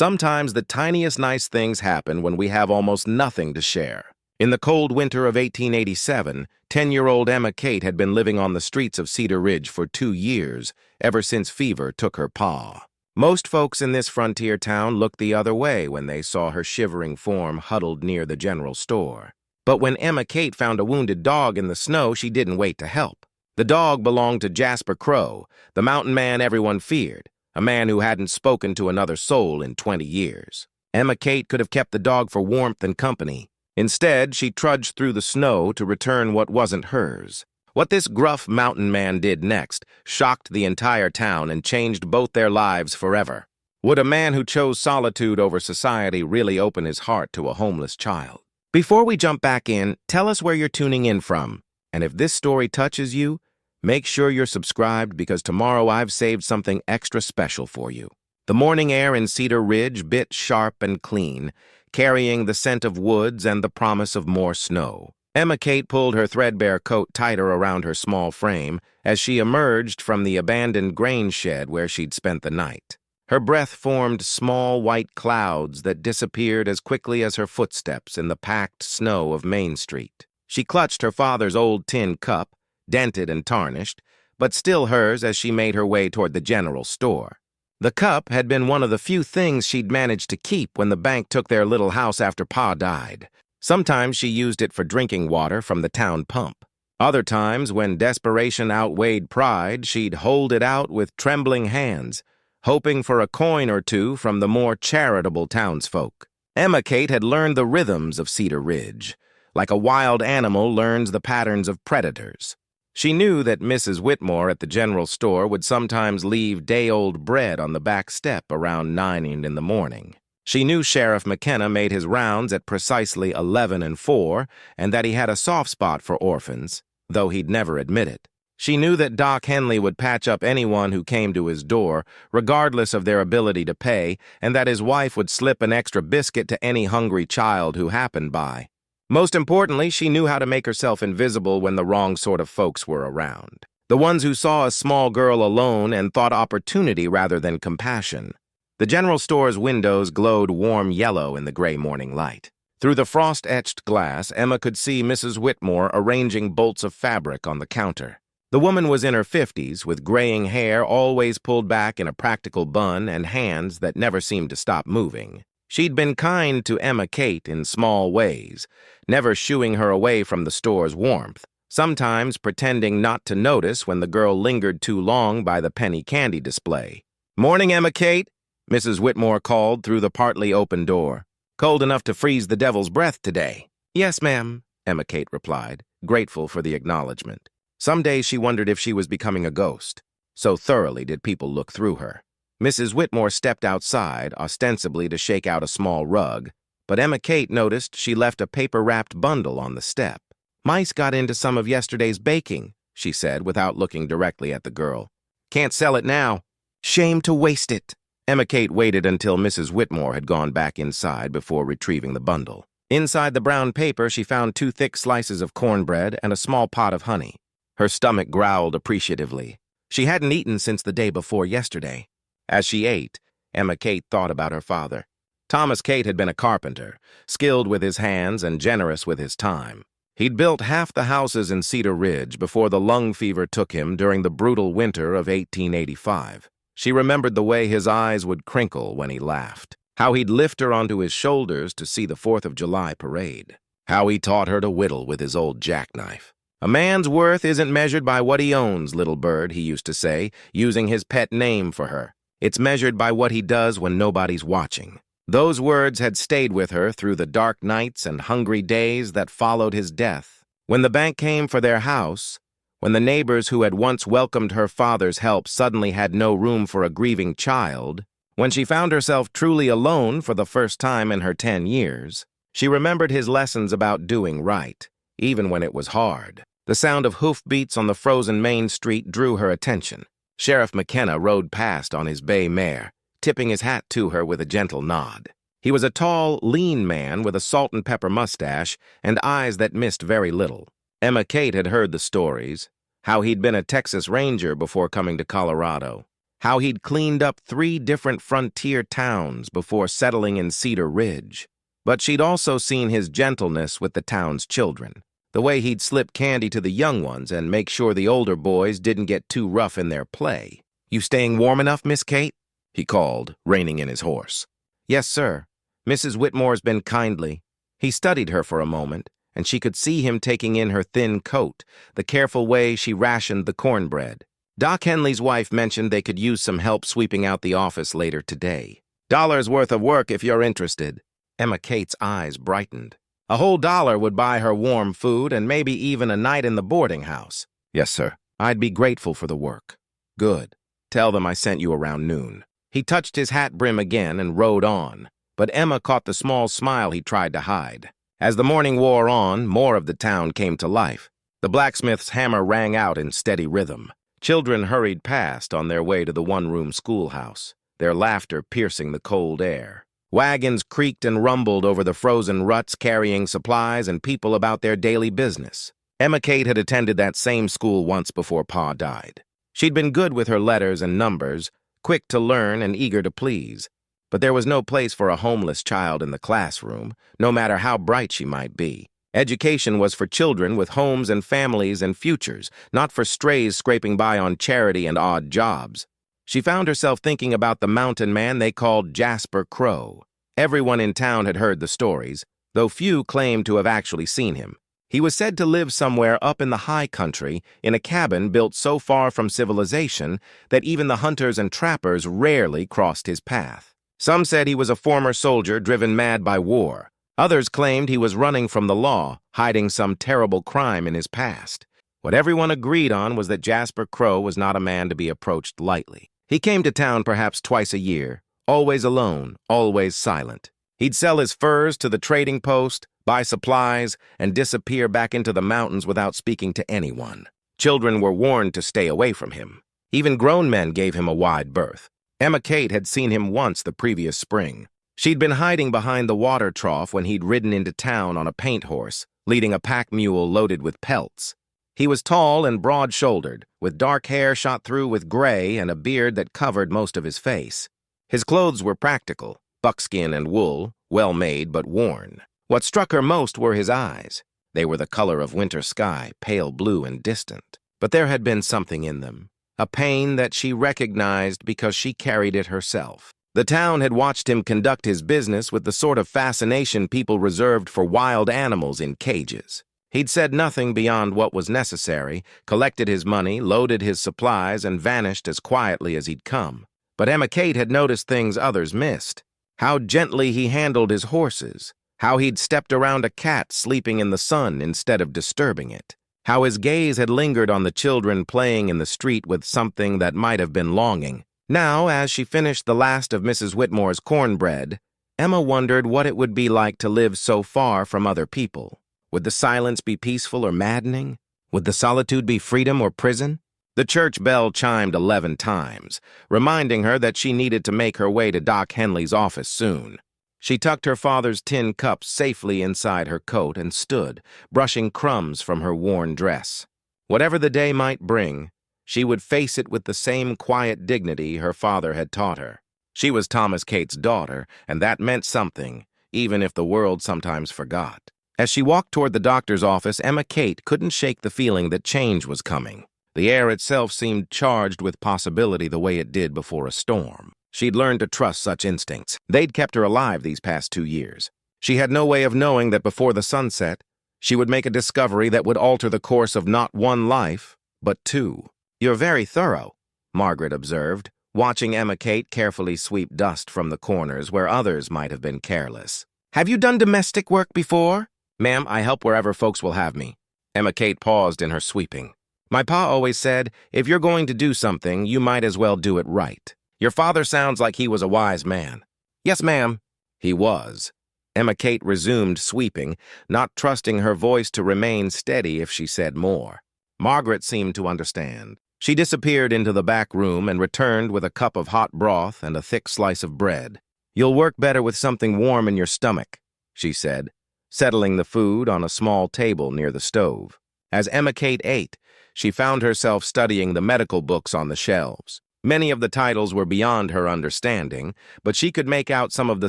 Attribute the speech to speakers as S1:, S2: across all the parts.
S1: Sometimes the tiniest nice things happen when we have almost nothing to share. In the cold winter of 1887, 10-year-old Emma Kate had been living on the streets of Cedar Ridge for 2 years, ever since fever took her paw. Most folks in this frontier town looked the other way when they saw her shivering form huddled near the general store. But when Emma Kate found a wounded dog in the snow, she didn't wait to help. The dog belonged to Jasper Crow, the mountain man everyone feared, a man who hadn't spoken to another soul in 20 years. Emma Kate could have kept the dog for warmth and company. Instead, she trudged through the snow to return what wasn't hers. What this gruff mountain man did next shocked the entire town and changed both their lives forever. Would a man who chose solitude over society really open his heart to a homeless child? Before we jump back in, tell us where you're tuning in from. And if this story touches you, make sure you're subscribed because tomorrow I've saved something extra special for you. The morning air in Cedar Ridge bit sharp and clean, carrying the scent of woods and the promise of more snow. Emma Kate pulled her threadbare coat tighter around her small frame as she emerged from the abandoned grain shed where she'd spent the night. Her breath formed small white clouds that disappeared as quickly as her footsteps in the packed snow of Main Street. She clutched her father's old tin cup, dented and tarnished, but still hers as she made her way toward the general store. The cup had been one of the few things she'd managed to keep when the bank took their little house after Pa died. Sometimes she used it for drinking water from the town pump. Other times, when desperation outweighed pride, she'd hold it out with trembling hands, hoping for a coin or two from the more charitable townsfolk. Emma Kate had learned the rhythms of Cedar Ridge, like a wild animal learns the patterns of predators. She knew that Mrs. Whitmore at the general store would sometimes leave day-old bread on the back step around 9 in the morning. She knew Sheriff McKenna made his rounds at precisely 11 and 4, and that he had a soft spot for orphans, though he'd never admit it. She knew that Doc Henley would patch up anyone who came to his door, regardless of their ability to pay, and that his wife would slip an extra biscuit to any hungry child who happened by. Most importantly, she knew how to make herself invisible when the wrong sort of folks were around. The ones who saw a small girl alone and thought opportunity rather than compassion. The general store's windows glowed warm yellow in the gray morning light. Through the frost-etched glass, Emma could see Mrs. Whitmore arranging bolts of fabric on the counter. The woman was in her 50s, with graying hair always pulled back in a practical bun and hands that never seemed to stop moving. She'd been kind to Emma Kate in small ways, never shooing her away from the store's warmth, sometimes pretending not to notice when the girl lingered too long by the penny candy display. "Morning, Emma Kate," Mrs. Whitmore called through the partly open door. "Cold enough to freeze the devil's breath today." "Yes, ma'am," Emma Kate replied, grateful for the acknowledgement. Some days she wondered if she was becoming a ghost. So thoroughly did people look through her. Mrs. Whitmore stepped outside, ostensibly to shake out a small rug, but Emma Kate noticed she left a paper-wrapped bundle on the step. "Mice got into some of yesterday's baking," she said without looking directly at the girl. "Can't sell it now. Shame to waste it." Emma Kate waited until Mrs. Whitmore had gone back inside before retrieving the bundle. Inside the brown paper, she found 2 thick slices of cornbread and a small pot of honey. Her stomach growled appreciatively. She hadn't eaten since the day before yesterday. As she ate, Emma Kate thought about her father. Thomas Kate had been a carpenter, skilled with his hands and generous with his time. He'd built half the houses in Cedar Ridge before the lung fever took him during the brutal winter of 1885. She remembered the way his eyes would crinkle when he laughed, how he'd lift her onto his shoulders to see the 4th of July parade, how he taught her to whittle with his old jackknife. "A man's worth isn't measured by what he owns, little bird," he used to say, using his pet name for her. "It's measured by what he does when nobody's watching." Those words had stayed with her through the dark nights and hungry days that followed his death. When the bank came for their house, when the neighbors who had once welcomed her father's help suddenly had no room for a grieving child, when she found herself truly alone for the first time in her 10 years, she remembered his lessons about doing right, even when it was hard. The sound of hoofbeats on the frozen Main Street drew her attention. Sheriff McKenna rode past on his bay mare, tipping his hat to her with a gentle nod. He was a tall, lean man with a salt-and-pepper mustache and eyes that missed very little. Emma Kate had heard the stories, how he'd been a Texas Ranger before coming to Colorado, how he'd cleaned up 3 different frontier towns before settling in Cedar Ridge. But she'd also seen his gentleness with the town's children, the way he'd slip candy to the young ones and make sure the older boys didn't get too rough in their play. "You staying warm enough, Miss Kate?" he called, reining in his horse. "Yes, sir. Mrs. Whitmore's been kindly." He studied her for a moment, and she could see him taking in her thin coat, the careful way she rationed the cornbread. Doc Henley's wife mentioned they could use some help sweeping out the office later today. "$1 worth of work if you're interested." Emma Kate's eyes brightened. A whole $1 would buy her warm food and maybe even a night in the boarding house. "Yes, sir. I'd be grateful for the work." "Good. Tell them I sent you around noon." He touched his hat brim again and rode on, but Emma caught the small smile he tried to hide. As the morning wore on, more of the town came to life. The blacksmith's hammer rang out in steady rhythm. Children hurried past on their way to the one-room schoolhouse, their laughter piercing the cold air. Wagons creaked and rumbled over the frozen ruts carrying supplies and people about their daily business. Emma Kate had attended that same school once before Pa died. She'd been good with her letters and numbers, quick to learn and eager to please. But there was no place for a homeless child in the classroom, no matter how bright she might be. Education was for children with homes and families and futures, not for strays scraping by on charity and odd jobs. She found herself thinking about the mountain man they called Jasper Crow. Everyone in town had heard the stories, though few claimed to have actually seen him. He was said to live somewhere up in the high country in a cabin built so far from civilization that even the hunters and trappers rarely crossed his path. Some said he was a former soldier driven mad by war. Others claimed he was running from the law, hiding some terrible crime in his past. What everyone agreed on was that Jasper Crow was not a man to be approached lightly. He came to town perhaps twice a year, always alone, always silent. He'd sell his furs to the trading post, buy supplies, and disappear back into the mountains without speaking to anyone. Children were warned to stay away from him. Even grown men gave him a wide berth. Emma Kate had seen him once the previous spring. She'd been hiding behind the water trough when he'd ridden into town on a paint horse, leading a pack mule loaded with pelts. He was tall and broad-shouldered, with dark hair shot through with gray and a beard that covered most of his face. His clothes were practical, buckskin and wool, well-made but worn. What struck her most were his eyes. They were the color of winter sky, pale blue and distant. But there had been something in them, a pain that she recognized because she carried it herself. The town had watched him conduct his business with the sort of fascination people reserved for wild animals in cages. He'd said nothing beyond what was necessary, collected his money, loaded his supplies, and vanished as quietly as he'd come. But Emma Kate had noticed things others missed. How gently he handled his horses. How he'd stepped around a cat sleeping in the sun instead of disturbing it. How his gaze had lingered on the children playing in the street with something that might have been longing. Now, as she finished the last of Mrs. Whitmore's cornbread, Emma wondered what it would be like to live so far from other people. Would the silence be peaceful or maddening? Would the solitude be freedom or prison? The church bell chimed 11 times, reminding her that she needed to make her way to Doc Henley's office soon. She tucked her father's tin cup safely inside her coat and stood, brushing crumbs from her worn dress. Whatever the day might bring, she would face it with the same quiet dignity her father had taught her. She was Thomas Kate's daughter, and that meant something, even if the world sometimes forgot. As she walked toward the doctor's office, Emma Kate couldn't shake the feeling that change was coming. The air itself seemed charged with possibility the way it did before a storm. She'd learned to trust such instincts. They'd kept her alive these past 2 years. She had no way of knowing that before the sunset, she would make a discovery that would alter the course of not one life, but 2. "You're very thorough," Margaret observed, watching Emma Kate carefully sweep dust from the corners where others might have been careless. "Have you done domestic work before?" "Ma'am, I help wherever folks will have me." Emma Kate paused in her sweeping. "My pa always said, if you're going to do something, you might as well do it right. Your father sounds like he was a wise man." "Yes, ma'am." He was. Emma Kate resumed sweeping, not trusting her voice to remain steady if she said more. Margaret seemed to understand. She disappeared into the back room and returned with a cup of hot broth and a thick slice of bread. "You'll work better with something warm in your stomach," she said, settling the food on a small table near the stove. As Emma Kate ate, she found herself studying the medical books on the shelves. Many of the titles were beyond her understanding, but she could make out some of the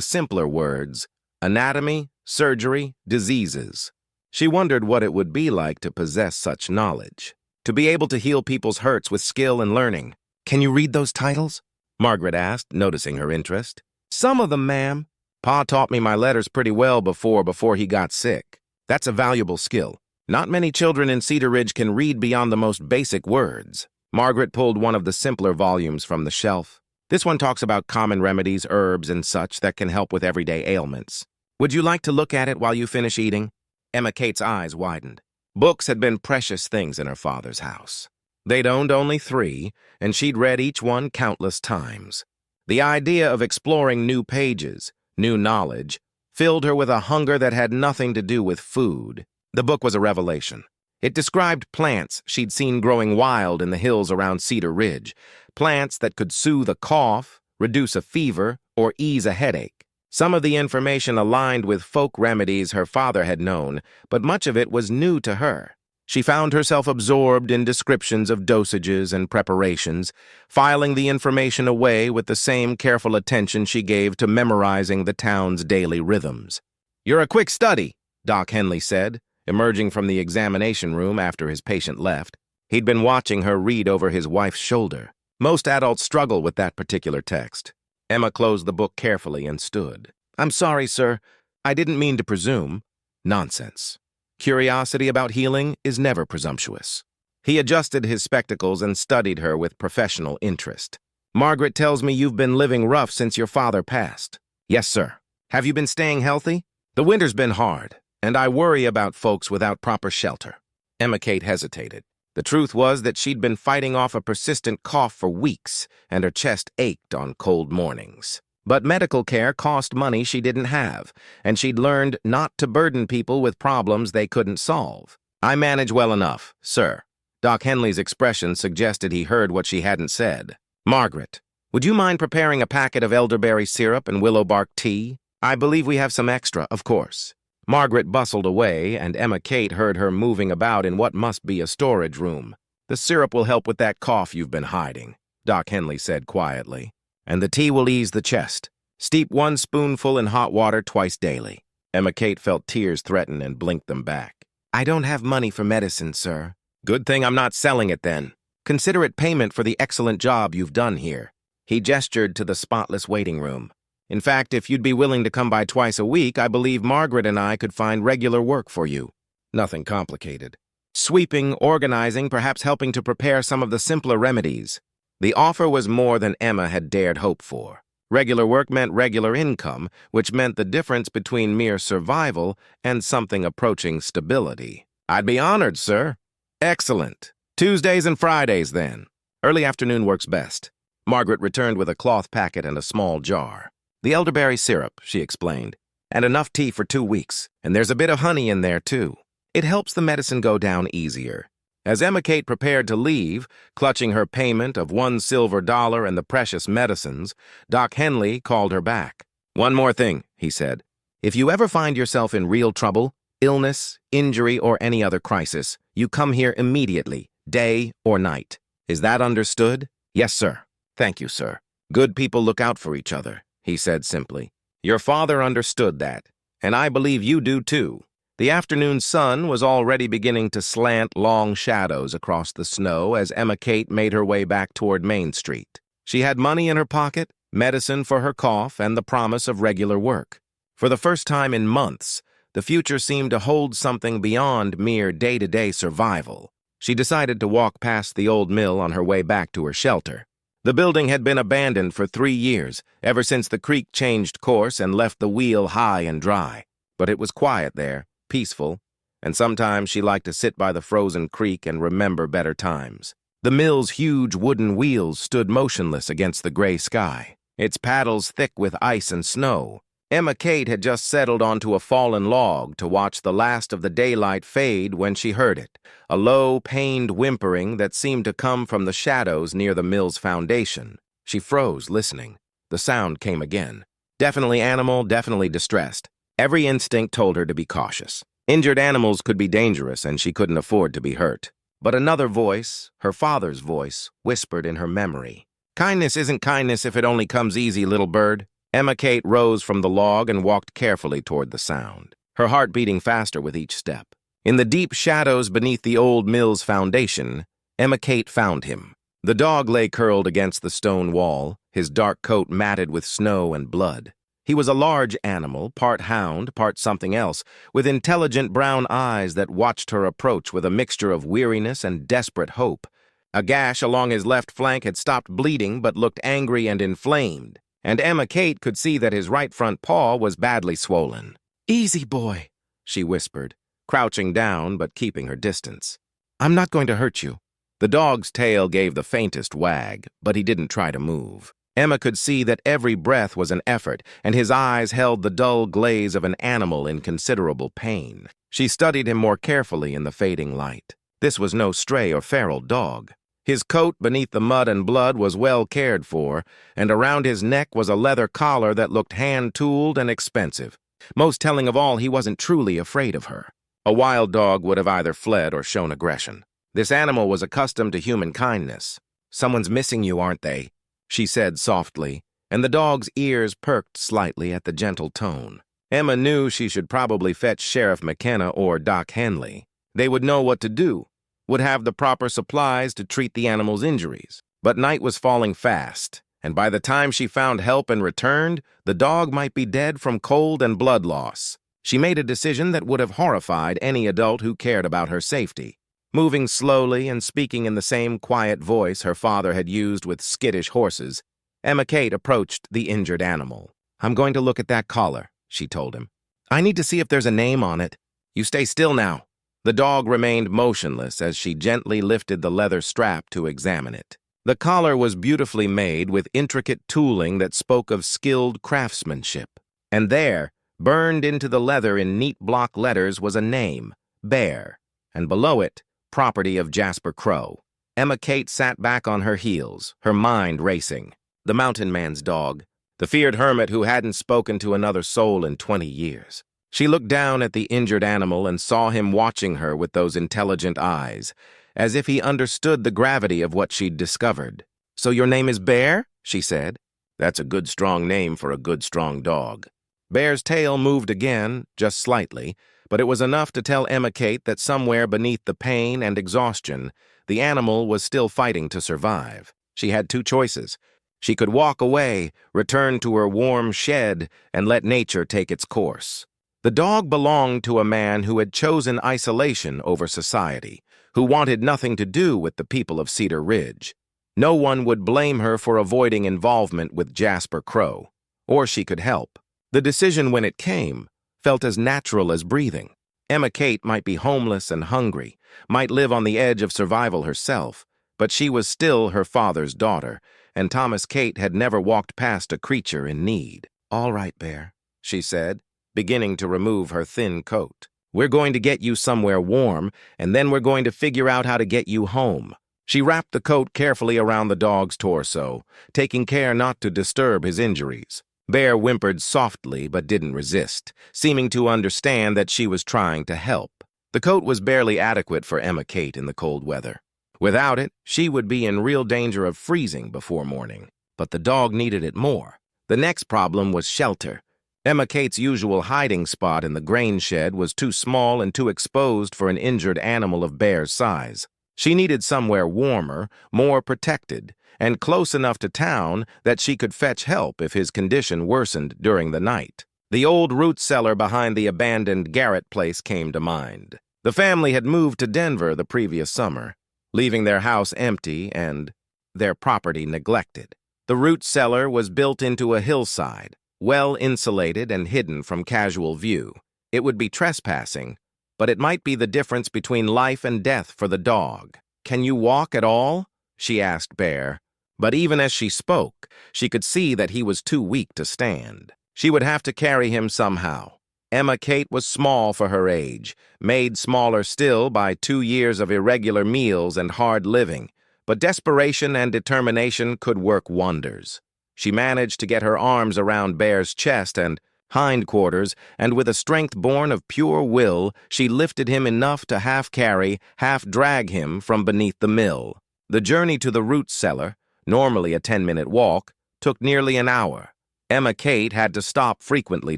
S1: simpler words: anatomy, surgery, diseases. She wondered what it would be like to possess such knowledge, to be able to heal people's hurts with skill and learning. "Can you read those titles?" Margaret asked, noticing her interest. "Some of them, ma'am. Pa taught me my letters pretty well before he got sick. That's a valuable skill. Not many children in Cedar Ridge can read beyond the most basic words." Margaret pulled one of the simpler volumes from the shelf. "This one talks about common remedies, herbs, and such that can help with everyday ailments. Would you like to look at it while you finish eating?" Emma Kate's eyes widened. Books had been precious things in her father's house. They'd owned only 3, and she'd read each one countless times. The idea of exploring new pages, new knowledge, filled her with a hunger that had nothing to do with food. The book was a revelation. It described plants she'd seen growing wild in the hills around Cedar Ridge, plants that could soothe a cough, reduce a fever, or ease a headache. Some of the information aligned with folk remedies her father had known, but much of it was new to her. She found herself absorbed in descriptions of dosages and preparations, filing the information away with the same careful attention she gave to memorizing the town's daily rhythms. "You're a quick study," Doc Henley said, emerging from the examination room after his patient left. He'd been watching her read over his wife's shoulder. Most adults struggle with that particular text. Emma closed the book carefully and stood. "I'm sorry, sir. I didn't mean to presume." "Nonsense. Curiosity about healing is never presumptuous." He adjusted his spectacles and studied her with professional interest. "Margaret tells me you've been living rough since your father passed." "Yes, sir." "Have you been staying healthy?" "The winter's been hard, and I worry about folks without proper shelter." Emma Kate hesitated. The truth was that she'd been fighting off a persistent cough for weeks, and her chest ached on cold mornings. But medical care cost money she didn't have, and she'd learned not to burden people with problems they couldn't solve. "I manage well enough, sir." Doc Henley's expression suggested he heard what she hadn't said. "Margaret, would you mind preparing a packet of elderberry syrup and willow bark tea? I believe we have some extra, of course." Margaret bustled away, and Emma Kate heard her moving about in what must be a storage room. "The syrup will help with that cough you've been hiding," Doc Henley said quietly. "And the tea will ease the chest. Steep 1 spoonful in hot water twice daily." Emma Kate felt tears threaten and blinked them back. "I don't have money for medicine, sir." "Good thing I'm not selling it then. Consider it payment for the excellent job you've done here." He gestured to the spotless waiting room. "In fact, if you'd be willing to come by twice a week, I believe Margaret and I could find regular work for you. Nothing complicated. Sweeping, organizing, perhaps helping to prepare some of the simpler remedies." The offer was more than Emma had dared hope for. Regular work meant regular income, which meant the difference between mere survival and something approaching stability. "I'd be honored, sir." "Excellent. Tuesdays and Fridays, then. Early afternoon works best." Margaret returned with a cloth packet and a small jar. "The elderberry syrup," she explained, "and enough tea for 2 weeks, and there's a bit of honey in there, too. It helps the medicine go down easier." As Emma Kate prepared to leave, clutching her payment of $1 silver and the precious medicines, Doc Henley called her back. "One more thing," he said. "If you ever find yourself in real trouble, illness, injury, or any other crisis, you come here immediately, day or night. Is that understood?" "Yes, sir." "Thank you, sir." "Good people look out for each other," he said simply. "Your father understood that, and I believe you do too." The afternoon sun was already beginning to slant long shadows across the snow as Emma Kate made her way back toward Main Street. She had money in her pocket, medicine for her cough, and the promise of regular work. For the first time in months, the future seemed to hold something beyond mere day-to-day survival. She decided to walk past the old mill on her way back to her shelter. The building had been abandoned for 3 years, ever since the creek changed course and left the wheel high and dry. But it was quiet there, peaceful, and sometimes she liked to sit by the frozen creek and remember better times. The mill's huge wooden wheels stood motionless against the gray sky, its paddles thick with ice and snow. Emma Kate had just settled onto a fallen log to watch the last of the daylight fade when she heard it, a low, pained whimpering that seemed to come from the shadows near the mill's foundation. She froze, listening. The sound came again. Definitely animal, definitely distressed. Every instinct told her to be cautious. Injured animals could be dangerous, and she couldn't afford to be hurt. But another voice, her father's voice, whispered in her memory. Kindness isn't kindness if it only comes easy, little bird. Emma Kate rose from the log and walked carefully toward the sound, her heart beating faster with each step. In the deep shadows beneath the old mill's foundation, Emma Kate found him. The dog lay curled against the stone wall, his dark coat matted with snow and blood. He was a large animal, part hound, part something else, with intelligent brown eyes that watched her approach with a mixture of weariness and desperate hope. A gash along his left flank had stopped bleeding but looked angry and inflamed, and Emma Kate could see that his right front paw was badly swollen. "Easy, boy," she whispered, crouching down but keeping her distance. "I'm not going to hurt you." The dog's tail gave the faintest wag, but he didn't try to move. Emma could see that every breath was an effort, and his eyes held the dull glaze of an animal in considerable pain. She studied him more carefully in the fading light. This was no stray or feral dog. His coat beneath the mud and blood was well cared for, and around his neck was a leather collar that looked hand-tooled and expensive. Most telling of all, he wasn't truly afraid of her. A wild dog would have either fled or shown aggression. This animal was accustomed to human kindness. "Someone's missing you, aren't they?" she said softly, and the dog's ears perked slightly at the gentle tone. Emma knew she should probably fetch Sheriff McKenna or Doc Henley. They would know what to do, would have the proper supplies to treat the animal's injuries. But night was falling fast, and by the time she found help and returned, the dog might be dead from cold and blood loss. She made a decision that would have horrified any adult who cared about her safety. Moving slowly and speaking in the same quiet voice her father had used with skittish horses, Emma Kate approached the injured animal. "I'm going to look at that collar," she told him. "I need to see if there's a name on it. You stay still now." The dog remained motionless as she gently lifted the leather strap to examine it. The collar was beautifully made with intricate tooling that spoke of skilled craftsmanship. And there, burned into the leather in neat block letters, was a name, Bear, and below it, property of Jasper Crow. Emma Kate sat back on her heels, her mind racing. The mountain man's dog, the feared hermit who hadn't spoken to another soul in 20 years. She looked down at the injured animal and saw him watching her with those intelligent eyes, as if he understood the gravity of what she'd discovered. "So your name is Bear?" she said. "That's a good strong name for a good strong dog." Bear's tail moved again, just slightly, but it was enough to tell Emma Kate that somewhere beneath the pain and exhaustion, the animal was still fighting to survive. She had two choices. She could walk away, return to her warm shed, and let nature take its course. The dog belonged to a man who had chosen isolation over society, who wanted nothing to do with the people of Cedar Ridge. No one would blame her for avoiding involvement with Jasper Crow, or she could help. The decision, when it came, felt as natural as breathing. Emma Kate might be homeless and hungry, might live on the edge of survival herself, but she was still her father's daughter, and Thomas Kate had never walked past a creature in need. "All right, Bear," she said, beginning to remove her thin coat. "We're going to get you somewhere warm, and then we're going to figure out how to get you home." She wrapped the coat carefully around the dog's torso, taking care not to disturb his injuries. Bear whimpered softly but didn't resist, seeming to understand that she was trying to help. The coat was barely adequate for Emma Kate in the cold weather. Without it, she would be in real danger of freezing before morning. But the dog needed it more. The next problem was shelter. Emma Kate's usual hiding spot in the grain shed was too small and too exposed for an injured animal of Bear's size. She needed somewhere warmer, more protected, and close enough to town that she could fetch help if his condition worsened during the night. The old root cellar behind the abandoned Garrett place came to mind. The family had moved to Denver the previous summer, leaving their house empty and their property neglected. The root cellar was built into a hillside, well insulated and hidden from casual view. It would be trespassing, but it might be the difference between life and death for the dog. "Can you walk at all?" she asked Bear. But even as she spoke, she could see that he was too weak to stand. She would have to carry him somehow. Emma Kate was small for her age, made smaller still by 2 years of irregular meals and hard living, but desperation and determination could work wonders. She managed to get her arms around Bear's chest and hindquarters, and with a strength born of pure will, she lifted him enough to half carry, half drag him from beneath the mill. The journey to the root cellar, Normally a 10-minute walk took nearly an hour. Emma Kate had to stop frequently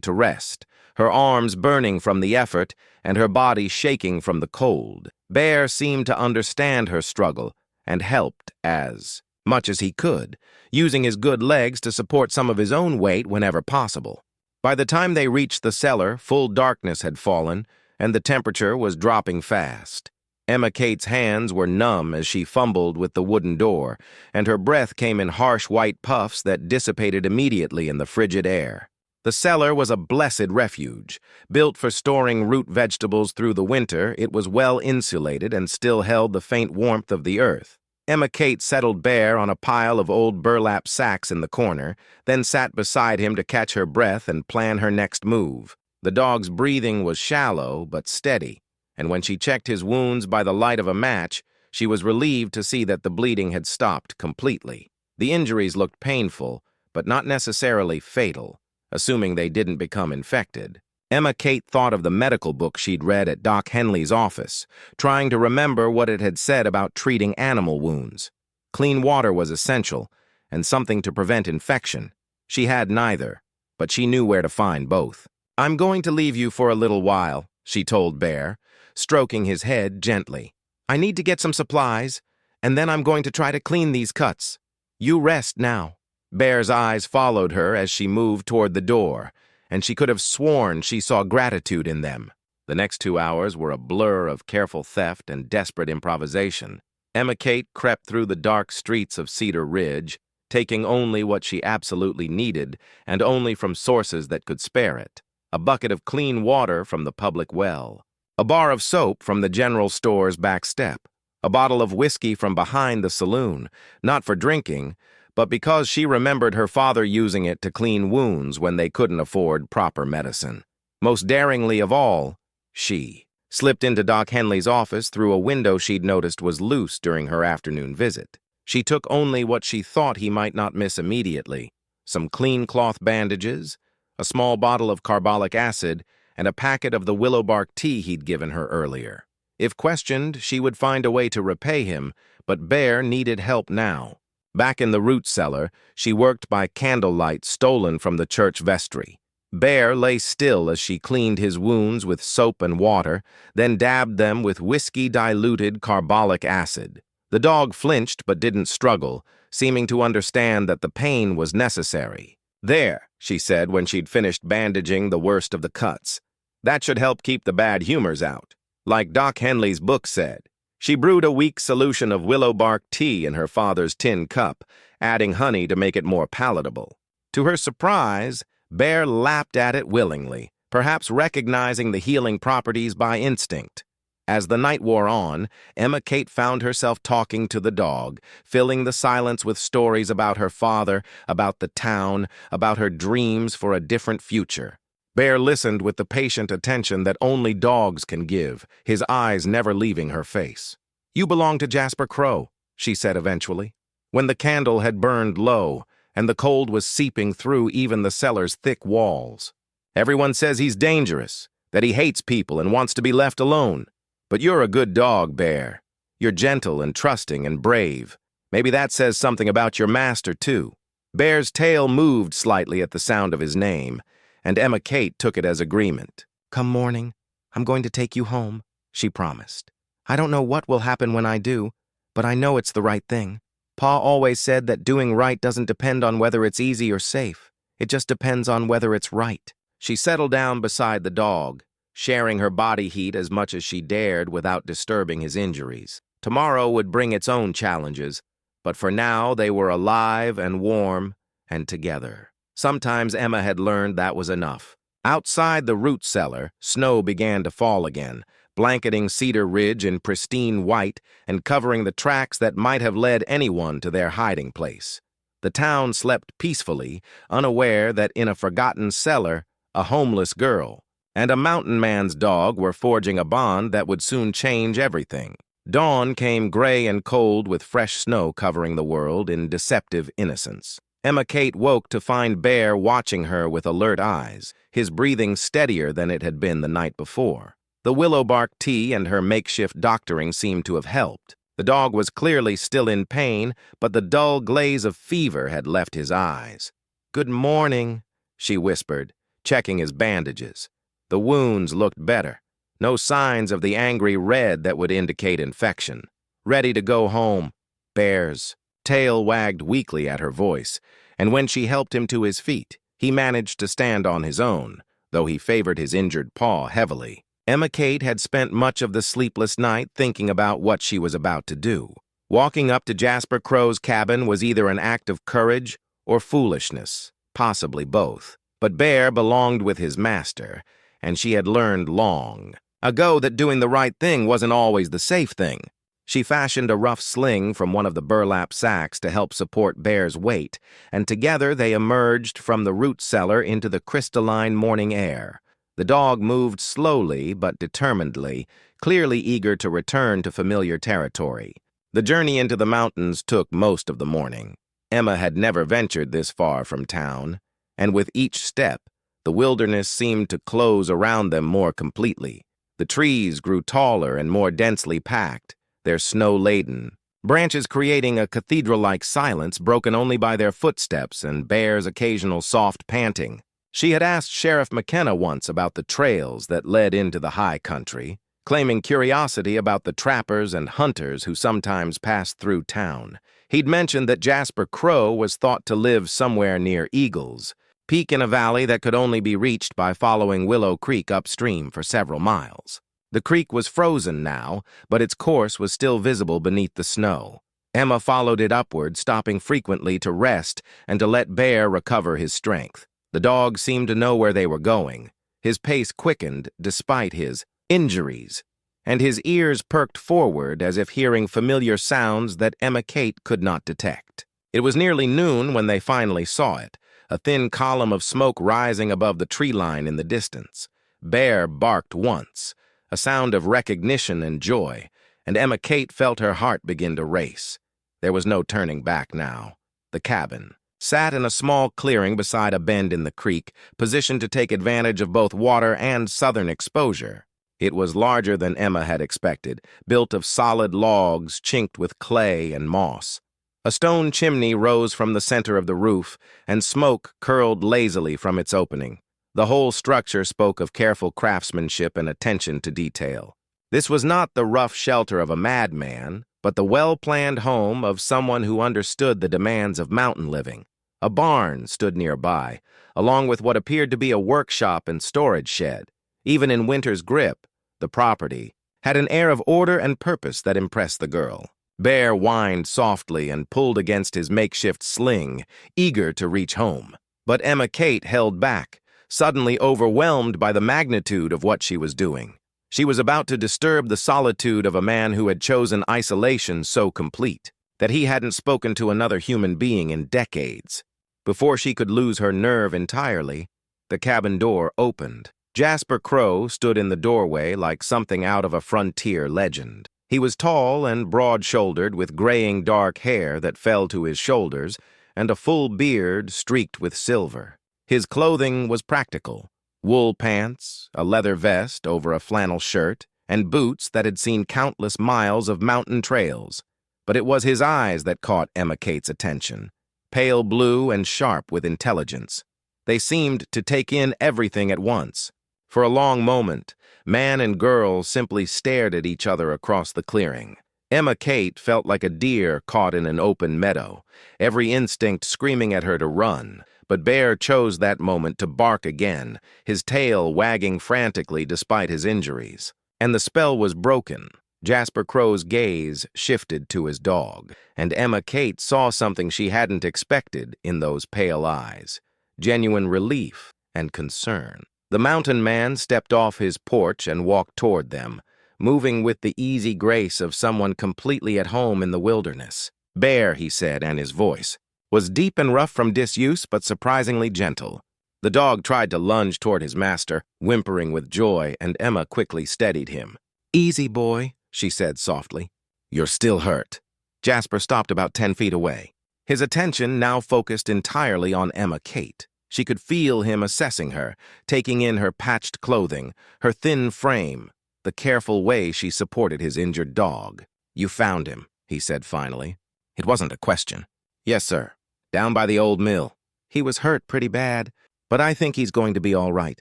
S1: to rest, her arms burning from the effort and her body shaking from the cold. Bear seemed to understand her struggle and helped as much as he could, using his good legs to support some of his own weight whenever possible. By the time they reached the cellar, full darkness had fallen, and the temperature was dropping fast. Emma Kate's hands were numb as she fumbled with the wooden door, and her breath came in harsh white puffs that dissipated immediately in the frigid air. The cellar was a blessed refuge. Built for storing root vegetables through the winter, it was well insulated and still held the faint warmth of the earth. Emma Kate settled Bear on a pile of old burlap sacks in the corner, then sat beside him to catch her breath and plan her next move. The dog's breathing was shallow but steady, and when she checked his wounds by the light of a match, she was relieved to see that the bleeding had stopped completely. The injuries looked painful, but not necessarily fatal, assuming they didn't become infected. Emma Kate thought of the medical book she'd read at Doc Henley's office, trying to remember what it had said about treating animal wounds. Clean water was essential, and something to prevent infection. She had neither, but she knew where to find both. "I'm going to leave you for a little while," she told Bear, stroking his head gently. "I need to get some supplies, and then I'm going to try to clean these cuts. You rest now." Bear's eyes followed her as she moved toward the door, and she could have sworn she saw gratitude in them. The next 2 hours were a blur of careful theft and desperate improvisation. Emma Kate crept through the dark streets of Cedar Ridge, taking only what she absolutely needed and only from sources that could spare it. A bucket of clean water from the public well, a bar of soap from the general store's back step, a bottle of whiskey from behind the saloon, not for drinking, but because she remembered her father using it to clean wounds when they couldn't afford proper medicine. Most daringly of all, she slipped into Doc Henley's office through a window she'd noticed was loose during her afternoon visit. She took only what she thought he might not miss immediately: some clean cloth bandages, a small bottle of carbolic acid, and a packet of the willow bark tea he'd given her earlier. If questioned, she would find a way to repay him, but Bear needed help now. Back in the root cellar, she worked by candlelight stolen from the church vestry. Bear lay still as she cleaned his wounds with soap and water, then dabbed them with whiskey-diluted carbolic acid. The dog flinched but didn't struggle, seeming to understand that the pain was necessary. "There," she said when she'd finished bandaging the worst of the cuts. "That should help keep the bad humors out. Like Doc Henley's book said." She brewed a weak solution of willow bark tea in her father's tin cup, adding honey to make it more palatable. To her surprise, Bear lapped at it willingly, perhaps recognizing the healing properties by instinct. As the night wore on, Emma Kate found herself talking to the dog, filling the silence with stories about her father, about the town, about her dreams for a different future. Bear listened with the patient attention that only dogs can give, his eyes never leaving her face. "You belong to Jasper Crow," she said eventually. When the candle had burned low, and the cold was seeping through even the cellar's thick walls. "Everyone says he's dangerous, that he hates people and wants to be left alone. But you're a good dog, Bear. You're gentle and trusting and brave. Maybe that says something about your master, too." Bear's tail moved slightly at the sound of his name, and Emma Kate took it as agreement. "Come morning, I'm going to take you home," she promised. "I don't know what will happen when I do, but I know it's the right thing. Pa always said that doing right doesn't depend on whether it's easy or safe. It just depends on whether it's right." She settled down beside the dog, sharing her body heat as much as she dared without disturbing his injuries. Tomorrow would bring its own challenges, but for now they were alive and warm and together. Sometimes Emma had learned that was enough. Outside the root cellar, snow began to fall again, blanketing Cedar Ridge in pristine white and covering the tracks that might have led anyone to their hiding place. The town slept peacefully, unaware that in a forgotten cellar, a homeless girl and a mountain man's dog were forging a bond that would soon change everything. Dawn came gray and cold with fresh snow covering the world in deceptive innocence. Emma Kate woke to find Bear watching her with alert eyes, his breathing steadier than it had been the night before. The willow bark tea and her makeshift doctoring seemed to have helped. The dog was clearly still in pain, but the dull glaze of fever had left his eyes. "Good morning," she whispered, checking his bandages. The wounds looked better. No signs of the angry red that would indicate infection. "Ready to go home. Bears." Tail wagged weakly at her voice, and when she helped him to his feet, he managed to stand on his own, though he favored his injured paw heavily. Emma Kate had spent much of the sleepless night thinking about what she was about to do. Walking up to Jasper Crow's cabin was either an act of courage or foolishness, possibly both. But Bear belonged with his master, and she had learned long ago that doing the right thing wasn't always the safe thing. She fashioned a rough sling from one of the burlap sacks to help support Bear's weight, and together they emerged from the root cellar into the crystalline morning air. The dog moved slowly but determinedly, clearly eager to return to familiar territory. The journey into the mountains took most of the morning. Emma had never ventured this far from town, and with each step, the wilderness seemed to close around them more completely. The trees grew taller and more densely packed, their snow-laden branches creating a cathedral-like silence broken only by their footsteps and Bear's occasional soft panting. She had asked Sheriff McKenna once about the trails that led into the high country, claiming curiosity about the trappers and hunters who sometimes passed through town. He'd mentioned that Jasper Crow was thought to live somewhere near Eagles, Peak in a valley that could only be reached by following Willow Creek upstream for several miles. The creek was frozen now, but its course was still visible beneath the snow. Emma followed it upward, stopping frequently to rest and to let Bear recover his strength. The dog seemed to know where they were going. His pace quickened despite his injuries, and his ears perked forward as if hearing familiar sounds that Emma Kate could not detect. It was nearly noon when they finally saw it, a thin column of smoke rising above the tree line in the distance. Bear barked once, a sound of recognition and joy, and Emma Kate felt her heart begin to race. There was no turning back now. The cabin sat in a small clearing beside a bend in the creek, positioned to take advantage of both water and southern exposure. It was larger than Emma had expected, built of solid logs chinked with clay and moss. A stone chimney rose from the center of the roof, and smoke curled lazily from its opening. The whole structure spoke of careful craftsmanship and attention to detail. This was not the rough shelter of a madman, but the well-planned home of someone who understood the demands of mountain living. A barn stood nearby, along with what appeared to be a workshop and storage shed. Even in winter's grip, the property had an air of order and purpose that impressed the girl. Bear whined softly and pulled against his makeshift sling, eager to reach home. But Emma Kate held back, suddenly overwhelmed by the magnitude of what she was doing. She was about to disturb the solitude of a man who had chosen isolation so complete that he hadn't spoken to another human being in decades. Before she could lose her nerve entirely, the cabin door opened. Jasper Crow stood in the doorway like something out of a frontier legend. He was tall and broad-shouldered, with graying dark hair that fell to his shoulders and a full beard streaked with silver. His clothing was practical: wool pants, a leather vest over a flannel shirt, and boots that had seen countless miles of mountain trails. But it was his eyes that caught Emma Kate's attention, pale blue and sharp with intelligence. They seemed to take in everything at once. For a long moment, man and girl simply stared at each other across the clearing. Emma Kate felt like a deer caught in an open meadow, every instinct screaming at her to run. But Bear chose that moment to bark again, his tail wagging frantically despite his injuries. And the spell was broken. Jasper Crow's gaze shifted to his dog, and Emma Kate saw something she hadn't expected in those pale eyes: genuine relief and concern. The mountain man stepped off his porch and walked toward them, moving with the easy grace of someone completely at home in the wilderness. "Bear," he said, and his voice was deep and rough from disuse, but surprisingly gentle. The dog tried to lunge toward his master, whimpering with joy, and Emma quickly steadied him. "Easy, boy," she said softly. "You're still hurt." Jasper stopped about 10 feet away. His attention now focused entirely on Emma Kate. She could feel him assessing her, taking in her patched clothing, her thin frame, the careful way she supported his injured dog. "You found him," he said finally. It wasn't a question. "Yes, sir. Down by the old mill. He was hurt pretty bad, but I think he's going to be all right."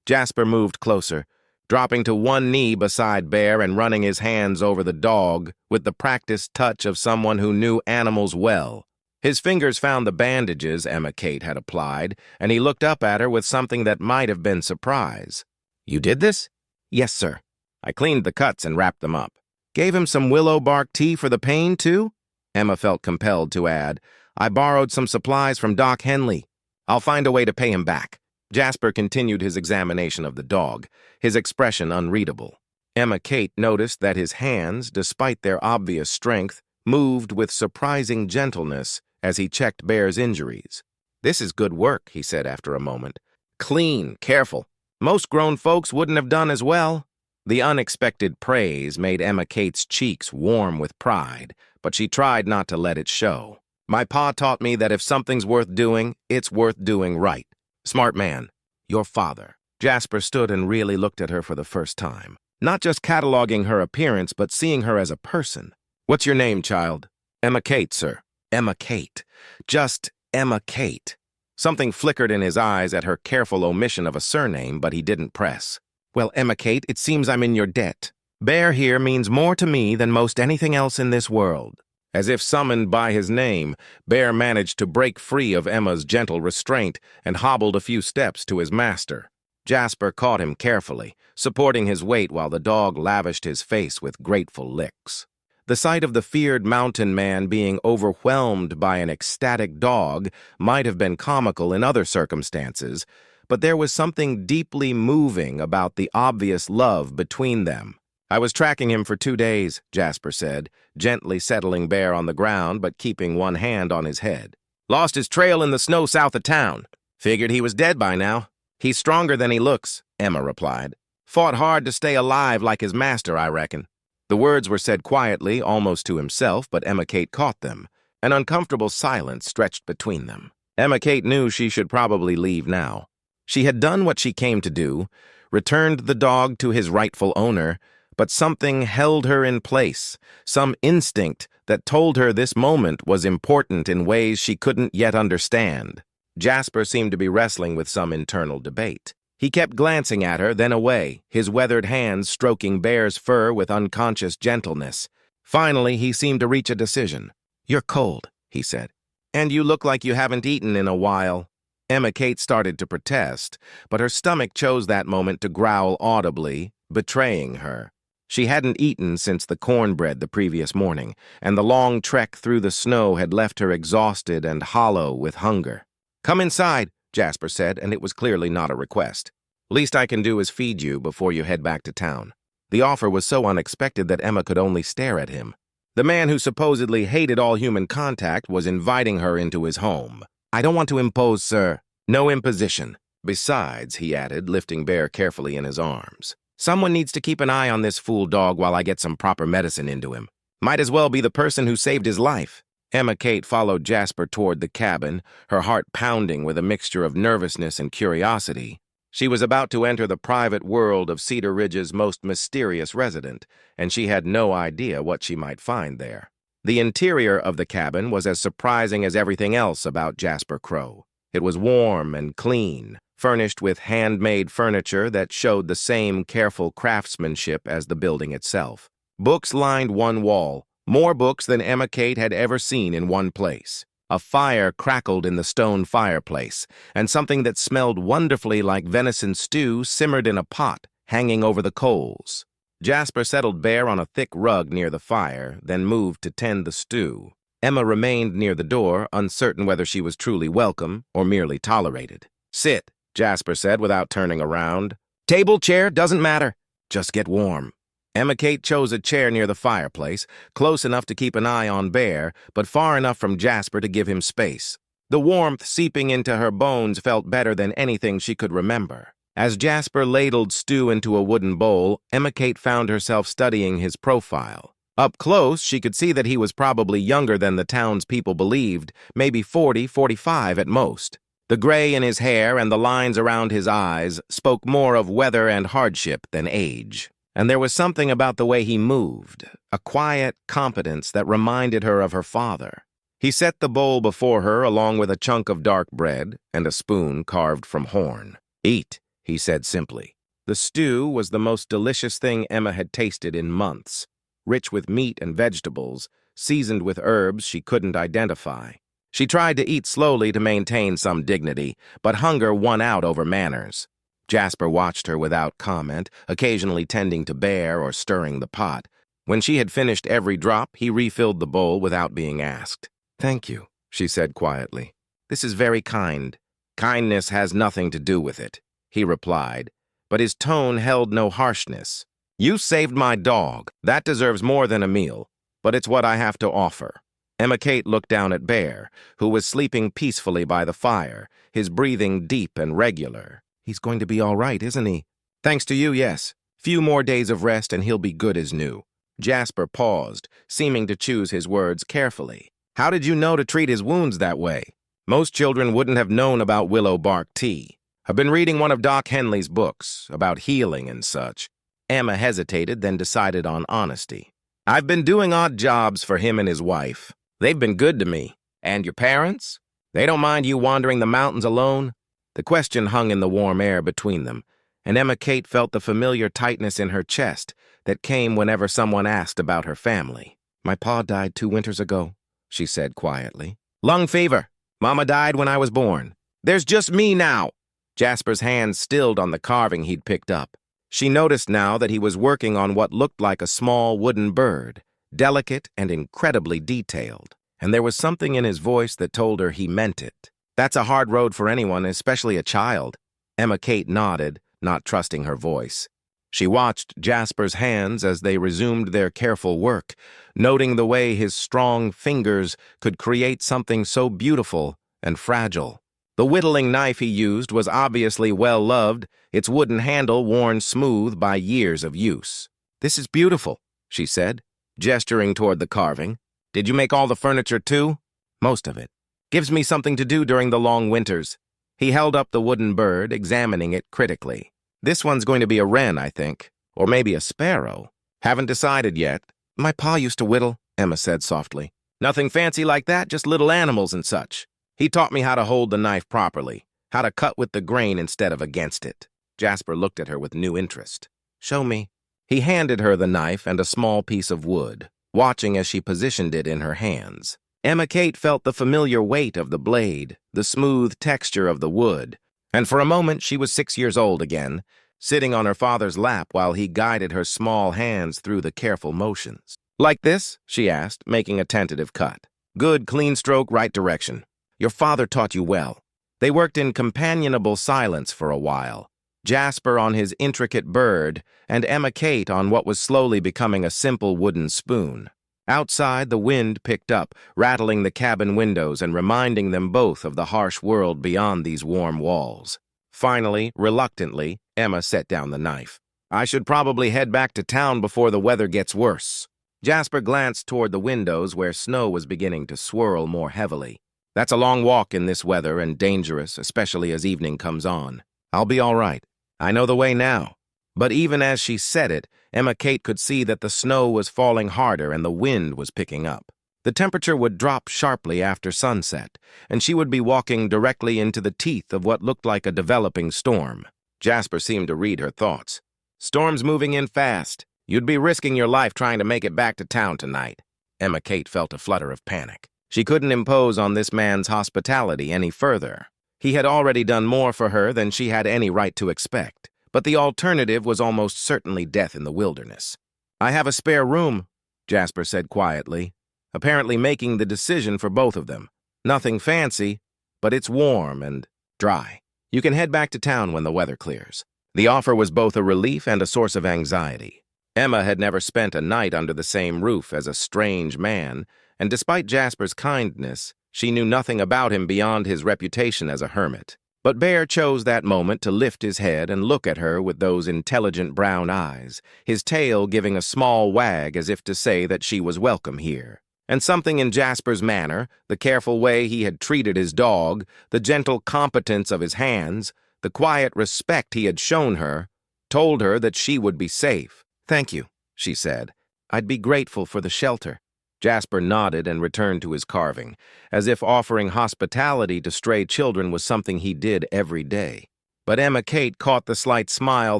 S1: Jasper moved closer, dropping to one knee beside Bear and running his hands over the dog with the practiced touch of someone who knew animals well. His fingers found the bandages Emma Kate had applied, and he looked up at her with something that might have been surprise. "You did this?" "Yes, sir. I cleaned the cuts and wrapped them up. Gave him some willow bark tea for the pain, too?" Emma felt compelled to add, "I borrowed some supplies from Doc Henley. I'll find a way to pay him back." Jasper continued his examination of the dog, his expression unreadable. Emma Kate noticed that his hands, despite their obvious strength, moved with surprising gentleness as he checked Bear's injuries. "This is good work," he said after a moment. "Clean, careful. Most grown folks wouldn't have done as well." The unexpected praise made Emma Kate's cheeks warm with pride, but she tried not to let it show. "My pa taught me that if something's worth doing, it's worth doing right. Smart man. Your father." Jasper stood and really looked at her for the first time, not just cataloging her appearance, but seeing her as a person. "What's your name, child?" "Emma Kate, sir." Emma Kate. Just Emma Kate. Something flickered in his eyes at her careful omission of a surname, but he didn't press. "Well, Emma Kate, it seems I'm in your debt. Bear here means more to me than most anything else in this world." As if summoned by his name, Bear managed to break free of Emma's gentle restraint and hobbled a few steps to his master. Jasper caught him carefully, supporting his weight while the dog lavished his face with grateful licks. The sight of the feared mountain man being overwhelmed by an ecstatic dog might have been comical in other circumstances, but there was something deeply moving about the obvious love between them. "I was tracking him for 2 days," Jasper said, gently settling Bear on the ground but keeping one hand on his head. "Lost his trail in the snow south of town. Figured he was dead by now." "He's stronger than he looks," Emma replied. "Fought hard to stay alive like his master, I reckon." The words were said quietly, almost to himself, but Emma Kate caught them. An uncomfortable silence stretched between them. Emma Kate knew she should probably leave now. She had done what she came to do, returned the dog to his rightful owner, but something held her in place, some instinct that told her this moment was important in ways she couldn't yet understand. Jasper seemed to be wrestling with some internal debate. He kept glancing at her, then away, his weathered hands stroking Bear's fur with unconscious gentleness. Finally, he seemed to reach a decision. "You're cold," he said. "And you look like you haven't eaten in a while." Emma Kate started to protest, but her stomach chose that moment to growl audibly, betraying her. She hadn't eaten since the cornbread the previous morning, and the long trek through the snow had left her exhausted and hollow with hunger. "Come inside," Jasper said, and it was clearly not a request. "Least I can do is feed you before you head back to town." The offer was so unexpected that Emma could only stare at him. The man who supposedly hated all human contact was inviting her into his home. "I don't want to impose, sir." "No imposition. Besides," he added, lifting Bear carefully in his arms, "someone needs to keep an eye on this fool dog while I get some proper medicine into him. Might as well be the person who saved his life." Emma Kate followed Jasper toward the cabin, her heart pounding with a mixture of nervousness and curiosity. She was about to enter the private world of Cedar Ridge's most mysterious resident, and she had no idea what she might find there. The interior of the cabin was as surprising as everything else about Jasper Crow. It was warm and clean, furnished with handmade furniture that showed the same careful craftsmanship as the building itself. Books lined one wall, more books than Emma Kate had ever seen in one place. A fire crackled in the stone fireplace, and something that smelled wonderfully like venison stew simmered in a pot, hanging over the coals. Jasper settled Bear on a thick rug near the fire, then moved to tend the stew. Emma remained near the door, uncertain whether she was truly welcome or merely tolerated. "Sit," Jasper said without turning around. "Table, chair, doesn't matter. Just get warm." Emma Kate chose a chair near the fireplace, close enough to keep an eye on Bear, but far enough from Jasper to give him space. The warmth seeping into her bones felt better than anything she could remember. As Jasper ladled stew into a wooden bowl, Emma Kate found herself studying his profile. Up close, she could see that he was probably younger than the townspeople believed, maybe 40, 45 at most. The gray in his hair and the lines around his eyes spoke more of weather and hardship than age. And there was something about the way he moved, a quiet competence that reminded her of her father. He set the bowl before her along with a chunk of dark bread and a spoon carved from horn. "Eat," he said simply. The stew was the most delicious thing Emma had tasted in months, rich with meat and vegetables, seasoned with herbs she couldn't identify. She tried to eat slowly to maintain some dignity, but hunger won out over manners. Jasper watched her without comment, occasionally tending to bear or stirring the pot. When she had finished every drop, he refilled the bowl without being asked. "Thank you," she said quietly. "This is very kind." "Kindness has nothing to do with it," he replied, but his tone held no harshness. "You saved my dog. That deserves more than a meal, but it's what I have to offer." Emma Kate looked down at Bear, who was sleeping peacefully by the fire, his breathing deep and regular. "He's going to be all right, isn't he?" "Thanks to you, yes. Few more days of rest and he'll be good as new." Jasper paused, seeming to choose his words carefully. "How did you know to treat his wounds that way? Most children wouldn't have known about willow bark tea. I've been reading one of Doc Henley's books about healing and such." Emma hesitated, then decided on honesty. "I've been doing odd jobs for him and his wife. They've been good to me. And your parents? They don't mind you wandering the mountains alone?" The question hung in the warm air between them, and Emma Kate felt the familiar tightness in her chest that came whenever someone asked about her family. "My pa died 2 winters ago," she said quietly. "Lung fever. Mama died when I was born. There's just me now." Jasper's hand stilled on the carving he'd picked up. She noticed now that he was working on what looked like a small wooden bird, delicate and incredibly detailed, and there was something in his voice that told her he meant it. "That's a hard road for anyone, especially a child." Emma Kate nodded, not trusting her voice. She watched Jasper's hands as they resumed their careful work, noting the way his strong fingers could create something so beautiful and fragile. The whittling knife he used was obviously well-loved, its wooden handle worn smooth by years of use. "This is beautiful," she said, gesturing toward the carving. "Did you make all the furniture too?" "Most of it. Gives me something to do during the long winters." He held up the wooden bird, examining it critically. "This one's going to be a wren, I think. Or maybe a sparrow. Haven't decided yet." "My pa used to whittle," Emma said softly. "Nothing fancy like that, just little animals and such. He taught me how to hold the knife properly, how to cut with the grain instead of against it." Jasper looked at her with new interest. "Show me." He handed her the knife and a small piece of wood, watching as she positioned it in her hands. Emma Kate felt the familiar weight of the blade, the smooth texture of the wood, and for a moment she was 6 years old again, sitting on her father's lap while he guided her small hands through the careful motions. "Like this?" she asked, making a tentative cut. "Good, clean stroke, right direction. Your father taught you well." They worked in companionable silence for a while, Jasper on his intricate bird and Emma Kate on what was slowly becoming a simple wooden spoon. Outside, the wind picked up, rattling the cabin windows and reminding them both of the harsh world beyond these warm walls. Finally, reluctantly, Emma set down the knife. "I should probably head back to town before the weather gets worse." Jasper glanced toward the windows where snow was beginning to swirl more heavily. "That's a long walk in this weather and dangerous, especially as evening comes on. I'll be all right. I know the way now." But even as she said it, Emma Kate could see that the snow was falling harder and the wind was picking up. The temperature would drop sharply after sunset, and she would be walking directly into the teeth of what looked like a developing storm. Jasper seemed to read her thoughts. "Storm's moving in fast. You'd be risking your life trying to make it back to town tonight." Emma Kate felt a flutter of panic. She couldn't impose on this man's hospitality any further. He had already done more for her than she had any right to expect, but the alternative was almost certainly death in the wilderness. "I have a spare room," Jasper said quietly, apparently making the decision for both of them. "Nothing fancy, but it's warm and dry. You can head back to town when the weather clears." The offer was both a relief and a source of anxiety. Emma had never spent a night under the same roof as a strange man, and despite Jasper's kindness, she knew nothing about him beyond his reputation as a hermit. But Bear chose that moment to lift his head and look at her with those intelligent brown eyes, his tail giving a small wag as if to say that she was welcome here. And something in Jasper's manner, the careful way he had treated his dog, the gentle competence of his hands, the quiet respect he had shown her, told her that she would be safe. "Thank you," she said. "I'd be grateful for the shelter." Jasper nodded and returned to his carving, as if offering hospitality to stray children was something he did every day. But Emma Kate caught the slight smile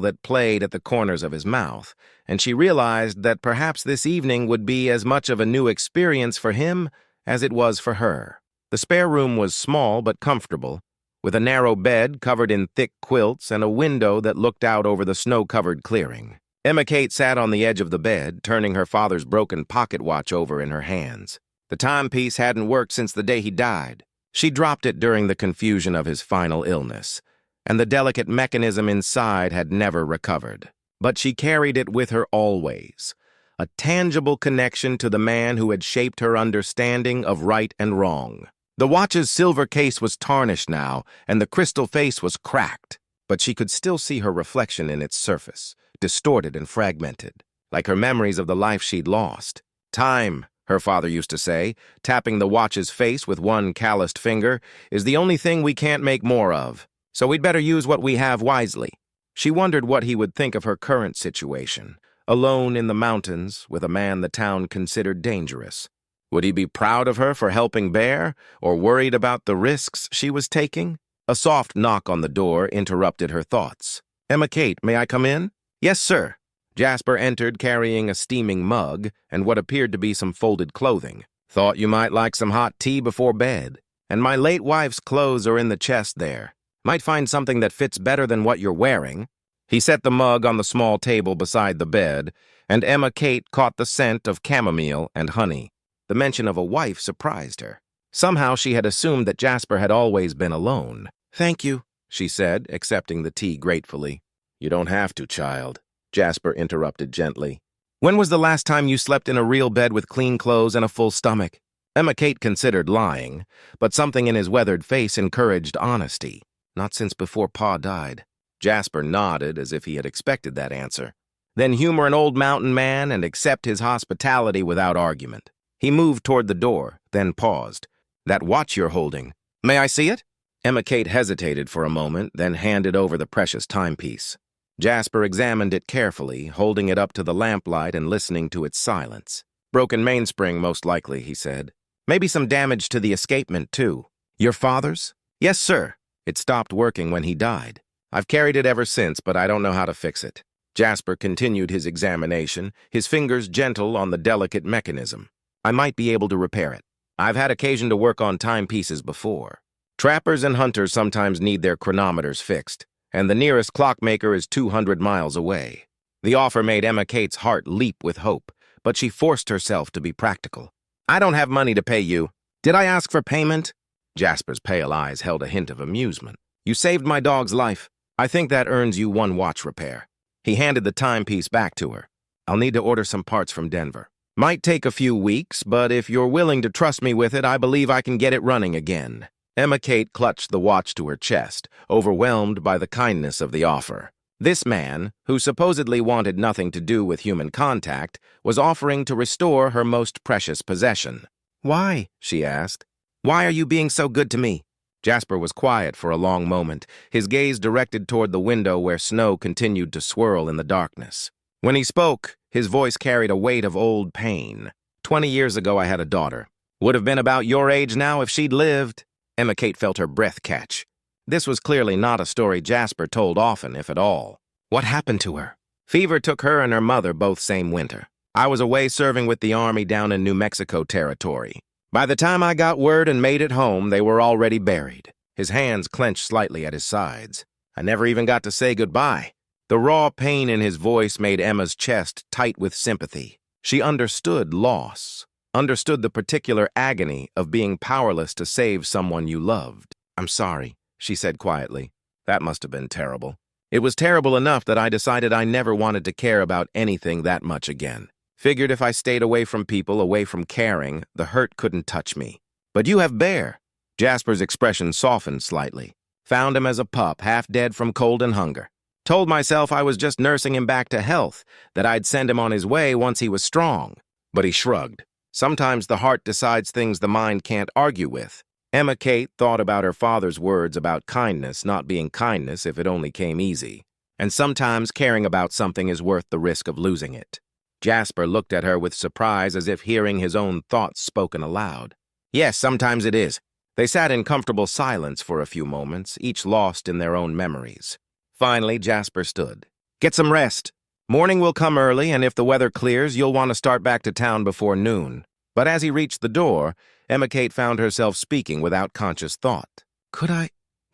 S1: that played at the corners of his mouth, and she realized that perhaps this evening would be as much of a new experience for him as it was for her. The spare room was small but comfortable, with a narrow bed covered in thick quilts and a window that looked out over the snow-covered clearing. Emma Kate sat on the edge of the bed, turning her father's broken pocket watch over in her hands. The timepiece hadn't worked since the day he died. She dropped it during the confusion of his final illness, and the delicate mechanism inside had never recovered. But she carried it with her always, a tangible connection to the man who had shaped her understanding of right and wrong. The watch's silver case was tarnished now, and the crystal face was cracked, but she could still see her reflection in its surface, distorted and fragmented, like her memories of the life she'd lost. "Time," her father used to say, tapping the watch's face with one calloused finger, "is the only thing we can't make more of, so we'd better use what we have wisely." She wondered what he would think of her current situation, alone in the mountains with a man the town considered dangerous. Would he be proud of her for helping Bear, or worried about the risks she was taking? A soft knock on the door interrupted her thoughts. "Emma Kate, may I come in?" "Yes, sir." Jasper entered carrying a steaming mug and what appeared to be some folded clothing. "Thought you might like some hot tea before bed. And my late wife's clothes are in the chest there. Might find something that fits better than what you're wearing." He set the mug on the small table beside the bed, and Emma Kate caught the scent of chamomile and honey. The mention of a wife surprised her. Somehow she had assumed that Jasper had always been alone. "Thank you," she said, accepting the tea gratefully. "You don't have to, child," Jasper interrupted gently. "When was the last time you slept in a real bed with clean clothes and a full stomach?" Emma Kate considered lying, but something in his weathered face encouraged honesty. "Not since before Pa died." Jasper nodded as if he had expected that answer. Then humor an old mountain man and accept his hospitality without argument. He moved toward the door, then paused. "That watch you're holding. May I see it?" Emma Kate hesitated for a moment, then handed over the precious timepiece. Jasper examined it carefully, holding it up to the lamplight and listening to its silence. "Broken mainspring, most likely," he said. "Maybe some damage to the escapement, too." "Your father's?" "Yes, sir. It stopped working when he died. I've carried it ever since, but I don't know how to fix it." Jasper continued his examination, his fingers gentle on the delicate mechanism. "I might be able to repair it. I've had occasion to work on timepieces before. Trappers and hunters sometimes need their chronometers fixed, and the nearest clockmaker is 200 miles away." The offer made Emma Kate's heart leap with hope, but she forced herself to be practical. "I don't have money to pay you. Did I ask for payment?" Jasper's pale eyes held a hint of amusement. "You saved my dog's life. I think that earns you one watch repair." He handed the timepiece back to her. "I'll need to order some parts from Denver. Might take a few weeks, but if you're willing to trust me with it, I believe I can get it running again." Emma Kate clutched the watch to her chest, overwhelmed by the kindness of the offer. This man, who supposedly wanted nothing to do with human contact, was offering to restore her most precious possession. "Why?" she asked. "Why are you being so good to me?" Jasper was quiet for a long moment, his gaze directed toward the window where snow continued to swirl in the darkness. When he spoke, his voice carried a weight of old pain. 20 years ago I had a daughter. Would have been about your age now if she'd lived." Emma Kate felt her breath catch. This was clearly not a story Jasper told often, if at all. "What happened to her?" "Fever took her and her mother both same winter. I was away serving with the Army down in New Mexico territory. By the time I got word and made it home, they were already buried." His hands clenched slightly at his sides. "I never even got to say goodbye." The raw pain in his voice made Emma's chest tight with sympathy. She understood loss, understood the particular agony of being powerless to save someone you loved. "I'm sorry," she said quietly. "That must have been terrible. It was terrible enough that I decided I never wanted to care about anything that much again. Figured if I stayed away from people, away from caring, the hurt couldn't touch me. But you have Bear." Jasper's expression softened slightly. "Found him as a pup, half dead from cold and hunger. Told myself I was just nursing him back to health, that I'd send him on his way once he was strong." But he shrugged. Sometimes the heart decides things the mind can't argue with. Emma Kate thought about her father's words about kindness not being kindness if it only came easy. and sometimes caring about something is worth the risk of losing it. Jasper looked at her with surprise as if hearing his own thoughts spoken aloud. Yes, sometimes it is. They sat in comfortable silence for a few moments, each lost in their own memories. Finally, Jasper stood. Get some rest. Morning will come early, and if the weather clears, you'll want to start back to town before noon. But as he reached the door, Emma Kate found herself speaking without conscious thought.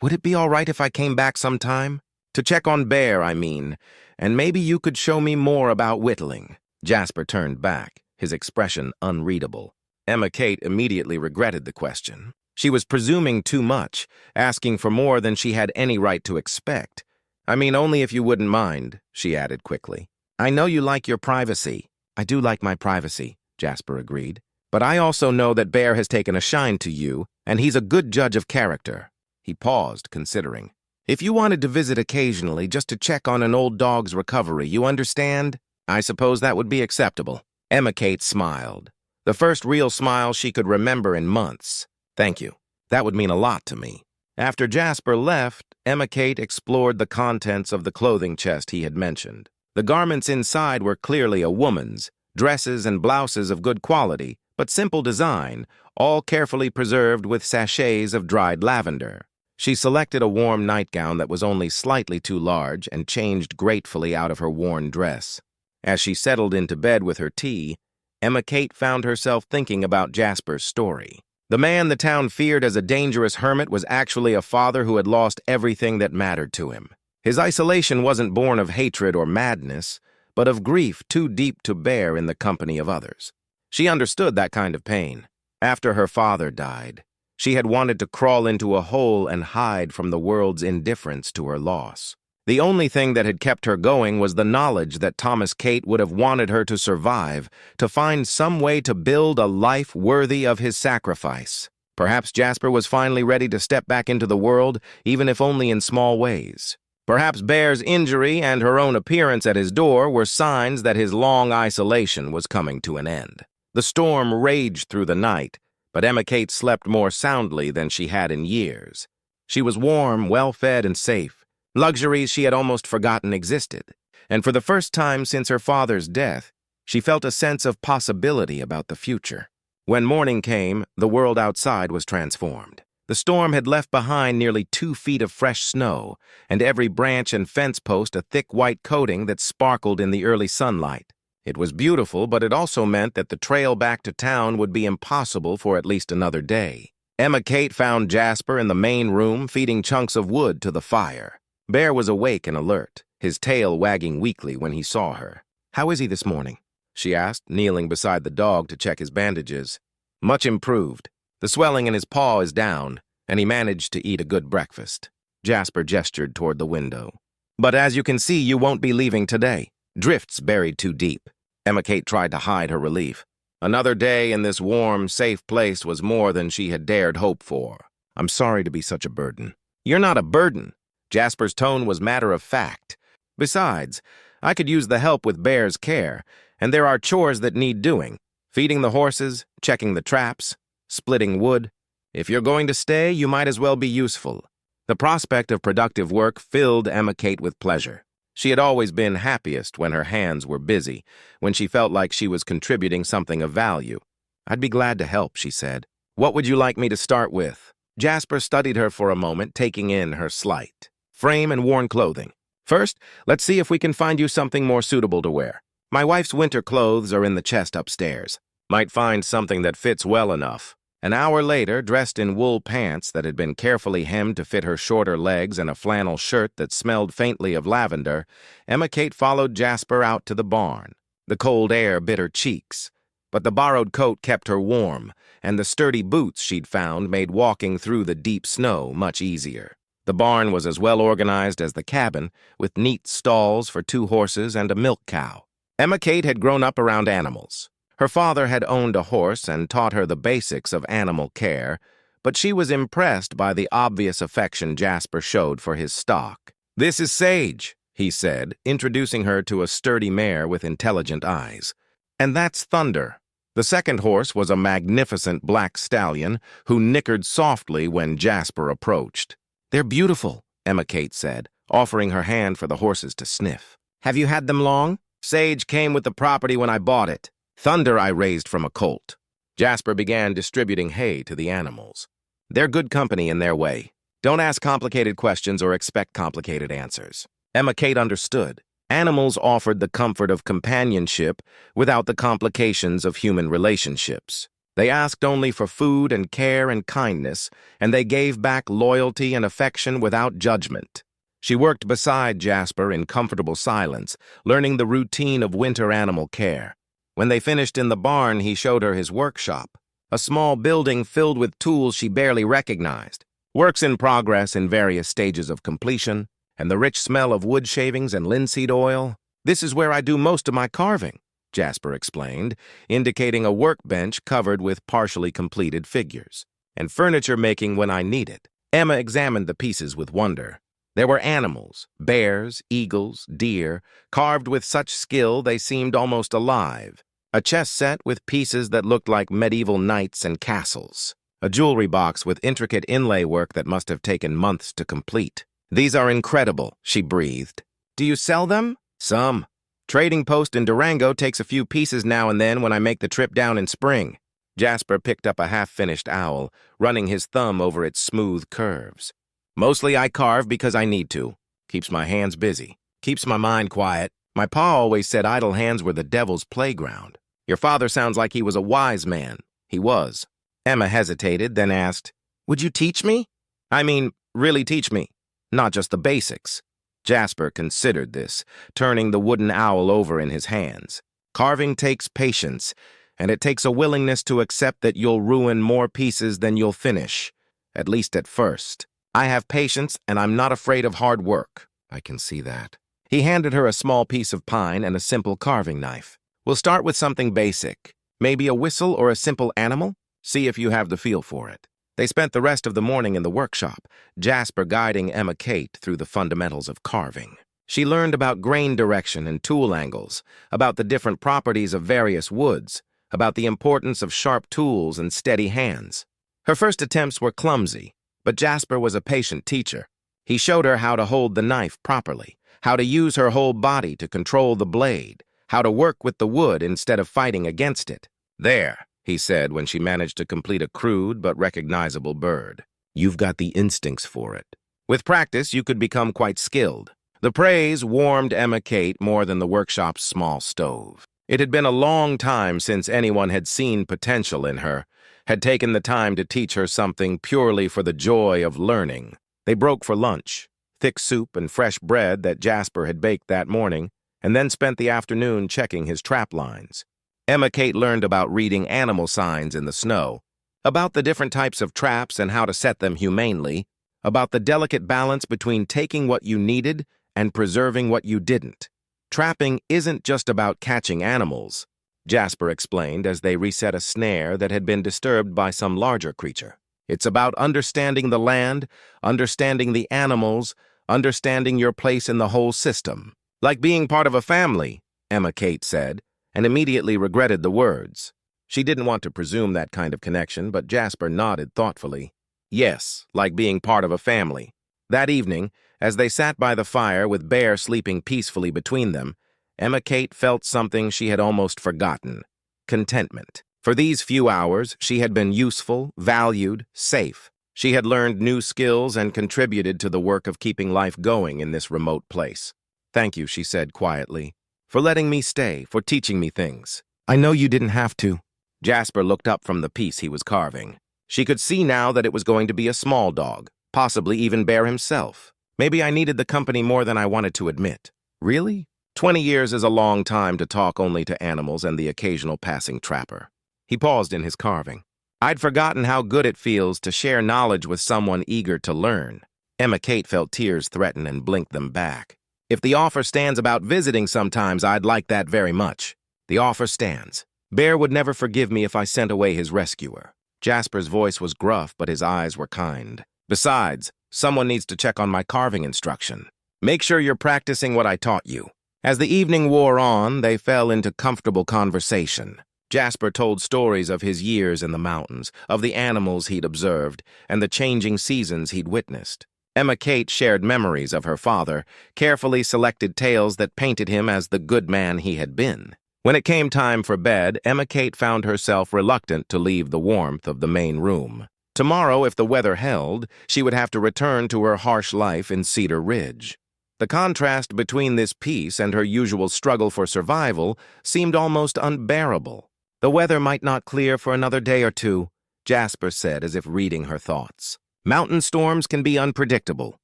S1: Would it be all right if I came back sometime? To check on Bear, I mean, and maybe you could show me more about whittling. Jasper turned back, his expression unreadable. Emma Kate immediately regretted the question. She was presuming too much, asking for more than she had any right to expect. I mean, only if you wouldn't mind, she added quickly. I know you like your privacy. I do like my privacy, Jasper agreed. But I also know that Bear has taken a shine to you, and he's a good judge of character. He paused, considering. If you wanted to visit occasionally just to check on an old dog's recovery, you understand? I suppose that would be acceptable. Emma Kate smiled. The first real smile she could remember in months. Thank you. That would mean a lot to me. After Jasper left, Emma Kate explored the contents of the clothing chest he had mentioned. The garments inside were clearly a woman's, dresses and blouses of good quality, but simple design, all carefully preserved with sachets of dried lavender. She selected a warm nightgown that was only slightly too large and changed gratefully out of her worn dress. As she settled into bed with her tea, Emma Kate found herself thinking about Jasper's story. The man the town feared as a dangerous hermit was actually a father who had lost everything that mattered to him. His isolation wasn't born of hatred or madness, but of grief too deep to bear in the company of others. She understood that kind of pain. After her father died, she had wanted to crawl into a hole and hide from the world's indifference to her loss. The only thing that had kept her going was the knowledge that Thomas Kate would have wanted her to survive, to find some way to build a life worthy of his sacrifice. Perhaps Jasper was finally ready to step back into the world, even if only in small ways. Perhaps Bear's injury and her own appearance at his door were signs that his long isolation was coming to an end. The storm raged through the night, but Emma Kate slept more soundly than she had in years. She was warm, well-fed, and safe. Luxuries she had almost forgotten existed, and for the first time since her father's death, she felt a sense of possibility about the future. When morning came, the world outside was transformed. The storm had left behind nearly 2 feet of fresh snow, and every branch and fence post a thick white coating that sparkled in the early sunlight. It was beautiful, but it also meant that the trail back to town would be impossible for at least another day. Emma Kate found Jasper in the main room feeding chunks of wood to the fire. Bear was awake and alert, his tail wagging weakly when he saw her. "How is he this morning?" she asked, kneeling beside the dog to check his bandages. "Much improved. The swelling in his paw is down, and he managed to eat a good breakfast." Jasper gestured toward the window. "But as you can see, you won't be leaving today. Drifts buried too deep." Emma Kate tried to hide her relief. Another day in this warm, safe place was more than she had dared hope for. "I'm sorry to be such a burden." "You're not a burden." Jasper's tone was matter of fact. "Besides, I could use the help with Bear's care, and there are chores that need doing. Feeding the horses, checking the traps, splitting wood. If you're going to stay, you might as well be useful." The prospect of productive work filled Emma Kate with pleasure. She had always been happiest when her hands were busy, when she felt like she was contributing something of value. "I'd be glad to help," she said. "What would you like me to start with?" Jasper studied her for a moment, taking in her slight frame and worn clothing. "First, let's see if we can find you something more suitable to wear. My wife's winter clothes are in the chest upstairs. Might find something that fits well enough." An hour later, dressed in wool pants that had been carefully hemmed to fit her shorter legs and a flannel shirt that smelled faintly of lavender, Emma Kate followed Jasper out to the barn. The cold air bit her cheeks, but the borrowed coat kept her warm, and the sturdy boots she'd found made walking through the deep snow much easier. The barn was as well organized as the cabin, with neat stalls for 2 horses and a milk cow. Emma Kate had grown up around animals. Her father had owned a horse and taught her the basics of animal care, but she was impressed by the obvious affection Jasper showed for his stock. "This is Sage," he said, introducing her to a sturdy mare with intelligent eyes. "And that's Thunder." The second horse was a magnificent black stallion who nickered softly when Jasper approached. "They're beautiful," Emma Kate said, offering her hand for the horses to sniff. "Have you had them long?" "Sage came with the property when I bought it. Thunder I raised from a colt." Jasper began distributing hay to the animals. "They're good company in their way. Don't ask complicated questions or expect complicated answers." Emma Kate understood. Animals offered the comfort of companionship without the complications of human relationships. They asked only for food and care and kindness, and they gave back loyalty and affection without judgment. She worked beside Jasper in comfortable silence, learning the routine of winter animal care. When they finished in the barn, he showed her his workshop, a small building filled with tools she barely recognized, works in progress in various stages of completion, and the rich smell of wood shavings and linseed oil. "This is where I do most of my carving," Jasper explained, indicating a workbench covered with partially completed figures, "and furniture making when I need it." Emma examined the pieces with wonder. There were animals, bears, eagles, deer, carved with such skill they seemed almost alive. A chess set with pieces that looked like medieval knights and castles. A jewelry box with intricate inlay work that must have taken months to complete. "These are incredible," she breathed. "Do you sell them?" "Some. Trading Post in Durango takes a few pieces now and then when I make the trip down in spring." Jasper picked up a half-finished owl, running his thumb over its smooth curves. "Mostly I carve because I need to. Keeps my hands busy. Keeps my mind quiet. My pa always said idle hands were the devil's playground." "Your father sounds like he was a wise man." "He was." Emma hesitated, then asked, "Would you teach me? I mean, really teach me? Not just the basics." Jasper considered this, turning the wooden owl over in his hands. "Carving takes patience, and it takes a willingness to accept that you'll ruin more pieces than you'll finish, at least at first. I have patience, and I'm not afraid of hard work." "I can see that." He handed her a small piece of pine and a simple carving knife. "We'll start with something basic. Maybe a whistle or a simple animal? See if you have the feel for it." They spent the rest of the morning in the workshop, Jasper guiding Emma Kate through the fundamentals of carving. She learned about grain direction and tool angles, about the different properties of various woods, about the importance of sharp tools and steady hands. Her first attempts were clumsy, but Jasper was a patient teacher. He showed her how to hold the knife properly, how to use her whole body to control the blade, how to work with the wood instead of fighting against it. "There," he said when she managed to complete a crude but recognizable bird. "You've got the instincts for it. With practice, you could become quite skilled." The praise warmed Emma Kate more than the workshop's small stove. It had been a long time since anyone had seen potential in her, had taken the time to teach her something purely for the joy of learning. They broke for lunch, thick soup and fresh bread that Jasper had baked that morning, and then spent the afternoon checking his trap lines. Emma Kate learned about reading animal signs in the snow, about the different types of traps and how to set them humanely, about the delicate balance between taking what you needed and preserving what you didn't. Trapping isn't just about catching animals, Jasper explained as they reset a snare that had been disturbed by some larger creature. It's about understanding the land, understanding the animals, understanding your place in the whole system. "Like being part of a family," Emma Kate said, and immediately regretted the words. She didn't want to presume that kind of connection, but Jasper nodded thoughtfully. "Yes, like being part of a family." That evening, as they sat by the fire with Bear sleeping peacefully between them, Emma Kate felt something she had almost forgotten: contentment. For these few hours, she had been useful, valued, safe. She had learned new skills and contributed to the work of keeping life going in this remote place. "Thank you," she said quietly, "for letting me stay, for teaching me things. I know you didn't have to." Jasper looked up from the piece he was carving. She could see now that it was going to be a small dog, possibly even Bear himself. "Maybe I needed the company more than I wanted to admit." "Really? 20 years is a long time to talk only to animals and the occasional passing trapper." He paused in his carving. "I'd forgotten how good it feels to share knowledge with someone eager to learn." Emma Kate felt tears threaten and blinked them back. "If the offer stands about visiting sometimes, I'd like that very much." "The offer stands. Bear would never forgive me if I sent away his rescuer." Jasper's voice was gruff, but his eyes were kind. "Besides, someone needs to check on my carving instruction. Make sure you're practicing what I taught you." As the evening wore on, they fell into comfortable conversation. Jasper told stories of his years in the mountains, of the animals he'd observed, and the changing seasons he'd witnessed. Emma Kate shared memories of her father, carefully selected tales that painted him as the good man he had been. When it came time for bed, Emma Kate found herself reluctant to leave the warmth of the main room. Tomorrow, if the weather held, she would have to return to her harsh life in Cedar Ridge. The contrast between this peace and her usual struggle for survival seemed almost unbearable. "The weather might not clear for another day or two," Jasper said as if reading her thoughts. "Mountain storms can be unpredictable."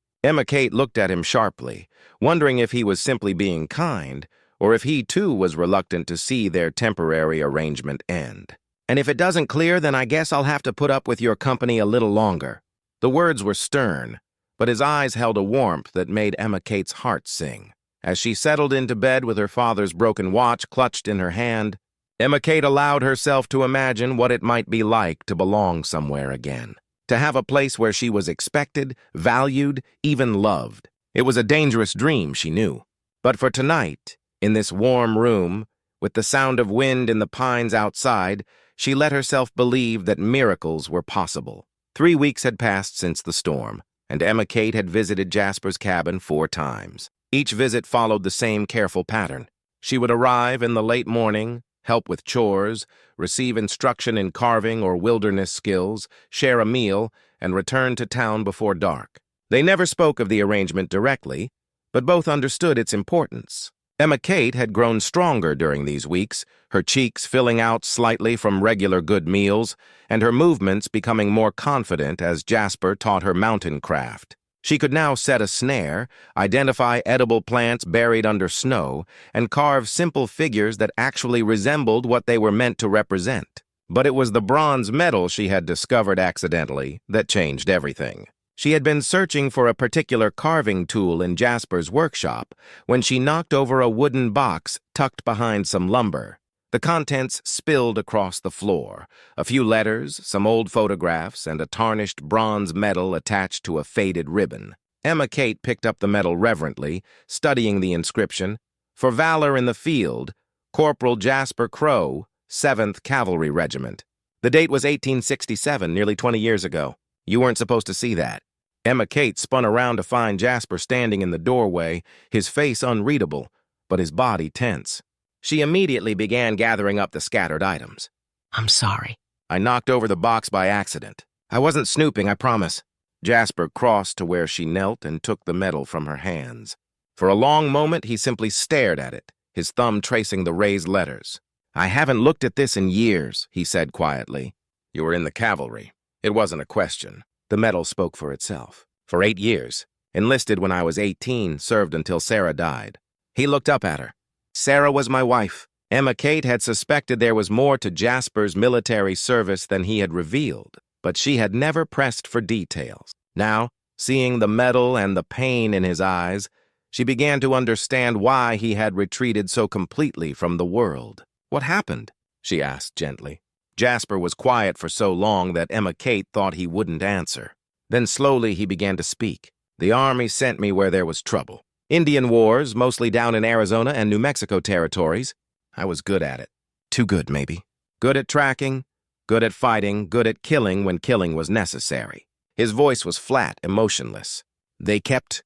S1: Emma Kate looked at him sharply, wondering if he was simply being kind, or if he too was reluctant to see their temporary arrangement end. "And if it doesn't clear, then I guess I'll have to put up with your company a little longer." The words were stern, but his eyes held a warmth that made Emma Kate's heart sing. As she settled into bed with her father's broken watch clutched in her hand, Emma Kate allowed herself to imagine what it might be like to belong somewhere again, to have a place where she was expected, valued, even loved. It was a dangerous dream, she knew. But for tonight, in this warm room, with the sound of wind in the pines outside, she let herself believe that miracles were possible. 3 weeks had passed since the storm, and Emma Kate had visited Jasper's cabin 4 times. Each visit followed the same careful pattern. She would arrive in the late morning, help with chores, receive instruction in carving or wilderness skills, share a meal, and return to town before dark. They never spoke of the arrangement directly, but both understood its importance. Emma Kate had grown stronger during these weeks, her cheeks filling out slightly from regular good meals, and her movements becoming more confident as Jasper taught her mountain craft. She could now set a snare, identify edible plants buried under snow, and carve simple figures that actually resembled what they were meant to represent. But it was the bronze medal she had discovered accidentally that changed everything. She had been searching for a particular carving tool in Jasper's workshop when she knocked over a wooden box tucked behind some lumber. The contents spilled across the floor. A few letters, some old photographs, and a tarnished bronze medal attached to a faded ribbon. Emma Kate picked up the medal reverently, studying the inscription, "For valor in the field, Corporal Jasper Crow, 7th Cavalry Regiment." The date was 1867, nearly 20 years ago. You weren't supposed to see that. Emma Kate spun around to find Jasper standing in the doorway, his face unreadable, but his body tense. She immediately began gathering up the scattered items.
S2: "I'm sorry.
S1: I knocked over the box by accident. I wasn't snooping, I promise." Jasper crossed to where she knelt and took the medal from her hands. For a long moment, he simply stared at it, his thumb tracing the raised letters. "I haven't looked at this in years," he said quietly. "You were in the cavalry." It wasn't a question. The medal spoke for itself. "For 8 years. Enlisted when I was 18, served until Sarah died." He looked up at her. "Sarah was my wife." Emma Kate had suspected there was more to Jasper's military service than he had revealed, but she had never pressed for details. Now, seeing the medal and the pain in his eyes, she began to understand why he had retreated so completely from the world. "What happened?" she asked gently. Jasper was quiet for so long that Emma Kate thought he wouldn't answer. Then slowly he began to speak. "The Army sent me where there was trouble. Indian wars, mostly down in Arizona and New Mexico territories. I was good at it. Too good, maybe. Good at tracking, good at fighting, good at killing when killing was necessary." His voice was flat, emotionless. "They kept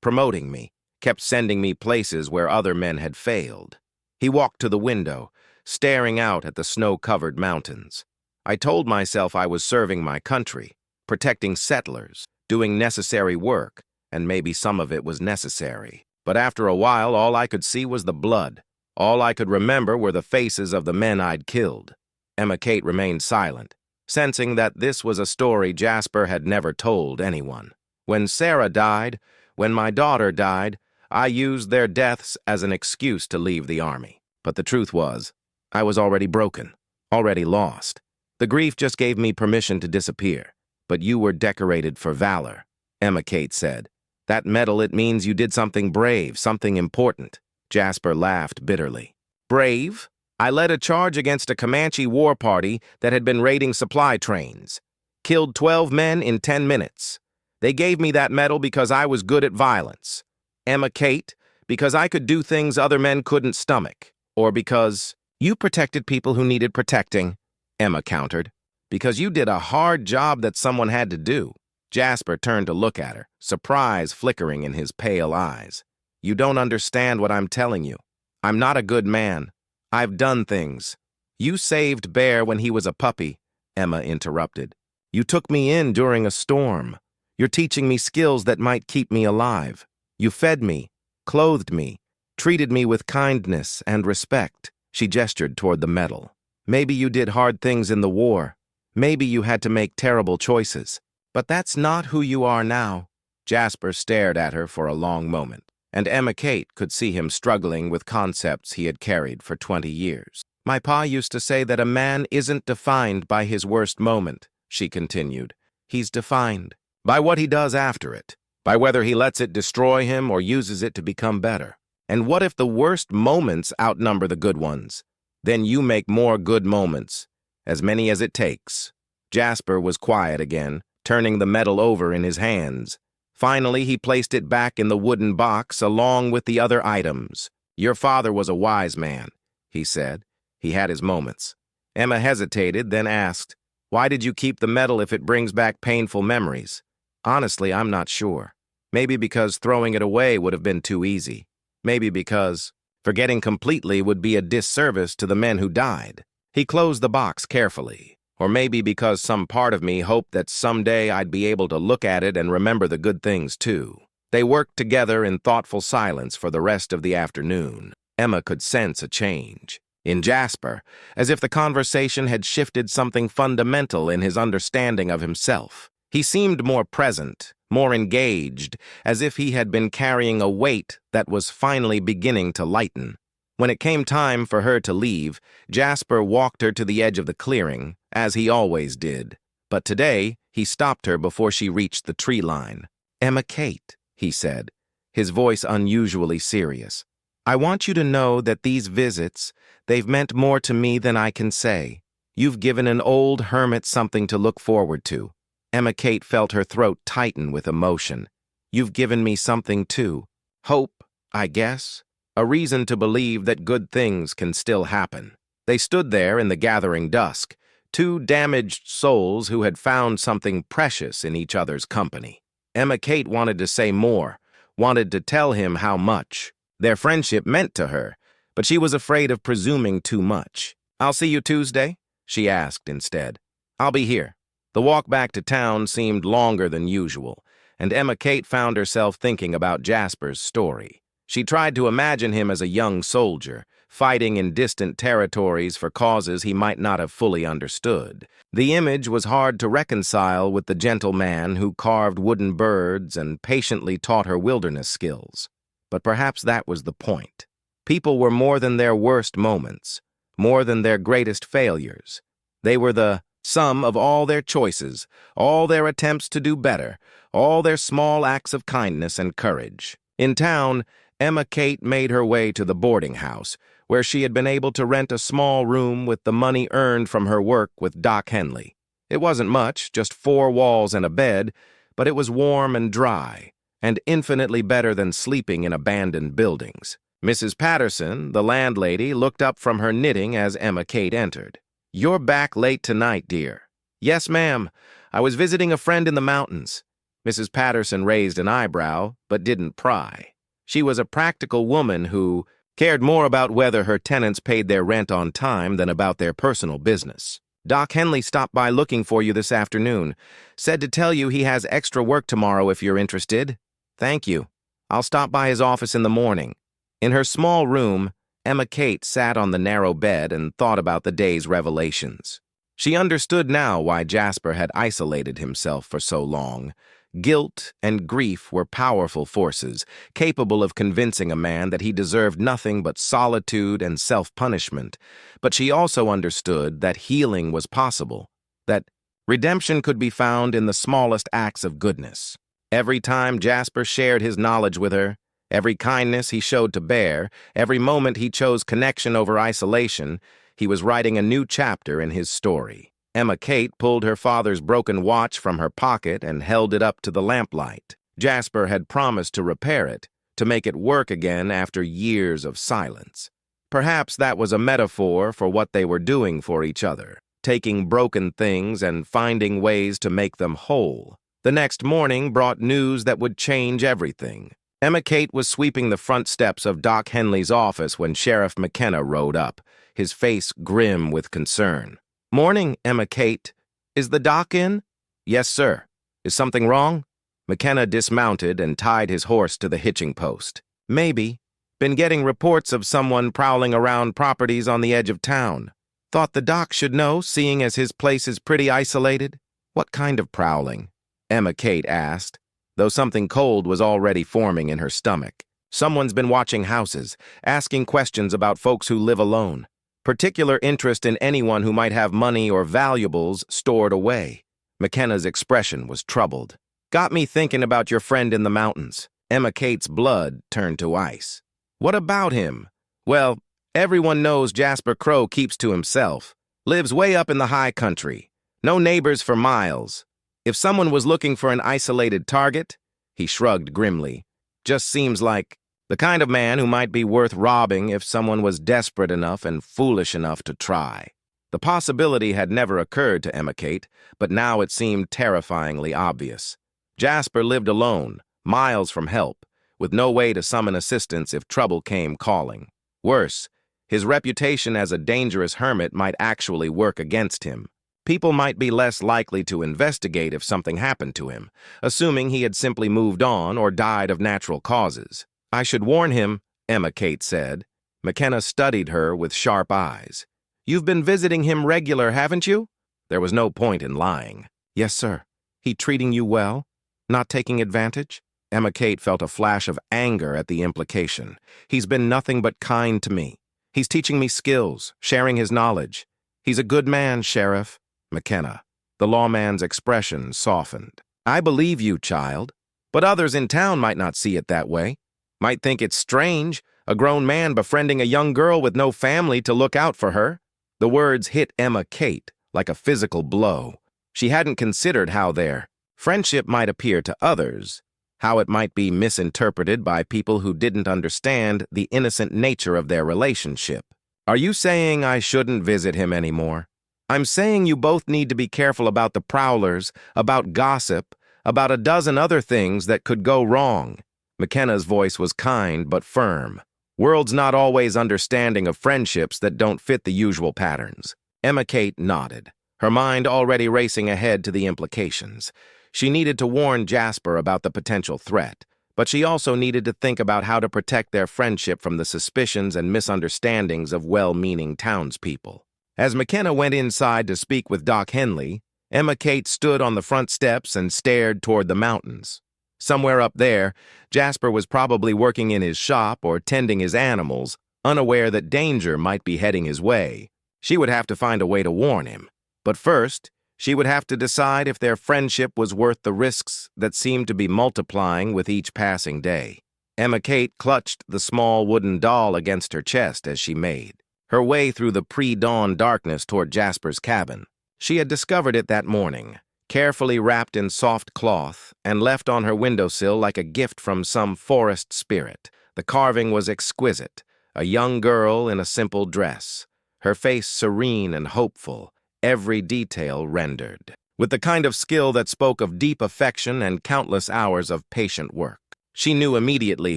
S1: promoting me, kept sending me places where other men had failed." He walked to the window, staring out at the snow-covered mountains. "I told myself I was serving my country, protecting settlers, doing necessary work, and maybe some of it was necessary. But after a while, all I could see was the blood. All I could remember were the faces of the men I'd killed." Emma Kate remained silent, sensing that this was a story Jasper had never told anyone. "When Sarah died, when my daughter died, I used their deaths as an excuse to leave the Army. But the truth was, I was already broken, already lost. The grief just gave me permission to disappear. But you were decorated for valor," Emma Kate said. "That medal, it means you did something brave, something important." Jasper laughed bitterly. "Brave? I led a charge against a Comanche war party that had been raiding supply trains. Killed 12 men in 10 minutes. They gave me that medal because I was good at violence. Emma Kate, because I could do things other men couldn't stomach. Or because you protected people who needed protecting," Emma countered. "Because you did a hard job that someone had to do. Jasper turned to look at her, surprise flickering in his pale eyes. You don't understand what I'm telling you. I'm not a good man. I've done things. You saved Bear when he was a puppy, Emma interrupted. You took me in during a storm. You're teaching me skills that might keep me alive. You fed me, clothed me, treated me with kindness and respect. She gestured toward the medal. Maybe you did hard things in the war. Maybe you had to make terrible choices. But that's not who you are now. Jasper stared at her for a long moment, and Emma Kate could see him struggling with concepts he had carried for 20 years. My pa used to say that a man isn't defined by his worst moment, she continued. He's defined by what he does after it, by whether he lets it destroy him or uses it to become better. And what if the worst moments outnumber the good ones? Then you make more good moments, as many as it takes. Jasper was quiet again, turning the medal over in his hands. Finally, he placed it back in the wooden box along with the other items. Your father was a wise man, he said. He had his moments. Emma hesitated, then asked, Why did you keep the medal if it brings back painful memories? Honestly, I'm not sure. Maybe because throwing it away would have been too easy. Maybe because forgetting completely would be a disservice to the men who died. He closed the box carefully. Or maybe because some part of me hoped that someday I'd be able to look at it and remember the good things too. They worked together in thoughtful silence for the rest of the afternoon. Emma could sense a change in Jasper, as if the conversation had shifted something fundamental in his understanding of himself. He seemed more present, more engaged, as if he had been carrying a weight that was finally beginning to lighten. When it came time for her to leave, Jasper walked her to the edge of the clearing, as he always did. But today, he stopped her before she reached the tree line. Emma Kate, he said, his voice unusually serious. I want you to know that these visits, they've meant more to me than I can say. You've given an old hermit something to look forward to. Emma Kate felt her throat tighten with emotion. You've given me something too. Hope, I guess. A reason to believe that good things can still happen. They stood there in the gathering dusk, two damaged souls who had found something precious in each other's company. Emma Kate wanted to say more, wanted to tell him how much their friendship meant to her, but she was afraid of presuming too much. I'll see you Tuesday? She asked instead. I'll be here. The walk back to town seemed longer than usual, and Emma Kate found herself thinking about Jasper's story. She tried to imagine him as a young soldier, fighting in distant territories for causes he might not have fully understood. The image was hard to reconcile with the gentle man who carved wooden birds and patiently taught her wilderness skills. But perhaps that was the point. People were more than their worst moments, more than their greatest failures. They were the sum of all their choices, all their attempts to do better, all their small acts of kindness and courage. In town, Emma Kate made her way to the boarding house, where she had been able to rent a small room with the money earned from her work with Doc Henley. It wasn't much, just 4 walls and a bed, but it was warm and dry, and infinitely better than sleeping in abandoned buildings. Mrs. Patterson, the landlady, looked up from her knitting as Emma Kate entered. You're back late tonight, dear. Yes, ma'am. I was visiting a friend in the mountains. Mrs. Patterson raised an eyebrow, but didn't pry. She was a practical woman who cared more about whether her tenants paid their rent on time than about their personal business. Doc Henley stopped by looking for you this afternoon. Said to tell you he has extra work tomorrow if you're interested. Thank you. I'll stop by his office in the morning. In her small room, Emma Kate sat on the narrow bed and thought about the day's revelations. She understood now why Jasper had isolated himself for so long. Guilt and grief were powerful forces, capable of convincing a man that he deserved nothing but solitude and self-punishment. But she also understood that healing was possible, that redemption could be found in the smallest acts of goodness. Every time Jasper shared his knowledge with her, every kindness he showed to Bear, every moment he chose connection over isolation, he was writing a new chapter in his story. Emma Kate pulled her father's broken watch from her pocket and held it up to the lamplight. Jasper had promised to repair it, to make it work again after years of silence. Perhaps that was a metaphor for what they were doing for each other, taking broken things and finding ways to make them whole. The next morning brought news that would change everything. Emma Kate was sweeping the front steps of Doc Henley's office when Sheriff McKenna rode up, his face grim with concern. "Morning, Emma Kate. Is the doc in?" "Yes, sir. Is something wrong?" McKenna dismounted and tied his horse to the hitching post. "Maybe. Been getting reports of someone prowling around properties on the edge of town. Thought the doc should know, seeing as his place is pretty isolated." "What kind of prowling?" Emma Kate asked, though something cold was already forming in her stomach. "Someone's been watching houses, asking questions about folks who live alone. Particular interest in anyone who might have money or valuables stored away." McKenna's expression was troubled. "Got me thinking about your friend in the mountains." Emma Kate's blood turned to ice. "What about him?" "Well, everyone knows Jasper Crow keeps to himself. Lives way up in the high country. No neighbors for miles. If someone was looking for an isolated target," he shrugged grimly, "just seems like the kind of man who might be worth robbing if someone was desperate enough and foolish enough to try." The possibility had never occurred to Emma Kate, but now it seemed terrifyingly obvious. Jasper lived alone, miles from help, with no way to summon assistance if trouble came calling. Worse, his reputation as a dangerous hermit might actually work against him. People might be less likely to investigate if something happened to him, assuming he had simply moved on or died of natural causes. "I should warn him," Emma Kate said. McKenna studied her with sharp eyes. "You've been visiting him regular, haven't you?" There was no point in lying. "Yes, sir. He treating you well? Not taking advantage?" Emma Kate felt a flash of anger at the implication. "He's been nothing but kind to me. He's teaching me skills, sharing his knowledge. He's a good man, Sheriff." McKenna. The lawman's expression softened. "I believe you, child. But others in town might not see it that way. Might think it's strange, a grown man befriending a young girl with no family to look out for her." The words hit Emma Kate like a physical blow. She hadn't considered how their friendship might appear to others, how it might be misinterpreted by people who didn't understand the innocent nature of their relationship. "Are you saying I shouldn't visit him anymore?" "I'm saying you both need to be careful about the prowlers, about gossip, about a dozen other things that could go wrong." McKenna's voice was kind but firm. "World's not always understanding of friendships that don't fit the usual patterns." Emma Kate nodded, her mind already racing ahead to the implications. She needed to warn Jasper about the potential threat, but she also needed to think about how to protect their friendship from the suspicions and misunderstandings of well-meaning townspeople. As McKenna went inside to speak with Doc Henley, Emma Kate stood on the front steps and stared toward the mountains. Somewhere up there, Jasper was probably working in his shop or tending his animals, unaware that danger might be heading his way. She would have to find a way to warn him. But first, she would have to decide if their friendship was worth the risks that seemed to be multiplying with each passing day. Emma Kate clutched the small wooden doll against her chest as she made her way through the pre-dawn darkness toward Jasper's cabin. She had discovered it that morning, carefully wrapped in soft cloth and left on her windowsill like a gift from some forest spirit. The carving was exquisite, a young girl in a simple dress, her face serene and hopeful, every detail rendered, with the kind of skill that spoke of deep affection and countless hours of patient work. She knew immediately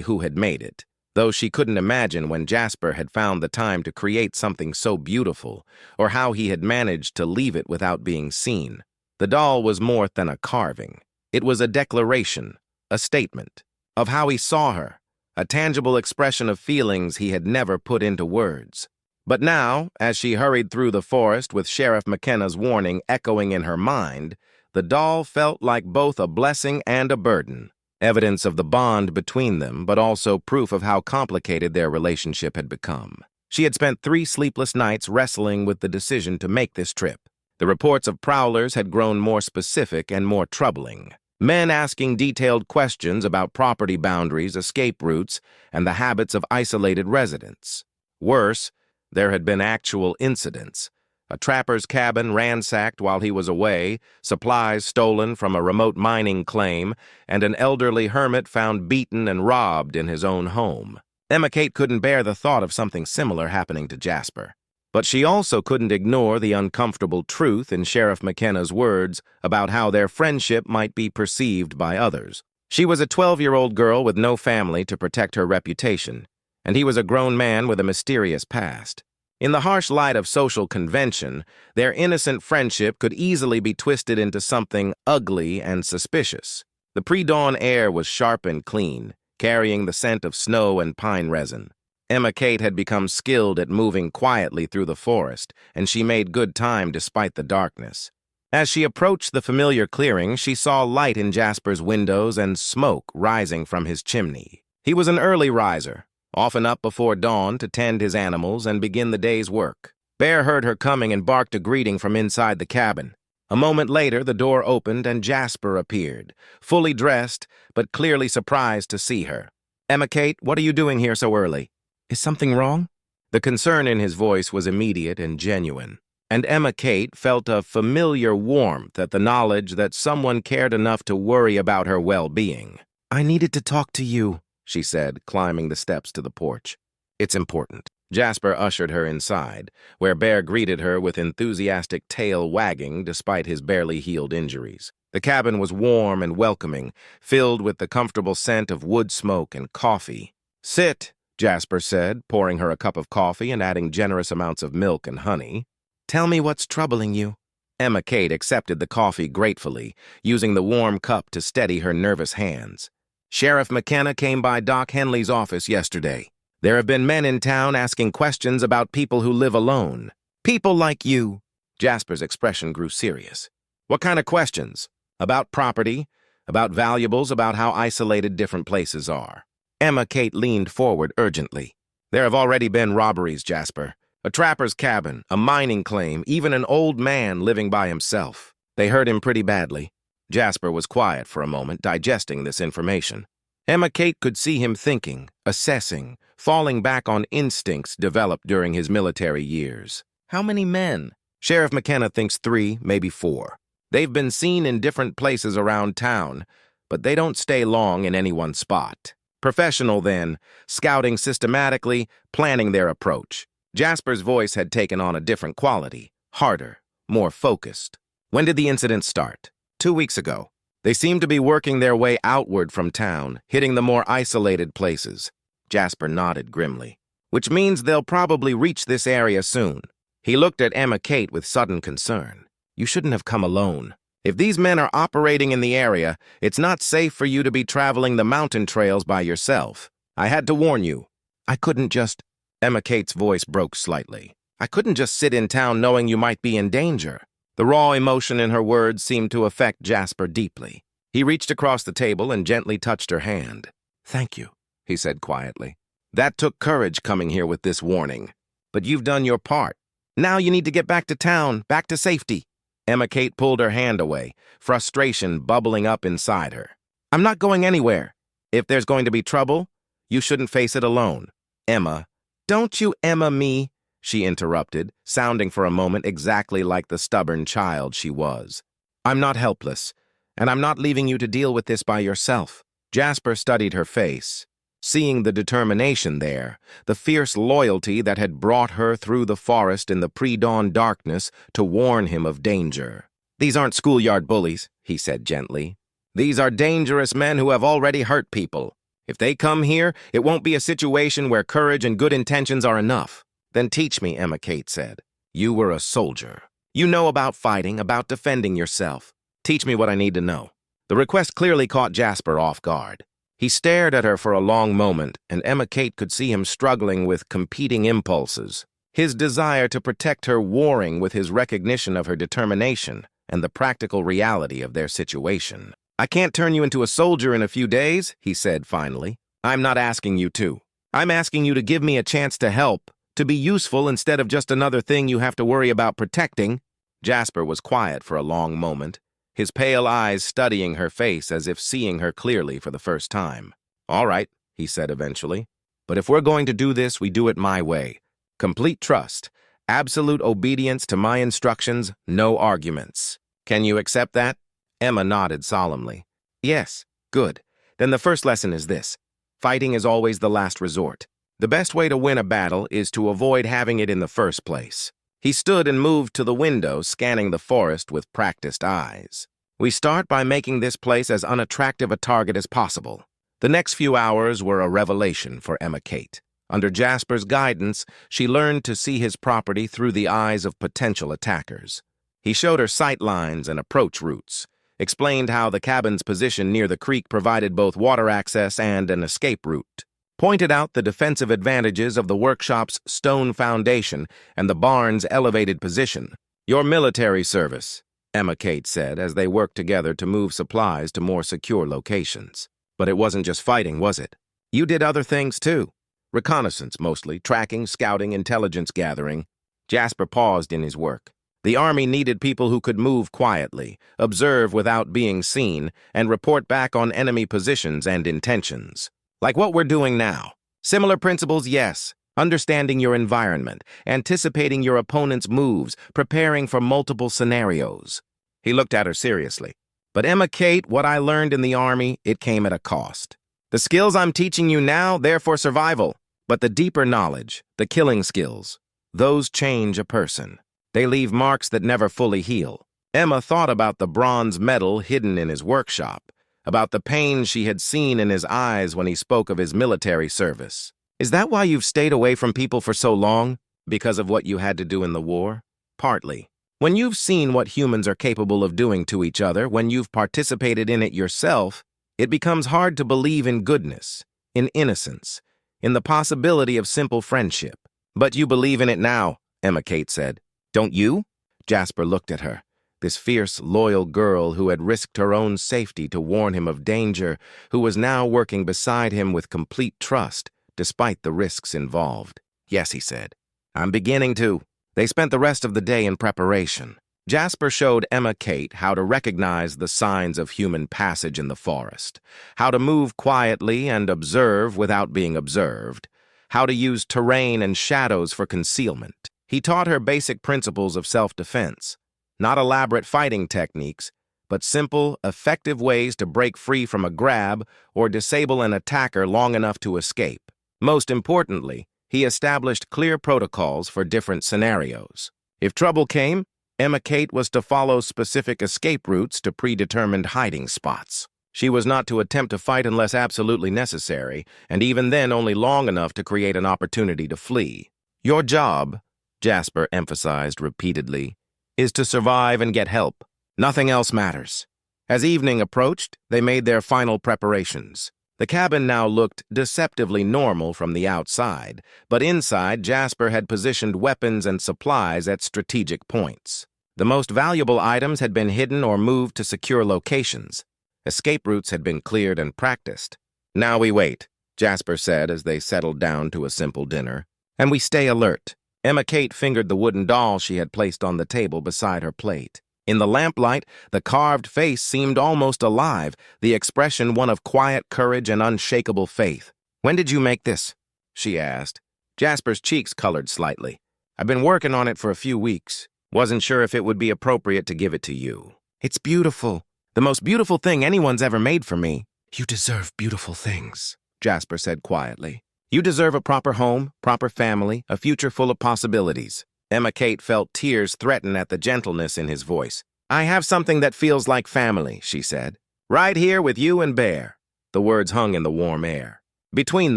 S1: who had made it, though she couldn't imagine when Jasper had found the time to create something so beautiful, or how he had managed to leave it without being seen. The doll was more than a carving. It was a declaration, a statement, of how he saw her, a tangible expression of feelings he had never put into words. But now, as she hurried through the forest with Sheriff McKenna's warning echoing in her mind, the doll felt like both a blessing and a burden. Evidence of the bond between them, but also proof of how complicated their relationship had become. She had spent 3 sleepless nights wrestling with the decision to make this trip. The reports of prowlers had grown more specific and more troubling. Men asking detailed questions about property boundaries, escape routes, and the habits of isolated residents. Worse, there had been actual incidents. A trapper's cabin ransacked while he was away, supplies stolen from a remote mining claim, and an elderly hermit found beaten and robbed in his own home. Emma Kate couldn't bear the thought of something similar happening to Jasper. But she also couldn't ignore the uncomfortable truth in Sheriff McKenna's words about how their friendship might be perceived by others. She was a 12-year-old girl with no family to protect her reputation, and he was a grown man with a mysterious past. In the harsh light of social convention, their innocent friendship could easily be twisted into something ugly and suspicious. The pre-dawn air was sharp and clean, carrying the scent of snow and pine resin. Emma Kate had become skilled at moving quietly through the forest, and she made good time despite the darkness. As she approached the familiar clearing, she saw light in Jasper's windows and smoke rising from his chimney. He was an early riser, often up before dawn to tend his animals and begin the day's work. Bear heard her coming and barked a greeting from inside the cabin. A moment later, the door opened and Jasper appeared, fully dressed, but clearly surprised to see her. "Emma Kate, what are you doing here so early? Is something wrong?" The concern in his voice was immediate and genuine, and Emma Kate felt a familiar warmth at the knowledge that someone cared enough to worry about her well-being. "I needed to talk to you," she said, climbing the steps to the porch. "It's important." Jasper ushered her inside, where Bear greeted her with enthusiastic tail wagging despite his barely healed injuries. The cabin was warm and welcoming, filled with the comfortable scent of wood smoke and coffee. "Sit," Jasper said, pouring her a cup of coffee and adding generous amounts of milk and honey. "Tell me what's troubling you." Emma Kate accepted the coffee gratefully, using the warm cup to steady her nervous hands. "Sheriff McKenna came by Doc Henley's office yesterday. There have been men in town asking questions about people who live alone. People like you." Jasper's expression grew serious. "What kind of questions? About property? About valuables? About how isolated different places are?" Emma Kate leaned forward urgently. "There have already been robberies, Jasper. A trapper's cabin, a mining claim, even an old man living by himself. They hurt him pretty badly." Jasper was quiet for a moment, digesting this information. Emma Kate could see him thinking, assessing, falling back on instincts developed during his military years. "How many men?" "Sheriff McKenna thinks 3, maybe 4. They've been seen in different places around town, but they don't stay long in any one spot. Professional then, scouting systematically, planning their approach." Jasper's voice had taken on a different quality, harder, more focused. "When did the incident start?" 2 weeks ago. They seem to be working their way outward from town, hitting the more isolated places." Jasper nodded grimly. "Which means they'll probably reach this area soon." He looked at Emma Kate with sudden concern. "You shouldn't have come alone. If these men are operating in the area, it's not safe for you to be traveling the mountain trails by yourself. I had to warn you." "I couldn't just—" Emma Kate's voice broke slightly. "I couldn't just sit in town knowing you might be in danger." The raw emotion in her words seemed to affect Jasper deeply. He reached across the table and gently touched her hand. "Thank you," he said quietly. "That took courage coming here with this warning. But you've done your part. Now you need to get back to town, back to safety." Emma Kate pulled her hand away, frustration bubbling up inside her. "I'm not going anywhere. If there's going to be trouble, you shouldn't face it alone." "Emma." "Don't you Emma me," she interrupted, sounding for a moment exactly like the stubborn child she was. "I'm not helpless, and I'm not leaving you to deal with this by yourself." Jasper studied her face, seeing the determination there, the fierce loyalty that had brought her through the forest in the pre-dawn darkness to warn him of danger. "These aren't schoolyard bullies," he said gently. "These are dangerous men who have already hurt people. If they come here, it won't be a situation where courage and good intentions are enough." "Then teach me," Emma Kate said. "You were a soldier. You know about fighting, about defending yourself. Teach me what I need to know." The request clearly caught Jasper off guard. He stared at her for a long moment, and Emma Kate could see him struggling with competing impulses. His desire to protect her warring with his recognition of her determination and the practical reality of their situation. "I can't turn you into a soldier in a few days," he said finally. "I'm not asking you to. I'm asking you to give me a chance to help, to be useful instead of just another thing you have to worry about protecting." Jasper was quiet for a long moment, his pale eyes studying her face as if seeing her clearly for the first time. "All right," he said eventually. "But if we're going to do this, we do it my way. Complete trust, absolute obedience to my instructions, no arguments. Can you accept that?" Emma nodded solemnly. "Yes, good. Then the first lesson is this. Fighting is always the last resort. The best way to win a battle is to avoid having it in the first place. He stood and moved to the window, scanning the forest with practiced eyes. We start by making this place as unattractive a target as possible. The next few hours were a revelation for Emma Kate. Under Jasper's guidance, she learned to see his property through the eyes of potential attackers. He showed her sight lines and approach routes, explained how the cabin's position near the creek provided both water access and an escape route, pointed out the defensive advantages of the workshop's stone foundation and the barn's elevated position. "Your military service," Emma Kate said as they worked together to move supplies to more secure locations. "But it wasn't just fighting, was it? You did other things too. Reconnaissance mostly, tracking, scouting, intelligence gathering." Jasper paused in his work. The Army needed people who could move quietly, observe without being seen, and report back on enemy positions and intentions. Like what we're doing now. Similar principles, yes. Understanding your environment, anticipating your opponent's moves, preparing for multiple scenarios. He looked at her seriously. "But Emma Kate, what I learned in the Army, it came at a cost. The skills I'm teaching you now, they're for survival. But the deeper knowledge, the killing skills, those change a person. They leave marks that never fully heal." Emma thought about the bronze medal hidden in his workshop, about the pain she had seen in his eyes when he spoke of his military service. "Is that why you've stayed away from people for so long? Because of what you had to do in the war?" "Partly. When you've seen what humans are capable of doing to each other, when you've participated in it yourself, it becomes hard to believe in goodness, in innocence, in the possibility of simple friendship." "But you believe in it now," Emma Kate said. "Don't you?" Jasper looked at her, this fierce, loyal girl who had risked her own safety to warn him of danger, who was now working beside him with complete trust, despite the risks involved. "Yes," he said. "I'm beginning to." They spent the rest of the day in preparation. Jasper showed Emma Kate how to recognize the signs of human passage in the forest, how to move quietly and observe without being observed, how to use terrain and shadows for concealment. He taught her basic principles of self-defense, not elaborate fighting techniques, but simple, effective ways to break free from a grab or disable an attacker long enough to escape. Most importantly, he established clear protocols for different scenarios. If trouble came, Emma Kate was to follow specific escape routes to predetermined hiding spots. She was not to attempt to fight unless absolutely necessary, and even then only long enough to create an opportunity to flee. "Your job," Jasper emphasized repeatedly, "is to survive and get help. Nothing else matters." As evening approached, they made their final preparations. The cabin now looked deceptively normal from the outside, but inside Jasper had positioned weapons and supplies at strategic points. The most valuable items had been hidden or moved to secure locations. Escape routes had been cleared and practiced. "Now we wait," Jasper said as they settled down to a simple dinner. "And we stay alert." Emma Kate fingered the wooden doll she had placed on the table beside her plate. In the lamplight, the carved face seemed almost alive, the expression one of quiet courage and unshakable faith. "When did you make this?" she asked. Jasper's cheeks colored slightly. "I've been working on it for a few weeks. Wasn't sure if it would be appropriate to give it to you." "It's beautiful. The most beautiful thing anyone's ever made for me." "You deserve beautiful things," Jasper said quietly. "You deserve a proper home, proper family, a future full of possibilities." Emma Kate felt tears threaten at the gentleness in his voice. "I have something that feels like family," she said. "Right here with you and Bear." The words hung in the warm air. Between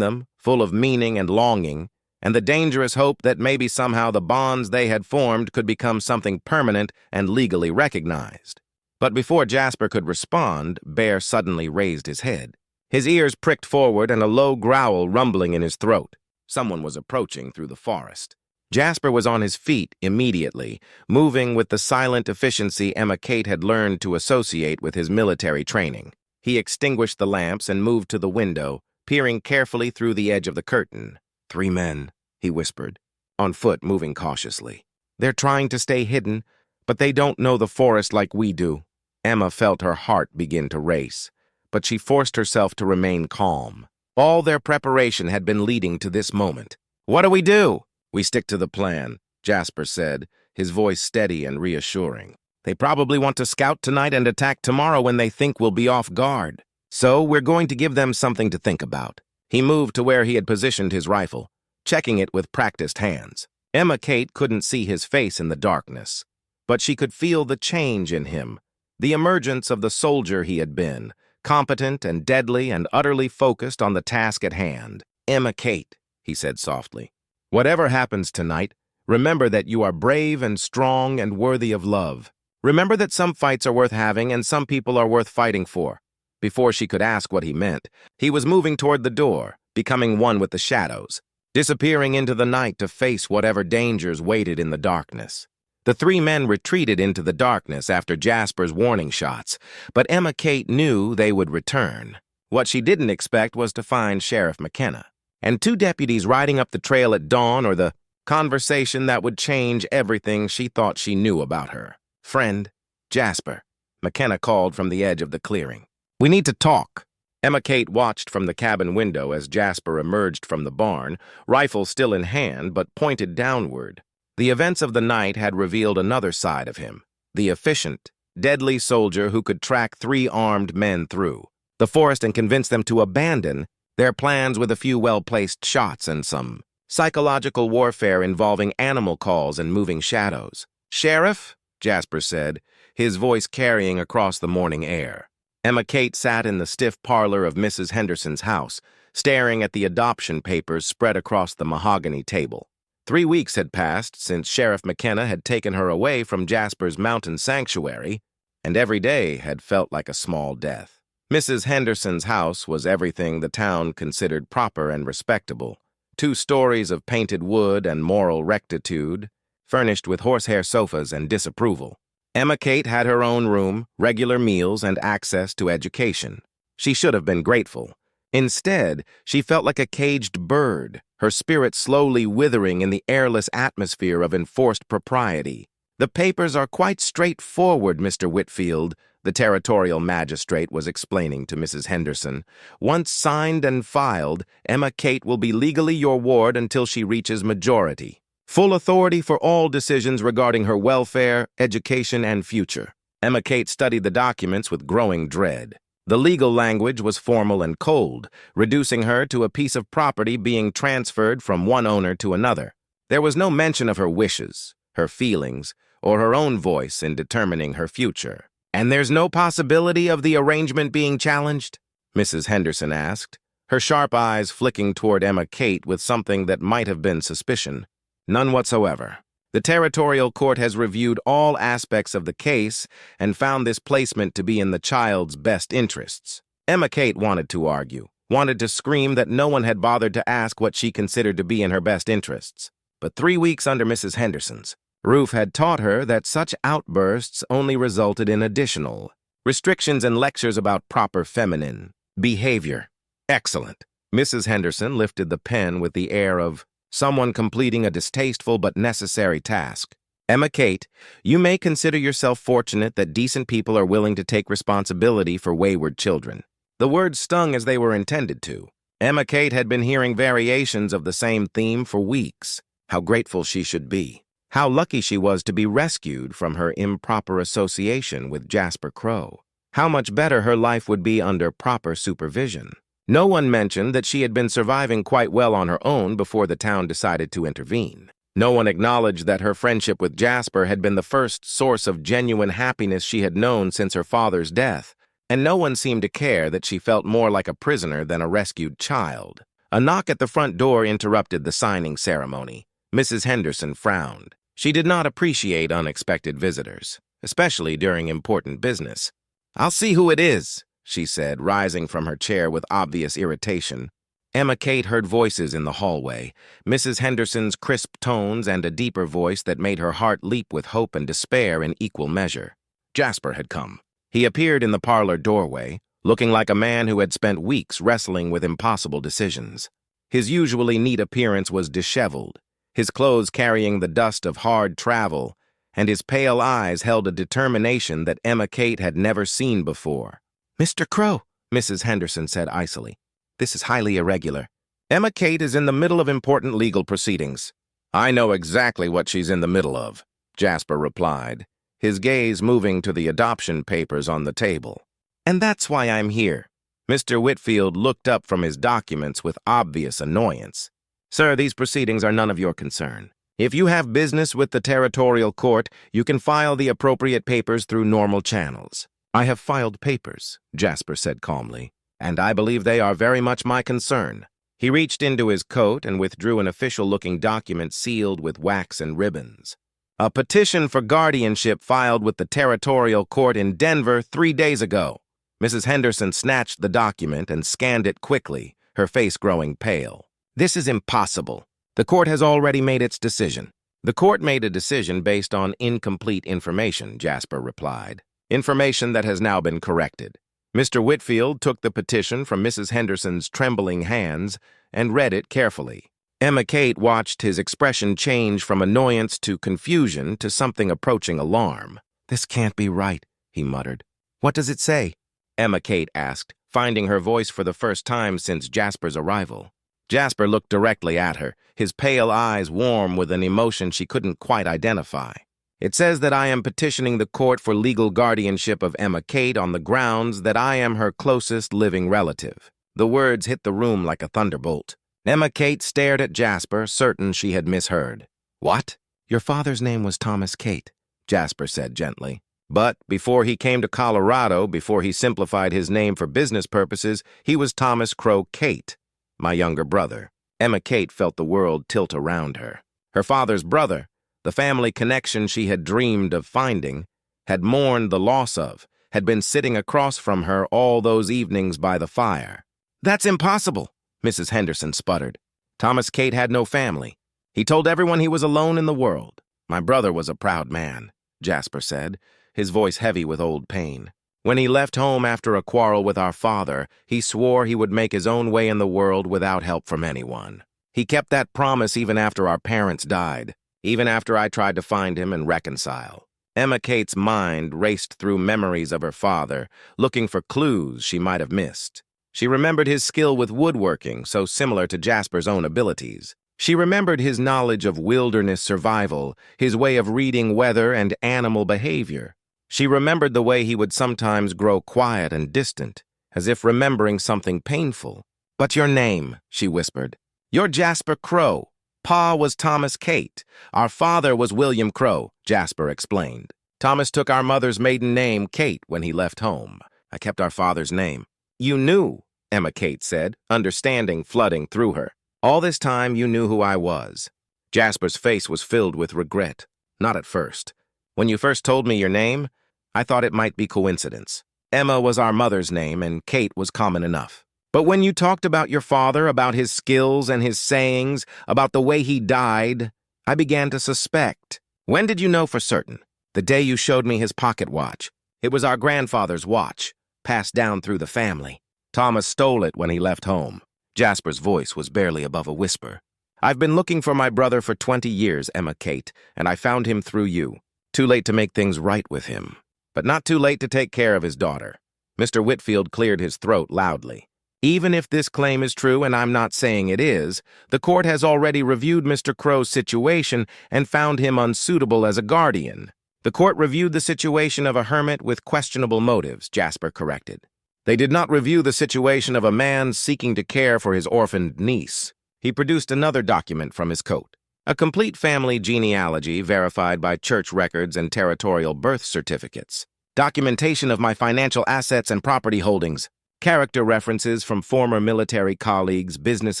S1: them, full of meaning and longing, and the dangerous hope that maybe somehow the bonds they had formed could become something permanent and legally recognized. But before Jasper could respond, Bear suddenly raised his head. His ears pricked forward and a low growl rumbling in his throat. Someone was approaching through the forest. Jasper was on his feet immediately, moving with the silent efficiency Emma Kate had learned to associate with his military training. He extinguished the lamps and moved to the window, peering carefully through the edge of the curtain. "3 men," he whispered, on foot moving cautiously. "They're trying to stay hidden, but they don't know the forest like we do." Emma felt her heart begin to race, but she forced herself to remain calm. All their preparation had been leading to this moment. "What do we do?" "We stick to the plan," Jasper said, his voice steady and reassuring. "They probably want to scout tonight and attack tomorrow when they think we'll be off guard. So we're going to give them something to think about. He moved to where he had positioned his rifle, checking it with practiced hands. Emma Kate couldn't see his face in the darkness, but she could feel the change in him, the emergence of the soldier he had been, competent and deadly and utterly focused on the task at hand. "Emma Kate," he said softly, "whatever happens tonight, remember that you are brave and strong and worthy of love. Remember that some fights are worth having and some people are worth fighting for." Before she could ask what he meant, he was moving toward the door, becoming one with the shadows, disappearing into the night to face whatever dangers waited in the darkness. The three men retreated into the darkness after Jasper's warning shots, but Emma Kate knew they would return. What she didn't expect was to find Sheriff McKenna and two deputies riding up the trail at dawn, or the conversation that would change everything she thought she knew about her. "Friend, Jasper," McKenna called from the edge of the clearing. "We need to talk." Emma Kate watched from the cabin window as Jasper emerged from the barn, rifle still in hand but pointed downward. The events of the night had revealed another side of him, the efficient, deadly soldier who could track three armed men through the forest and convince them to abandon their plans with a few well-placed shots and some psychological warfare involving animal calls and moving shadows. "Sheriff," Jasper said, his voice carrying across the morning air. Emma Kate sat in the stiff parlor of Mrs. Henderson's house, staring at the adoption papers spread across the mahogany table. 3 weeks had passed since Sheriff McKenna had taken her away from Jasper's mountain sanctuary, and every day had felt like a small death. Mrs. Henderson's house was everything the town considered proper and respectable. 2 stories of painted wood and moral rectitude, furnished with horsehair sofas and disapproval. Emma Kate had her own room, regular meals, and access to education. She should have been grateful. Instead, she felt like a caged bird, her spirit slowly withering in the airless atmosphere of enforced propriety. "The papers are quite straightforward, Mr. Whitfield," the territorial magistrate was explaining to Mrs. Henderson. "Once signed and filed, Emma Kate will be legally your ward until she reaches majority. Full authority for all decisions regarding her welfare, education, and future." Emma Kate studied the documents with growing dread. The legal language was formal and cold, reducing her to a piece of property being transferred from one owner to another. There was no mention of her wishes, her feelings, or her own voice in determining her future. "And there's no possibility of the arrangement being challenged?" Mrs. Henderson asked, her sharp eyes flicking toward Emma Kate with something that might have been suspicion. "None whatsoever. The territorial court has reviewed all aspects of the case and found this placement to be in the child's best interests." Emma Kate wanted to argue, wanted to scream that no one had bothered to ask what she considered to be in her best interests. But 3 weeks under Mrs. Henderson's roof had taught her that such outbursts only resulted in additional restrictions and lectures about proper feminine behavior. "Excellent." Mrs. Henderson lifted the pen with the air of someone completing a distasteful but necessary task. "Emma Kate, you may consider yourself fortunate that decent people are willing to take responsibility for wayward children." The words stung as they were intended to. Emma Kate had been hearing variations of the same theme for weeks. How grateful she should be. How lucky she was to be rescued from her improper association with Jasper Crow. How much better her life would be under proper supervision. No one mentioned that she had been surviving quite well on her own before the town decided to intervene. No one acknowledged that her friendship with Jasper had been the first source of genuine happiness she had known since her father's death, and no one seemed to care that she felt more like a prisoner than a rescued child. A knock at the front door interrupted the signing ceremony. Mrs. Henderson frowned. She did not appreciate unexpected visitors, especially during important business. "I'll see who it is," she said, rising from her chair with obvious irritation. Emma Kate heard voices in the hallway, Mrs. Henderson's crisp tones and a deeper voice that made her heart leap with hope and despair in equal measure. Jasper had come. He appeared in the parlor doorway, looking like a man who had spent weeks wrestling with impossible decisions. His usually neat appearance was disheveled, his clothes carrying the dust of hard travel, and his pale eyes held a determination that Emma Kate had never seen before. "Mr. Crow," Mrs. Henderson said icily, "this is highly irregular. Emma Kate is in the middle of important legal proceedings." "I know exactly what she's in the middle of," Jasper replied, his gaze moving to the adoption papers on the table. "And that's why I'm here." Mr. Whitfield looked up from his documents with obvious annoyance. Sir, these proceedings are none of your concern. If you have business with the territorial court, you can file the appropriate papers through normal channels. I have filed papers, Jasper said calmly, and I believe they are very much my concern. He reached into his coat and withdrew an official-looking document sealed with wax and ribbons. A petition for guardianship filed with the territorial court in Denver 3 days ago. Mrs. Henderson snatched the document and scanned it quickly, her face growing pale. This is impossible. The court has already made its decision. The court made a decision based on incomplete information, Jasper replied. Information that has now been corrected. Mr. Whitfield took the petition from Mrs. Henderson's trembling hands and read it carefully. Emma Kate watched his expression change from annoyance to confusion to something approaching alarm. "This can't be right," he muttered. "What does it say?" Emma Kate asked, finding her voice for the first time since Jasper's arrival. Jasper looked directly at her, his pale eyes warm with an emotion she couldn't quite identify. "It says that I am petitioning the court for legal guardianship of Emma Kate on the grounds that I am her closest living relative." The words hit the room like a thunderbolt. Emma Kate stared at Jasper, certain she had misheard. "What?" "Your father's name was Thomas Kate," Jasper said gently. "But before he came to Colorado, before he simplified his name for business purposes, he was Thomas Crow Kate, my younger brother." Emma Kate felt the world tilt around her. Her father's brother, the family connection she had dreamed of finding, had mourned the loss of, had been sitting across from her all those evenings by the fire. "That's impossible," Mrs. Henderson sputtered. "Thomas Kate had no family. He told everyone he was alone in the world." "My brother was a proud man," Jasper said, his voice heavy with old pain. "When he left home after a quarrel with our father, he swore he would make his own way in the world without help from anyone. He kept that promise even after our parents died, even after I tried to find him and reconcile." Emma Kate's mind raced through memories of her father, looking for clues she might have missed. She remembered his skill with woodworking, so similar to Jasper's own abilities. She remembered his knowledge of wilderness survival, his way of reading weather and animal behavior. She remembered the way he would sometimes grow quiet and distant, as if remembering something painful. "But your name," she whispered. "You're Jasper Crow. Pa was Thomas Kate. Our father was William Crow," Jasper explained. "Thomas took our mother's maiden name, Kate, when he left home. I kept our father's name." "You knew," Emma Kate said, understanding flooding through her. "All this time you knew who I was." Jasper's face was filled with regret. "Not at first. When you first told me your name, I thought it might be coincidence. Emma was our mother's name, and Kate was common enough. But when you talked about your father, about his skills and his sayings, about the way he died, I began to suspect." "When did you know for certain?" "The day you showed me his pocket watch. It was our grandfather's watch, passed down through the family. Thomas stole it when he left home." Jasper's voice was barely above a whisper. "I've been looking for my brother for 20 years, Emma Kate, and I found him through you. Too late to make things right with him, but not too late to take care of his daughter." Mr. Whitfield cleared his throat loudly. "Even if this claim is true, and I'm not saying it is, the court has already reviewed Mr. Crow's situation and found him unsuitable as a guardian." "The court reviewed the situation of a hermit with questionable motives," Jasper corrected. "They did not review the situation of a man seeking to care for his orphaned niece." He produced another document from his coat. "A complete family genealogy verified by church records and territorial birth certificates. Documentation of my financial assets and property holdings. Character references from former military colleagues, business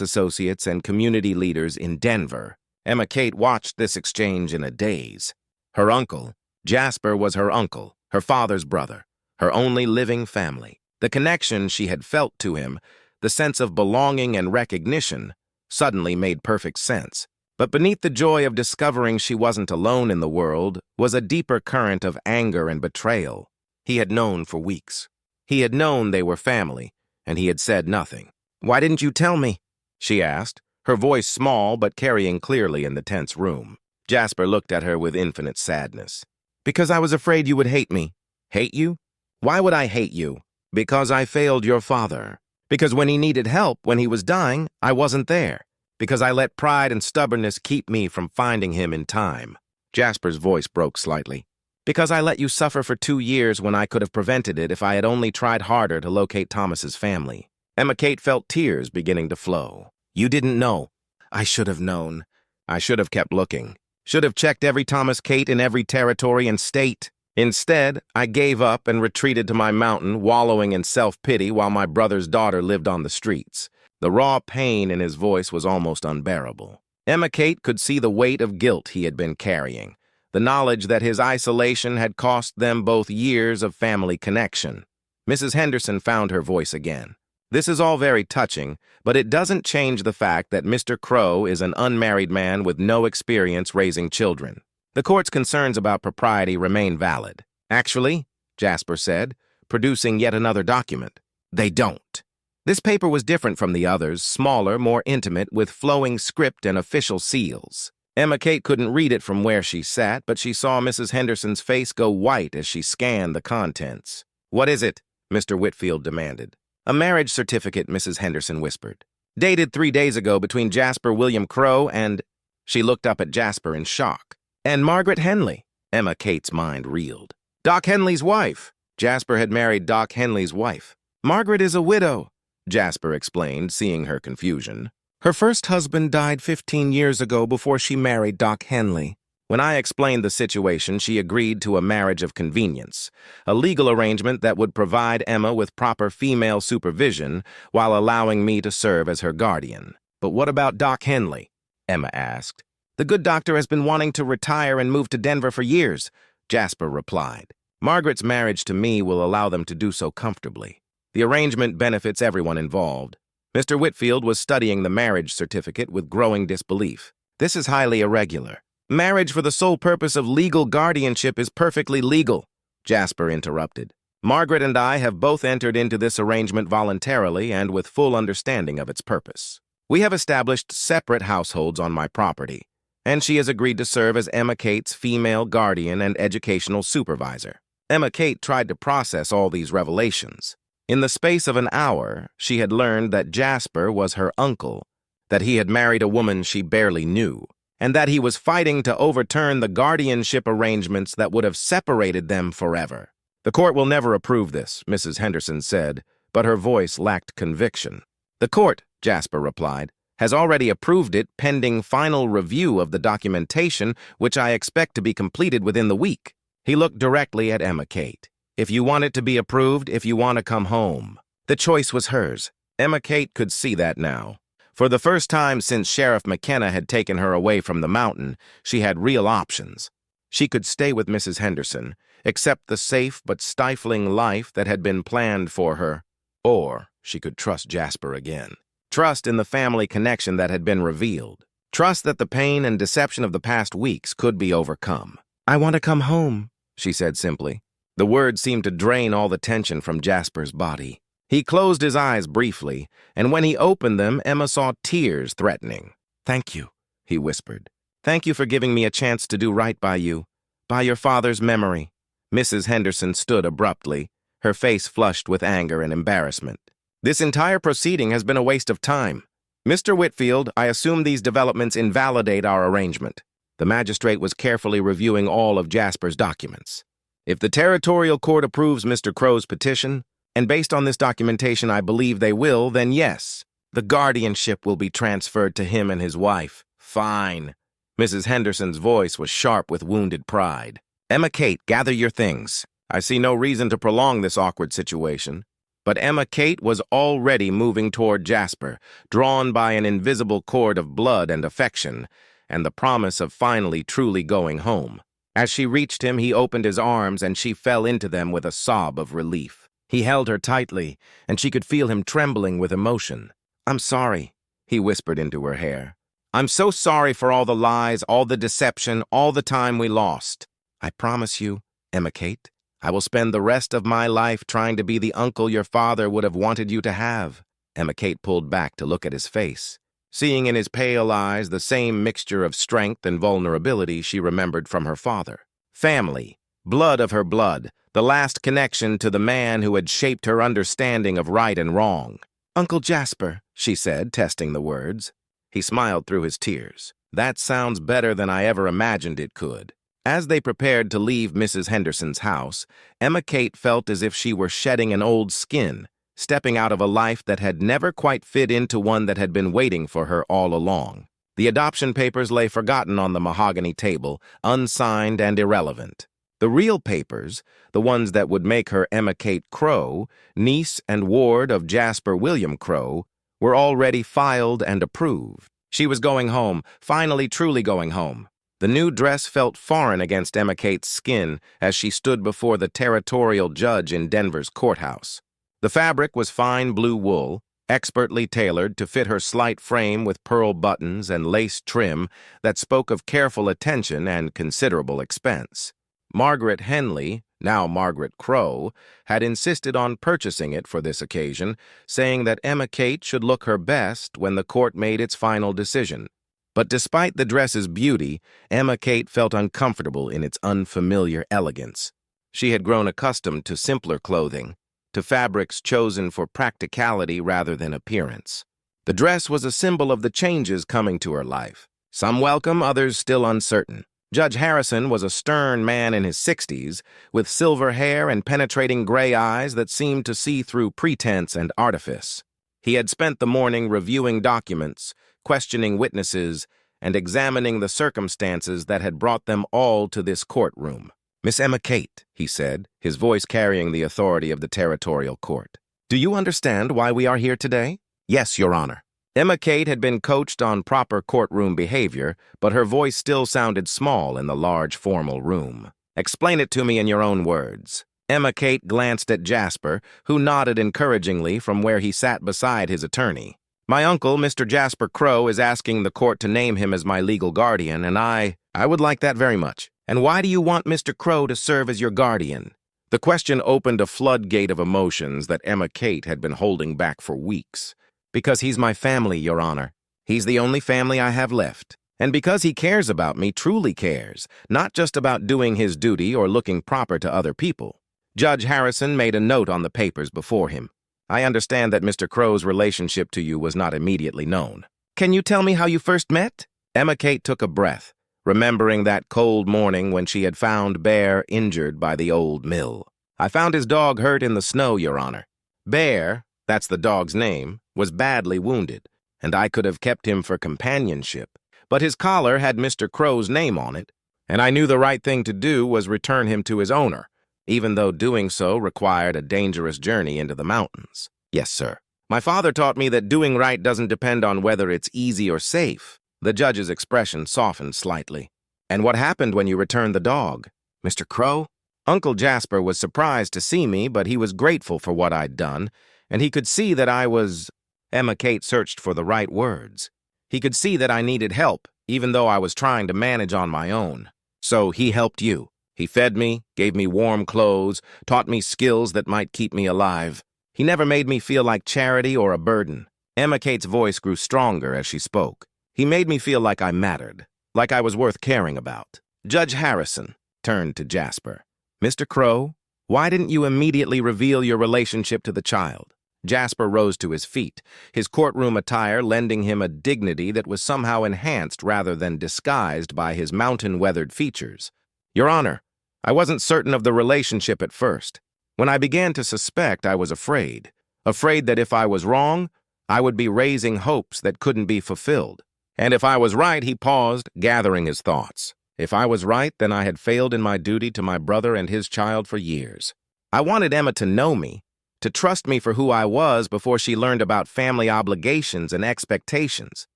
S1: associates, and community leaders in Denver." Emma Kate watched this exchange in a daze. Her uncle, Jasper, was her uncle, her father's brother, her only living family. The connection she had felt to him, the sense of belonging and recognition, suddenly made perfect sense. But beneath the joy of discovering she wasn't alone in the world was a deeper current of anger and betrayal. He had known for weeks. He had known they were family, and he had said nothing. "Why didn't you tell me?" she asked, her voice small but carrying clearly in the tense room. Jasper looked at her with infinite sadness. "Because I was afraid you would hate me." "Hate you? Why would I hate you?" "Because I failed your father. Because when he needed help, when he was dying, I wasn't there. Because I let pride and stubbornness keep me from finding him in time." Jasper's voice broke slightly. Because I let you suffer for 2 years when I could have prevented it if I had only tried harder to locate Thomas's family. Emma Kate felt tears beginning to flow. You didn't know. I should have known. I should have kept looking. Should have checked every Thomas Kate in every territory and state. Instead, I gave up and retreated to my mountain, wallowing in self-pity while my brother's daughter lived on the streets. The raw pain in his voice was almost unbearable. Emma Kate could see the weight of guilt he had been carrying, the knowledge that his isolation had cost them both years of family connection. Mrs. Henderson found her voice again. This is all very touching, but it doesn't change the fact that Mr. Crow is an unmarried man with no experience raising children. The court's concerns about propriety remain valid. Actually, Jasper said, producing yet another document, they don't. This paper was different from the others, smaller, more intimate, with flowing script and official seals. Emma Kate couldn't read it from where she sat, but she saw Mrs. Henderson's face go white as she scanned the contents. What is it? Mr. Whitfield demanded. A marriage certificate, Mrs. Henderson whispered. Dated 3 days ago between Jasper William Crow and... She looked up at Jasper in shock. And Margaret Henley. Emma Kate's mind reeled. Doc Henley's wife. Jasper had married Doc Henley's wife. Margaret is a widow, Jasper explained, seeing her confusion. Her first husband died 15 years ago before she married Doc Henley. When I explained the situation, she agreed to a marriage of convenience, a legal arrangement that would provide Emma with proper female supervision while allowing me to serve as her guardian. But what about Doc Henley? Emma asked. The good doctor has been wanting to retire and move to Denver for years, Jasper replied. Margaret's marriage to me will allow them to do so comfortably. The arrangement benefits everyone involved. Mr. Whitfield was studying the marriage certificate with growing disbelief. This is highly irregular. Marriage for the sole purpose of legal guardianship is perfectly legal, Jasper interrupted. Margaret and I have both entered into this arrangement voluntarily and with full understanding of its purpose. We have established separate households on my property, and she has agreed to serve as Emma Kate's female guardian and educational supervisor. Emma Kate tried to process all these revelations. In the space of an hour, she had learned that Jasper was her uncle, that he had married a woman she barely knew, and that he was fighting to overturn the guardianship arrangements that would have separated them forever. The court will never approve this, Mrs. Henderson said, but her voice lacked conviction. The court, Jasper replied, has already approved it pending final review of the documentation, which I expect to be completed within the week. He looked directly at Emma Kate. If you want it to be approved, if you want to come home. The choice was hers. Emma Kate could see that now. For the first time since Sheriff McKenna had taken her away from the mountain, she had real options. She could stay with Mrs. Henderson, accept the safe but stifling life that had been planned for her, or she could trust Jasper again. Trust in the family connection that had been revealed. Trust that the pain and deception of the past weeks could be overcome. I want to come home, she said simply. The words seemed to drain all the tension from Jasper's body. He closed his eyes briefly, and when he opened them, Emma saw tears threatening. Thank you, he whispered. Thank you for giving me a chance to do right by you, by your father's memory. Mrs. Henderson stood abruptly, her face flushed with anger and embarrassment. This entire proceeding has been a waste of time. Mr. Whitfield, I assume these developments invalidate our arrangement. The magistrate was carefully reviewing all of Jasper's documents. If the territorial court approves Mr. Crow's petition, and based on this documentation I believe they will, then yes, the guardianship will be transferred to him and his wife. Fine. Mrs. Henderson's voice was sharp with wounded pride. Emma Kate, gather your things. I see no reason to prolong this awkward situation. But Emma Kate was already moving toward Jasper, drawn by an invisible cord of blood and affection, and the promise of finally truly going home. As she reached him, he opened his arms, and she fell into them with a sob of relief. He held her tightly, and she could feel him trembling with emotion. I'm sorry, he whispered into her hair. I'm so sorry for all the lies, all the deception, all the time we lost. I promise you, Emma Kate, I will spend the rest of my life trying to be the uncle your father would have wanted you to have. Emma Kate pulled back to look at his face. Seeing in his pale eyes the same mixture of strength and vulnerability she remembered from her father. Family, blood of her blood, the last connection to the man who had shaped her understanding of right and wrong. Uncle Jasper, she said, testing the words. He smiled through his tears. That sounds better than I ever imagined it could. As they prepared to leave Mrs. Henderson's house, Emma Kate felt as if she were shedding an old skin, stepping out of a life that had never quite fit into one that had been waiting for her all along. The adoption papers lay forgotten on the mahogany table, unsigned and irrelevant. The real papers, the ones that would make her Emma Kate Crow, niece and ward of Jasper William Crow, were already filed and approved. She was going home, finally truly going home. The new dress felt foreign against Emma Kate's skin as she stood before the territorial judge in Denver's courthouse. The fabric was fine blue wool, expertly tailored to fit her slight frame with pearl buttons and lace trim that spoke of careful attention and considerable expense. Margaret Henley, now Margaret Crow, had insisted on purchasing it for this occasion, saying that Emma Kate should look her best when the court made its final decision. But despite the dress's beauty, Emma Kate felt uncomfortable in its unfamiliar elegance. She had grown accustomed to simpler clothing, to fabrics chosen for practicality rather than appearance. The dress was a symbol of the changes coming to her life. Some welcome, others still uncertain. Judge Harrison was a stern man in his 60s, with silver hair and penetrating gray eyes that seemed to see through pretense and artifice. He had spent the morning reviewing documents, questioning witnesses, and examining the circumstances that had brought them all to this courtroom. "Miss Emma Kate," he said, his voice carrying the authority of the territorial court. "Do you understand why we are here today?" "Yes, Your Honor." Emma Kate had been coached on proper courtroom behavior, but her voice still sounded small in the large formal room. "Explain it to me in your own words." Emma Kate glanced at Jasper, who nodded encouragingly from where he sat beside his attorney. "My uncle, Mr. Jasper Crow, is asking the court to name him as my legal guardian, and I would like that very much. And why do you want Mr. Crow to serve as your guardian?" The question opened a floodgate of emotions that Emma Kate had been holding back for weeks. "Because he's my family, Your Honor. He's the only family I have left. And because he cares about me, truly cares, not just about doing his duty or looking proper to other people." Judge Harrison made a note on the papers before him. "I understand that Mr. Crow's relationship to you was not immediately known. Can you tell me how you first met?" Emma Kate took a breath, remembering that cold morning when she had found Bear injured by the old mill. "I found his dog hurt in the snow, Your Honor. Bear, that's the dog's name, was badly wounded, and I could have kept him for companionship. But his collar had Mr. Crow's name on it, and I knew the right thing to do was return him to his owner, even though doing so required a dangerous journey into the mountains." "Yes, sir." "My father taught me that doing right doesn't depend on whether it's easy or safe." The judge's expression softened slightly. "And what happened when you returned the dog?" "Mr. Crow?" "Uncle Jasper was surprised to see me, but he was grateful for what I'd done, and he could see that I was—" Emma Kate searched for the right words. "He could see that I needed help, even though I was trying to manage on my own. So he helped you. He fed me, gave me warm clothes, taught me skills that might keep me alive. He never made me feel like charity or a burden." Emma Kate's voice grew stronger as she spoke. "He made me feel like I mattered, like I was worth caring about." Judge Harrison turned to Jasper. "Mr. Crow, why didn't you immediately reveal your relationship to the child?" Jasper rose to his feet, his courtroom attire lending him a dignity that was somehow enhanced rather than disguised by his mountain-weathered features. "Your Honor, I wasn't certain of the relationship at first. When I began to suspect, I was afraid that if I was wrong, I would be raising hopes that couldn't be fulfilled. And if I was right," he paused, gathering his thoughts. "If I was right, then I had failed in my duty to my brother and his child for years. I wanted Emma to know me, to trust me for who I was before she learned about family obligations and expectations.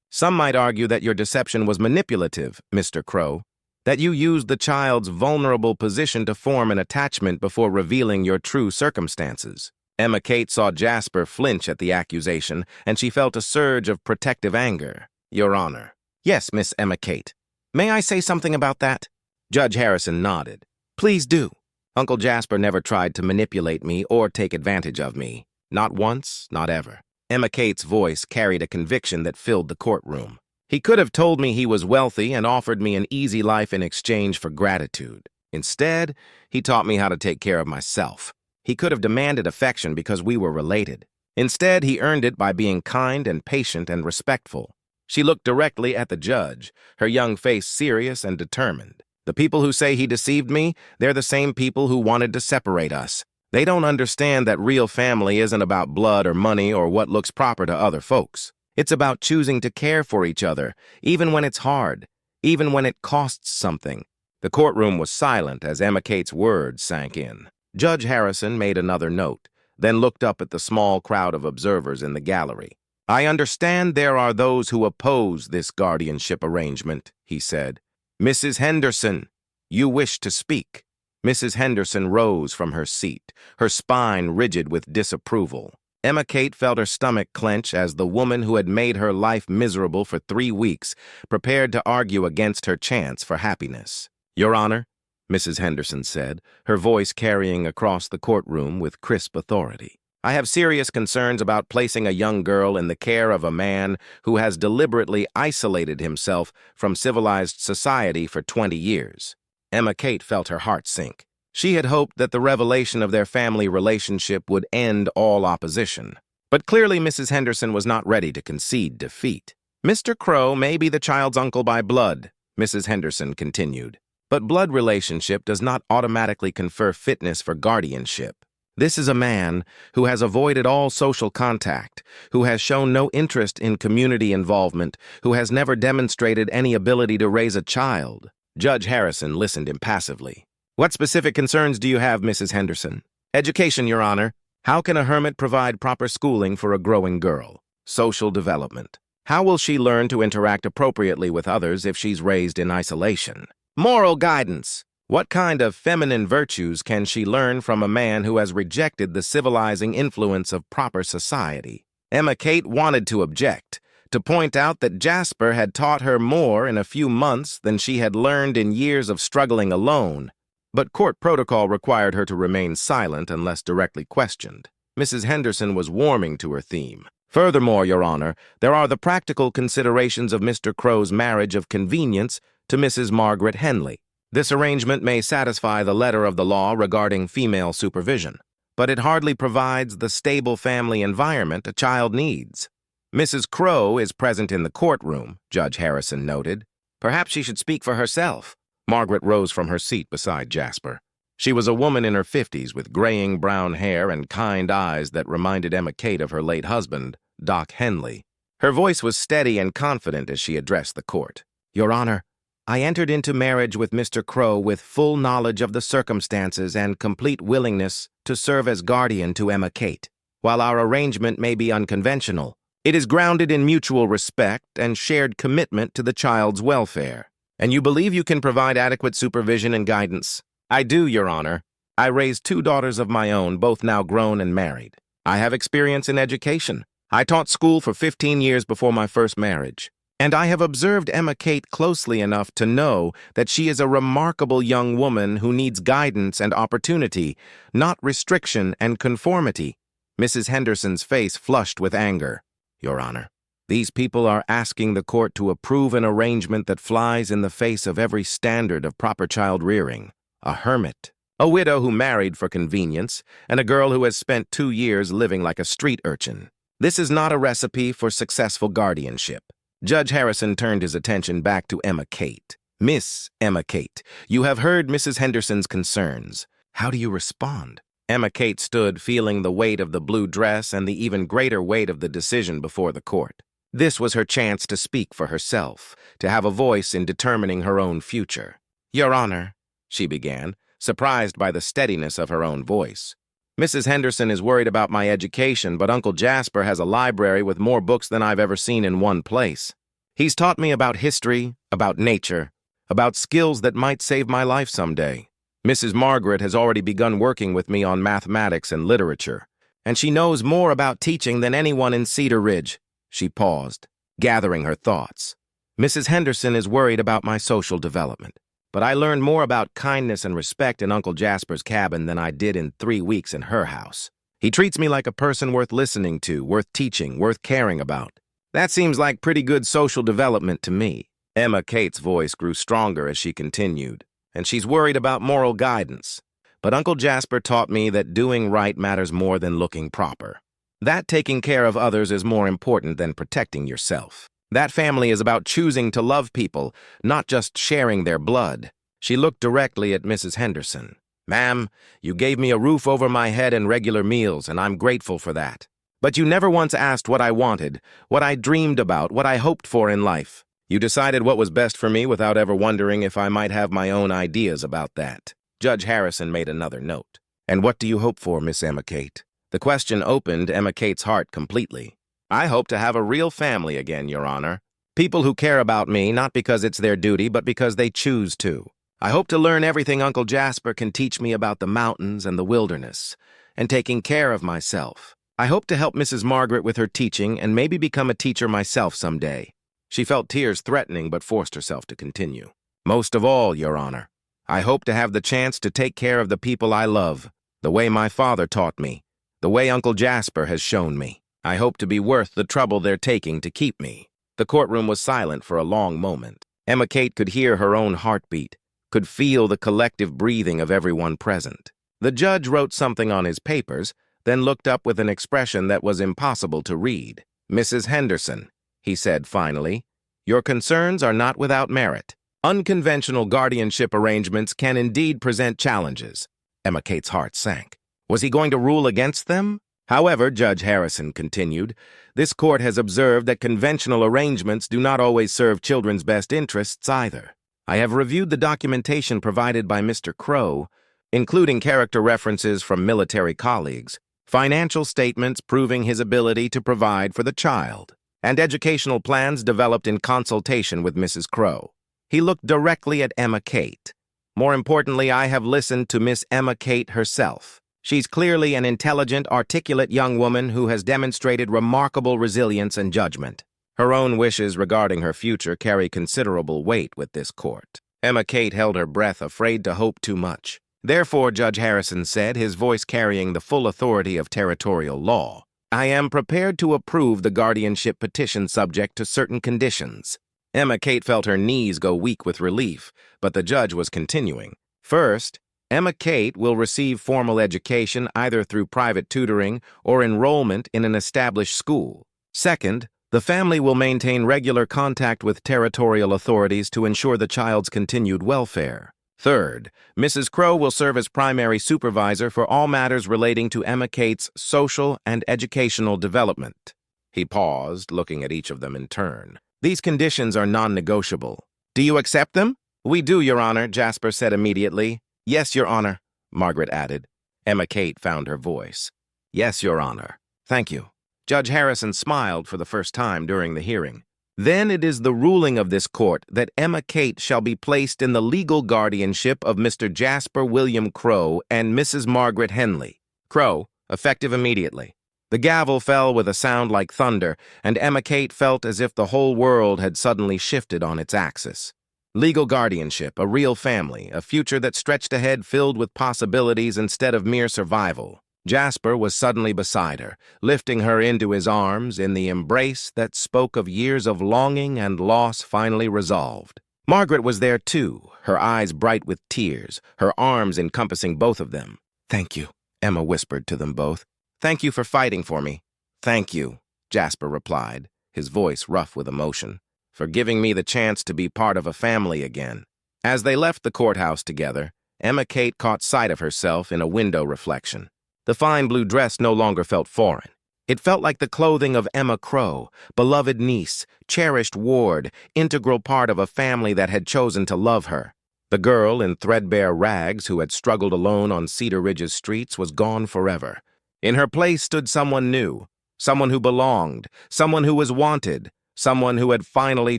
S1: Some might argue that your deception was manipulative, Mr. Crow, that you used the child's vulnerable position to form an attachment before revealing your true circumstances." Emma Kate saw Jasper flinch at the accusation, and she felt a surge of protective anger. "Your Honor." "Yes, Miss Emma Kate. May I say something about that?" Judge Harrison nodded. "Please do." "Uncle Jasper never tried to manipulate me or take advantage of me. Not once, not ever." Emma Kate's voice carried a conviction that filled the courtroom. "He could have told me he was wealthy and offered me an easy life in exchange for gratitude. Instead, he taught me how to take care of myself. He could have demanded affection because we were related. Instead, he earned it by being kind and patient and respectful." She looked directly at the judge, her young face serious and determined. The people who say he deceived me, they're the same people who wanted to separate us. They don't understand that real family isn't about blood or money or what looks proper to other folks. It's about choosing to care for each other, even when it's hard, even when it costs something. The courtroom was silent as Emma Kate's words sank in. Judge Harrison made another note, then looked up at the small crowd of observers in the gallery. I understand there are those who oppose this guardianship arrangement, he said. Mrs. Henderson, you wish to speak. Mrs. Henderson rose from her seat, her spine rigid with disapproval. Emma Kate felt her stomach clench as the woman who had made her life miserable for 3 weeks prepared to argue against her chance for happiness. Your Honor, Mrs. Henderson said, her voice carrying across the courtroom with crisp authority. I have serious concerns about placing a young girl in the care of a man who has deliberately isolated himself from civilized society for 20 years. Emma Kate felt her heart sink. She had hoped that the revelation of their family relationship would end all opposition. But clearly Mrs. Henderson was not ready to concede defeat. Mr. Crow may be the child's uncle by blood, Mrs. Henderson continued. But blood relationship does not automatically confer fitness for guardianship. This is a man who has avoided all social contact, who has shown no interest in community involvement, who has never demonstrated any ability to raise a child. Judge Harrison listened impassively. What specific concerns do you have, Mrs. Henderson? Education, Your Honor. How can a hermit provide proper schooling for a growing girl? Social development. How will she learn to interact appropriately with others if she's raised in isolation? Moral guidance. What kind of feminine virtues can she learn from a man who has rejected the civilizing influence of proper society? Emma Kate wanted to object, to point out that Jasper had taught her more in a few months than she had learned in years of struggling alone. But court protocol required her to remain silent unless directly questioned. Mrs. Henderson was warming to her theme. Furthermore, Your Honor, there are the practical considerations of Mr. Crow's marriage of convenience to Mrs. Margaret Henley. This arrangement may satisfy the letter of the law regarding female supervision, but it hardly provides the stable family environment a child needs. Mrs. Crow is present in the courtroom, Judge Harrison noted. Perhaps she should speak for herself. Margaret rose from her seat beside Jasper. She was a woman in her 50s with graying brown hair and kind eyes that reminded Emma Kate of her late husband, Doc Henley. Her voice was steady and confident as she addressed the court. Your Honor, I entered into marriage with Mr. Crow with full knowledge of the circumstances and complete willingness to serve as guardian to Emma Kate. While our arrangement may be unconventional, it is grounded in mutual respect and shared commitment to the child's welfare. And you believe you can provide adequate supervision and guidance? I do, Your Honor. I raised 2 daughters of my own, both now grown and married. I have experience in education. I taught school for 15 years before my first marriage. And I have observed Emma Kate closely enough to know that she is a remarkable young woman who needs guidance and opportunity, not restriction and conformity. Mrs. Henderson's face flushed with anger. Your Honor, these people are asking the court to approve an arrangement that flies in the face of every standard of proper child rearing. A hermit, a widow who married for convenience, and a girl who has spent 2 years living like a street urchin. This is not a recipe for successful guardianship. Judge Harrison turned his attention back to Emma Kate. Miss Emma Kate, you have heard Mrs. Henderson's concerns. How do you respond? Emma Kate stood, feeling the weight of the blue dress and the even greater weight of the decision before the court. This was her chance to speak for herself, to have a voice in determining her own future. Your Honor, she began, surprised by the steadiness of her own voice. Mrs. Henderson is worried about my education, but Uncle Jasper has a library with more books than I've ever seen in one place. He's taught me about history, about nature, about skills that might save my life someday. Mrs. Margaret has already begun working with me on mathematics and literature, and she knows more about teaching than anyone in Cedar Ridge. She paused, gathering her thoughts. Mrs. Henderson is worried about my social development, but I learned more about kindness and respect in Uncle Jasper's cabin than I did in 3 weeks in her house. He treats me like a person worth listening to, worth teaching, worth caring about. That seems like pretty good social development to me. Emma Kate's voice grew stronger as she continued. And she's worried about moral guidance. But Uncle Jasper taught me that doing right matters more than looking proper. That taking care of others is more important than protecting yourself. That family is about choosing to love people, not just sharing their blood. She looked directly at Mrs. Henderson. "Ma'am, you gave me a roof over my head and regular meals, and I'm grateful for that. But you never once asked what I wanted, what I dreamed about, what I hoped for in life. You decided what was best for me without ever wondering if I might have my own ideas about that." Judge Harrison made another note. "And what do you hope for, Miss Emma Kate?" The question opened Emma Kate's heart completely. "I hope to have a real family again, Your Honor. People who care about me, not because it's their duty, but because they choose to. I hope to learn everything Uncle Jasper can teach me about the mountains and the wilderness, and taking care of myself. I hope to help Mrs. Margaret with her teaching and maybe become a teacher myself someday." She felt tears threatening but forced herself to continue. "Most of all, Your Honor, I hope to have the chance to take care of the people I love, the way my father taught me, the way Uncle Jasper has shown me. I hope to be worth the trouble they're taking to keep me." The courtroom was silent for a long moment. Emma Kate could hear her own heartbeat, could feel the collective breathing of everyone present. The judge wrote something on his papers, then looked up with an expression that was impossible to read. "Mrs. Henderson," he said finally, "your concerns are not without merit. Unconventional guardianship arrangements can indeed present challenges." Emma Kate's heart sank. Was he going to rule against them? "However," Judge Harrison continued, "this court has observed that conventional arrangements do not always serve children's best interests either. I have reviewed the documentation provided by Mr. Crow, including character references from military colleagues, financial statements proving his ability to provide for the child, and educational plans developed in consultation with Mrs. Crow." He looked directly at Emma Kate. "More importantly, I have listened to Miss Emma Kate herself. She's clearly an intelligent, articulate young woman who has demonstrated remarkable resilience and judgment. Her own wishes regarding her future carry considerable weight with this court." Emma Kate held her breath, afraid to hope too much. "Therefore," Judge Harrison said, his voice carrying the full authority of territorial law, "I am prepared to approve the guardianship petition subject to certain conditions." Emma Kate felt her knees go weak with relief, but the judge was continuing. "First, Emma Kate will receive formal education either through private tutoring or enrollment in an established school. Second, the family will maintain regular contact with territorial authorities to ensure the child's continued welfare. Third, Mrs. Crow will serve as primary supervisor for all matters relating to Emma Kate's social and educational development." He paused, looking at each of them in turn. "These conditions are non-negotiable. Do you accept them?" "We do, Your Honor," Jasper said immediately. "Yes, Your Honor," Margaret added. Emma Kate found her voice. "Yes, Your Honor. Thank you." Judge Harrison smiled for the first time during the hearing. "Then it is the ruling of this court that Emma Kate shall be placed in the legal guardianship of Mr. Jasper William Crow and Mrs. Margaret Henley. Crow, effective immediately." The gavel fell with a sound like thunder, and Emma Kate felt as if the whole world had suddenly shifted on its axis. Legal guardianship, a real family, a future that stretched ahead filled with possibilities instead of mere survival. Jasper was suddenly beside her, lifting her into his arms in the embrace that spoke of years of longing and loss finally resolved. Margaret was there too, her eyes bright with tears, her arms encompassing both of them. "Thank you," Emma whispered to them both. "Thank you for fighting for me." "Thank you," Jasper replied, his voice rough with emotion, "for giving me the chance to be part of a family again." As they left the courthouse together, Emma Kate caught sight of herself in a window reflection. The fine blue dress no longer felt foreign. It felt like the clothing of Emma Crow, beloved niece, cherished ward, integral part of a family that had chosen to love her. The girl in threadbare rags who had struggled alone on Cedar Ridge's streets was gone forever. In her place stood someone new, someone who belonged, someone who was wanted, someone who had finally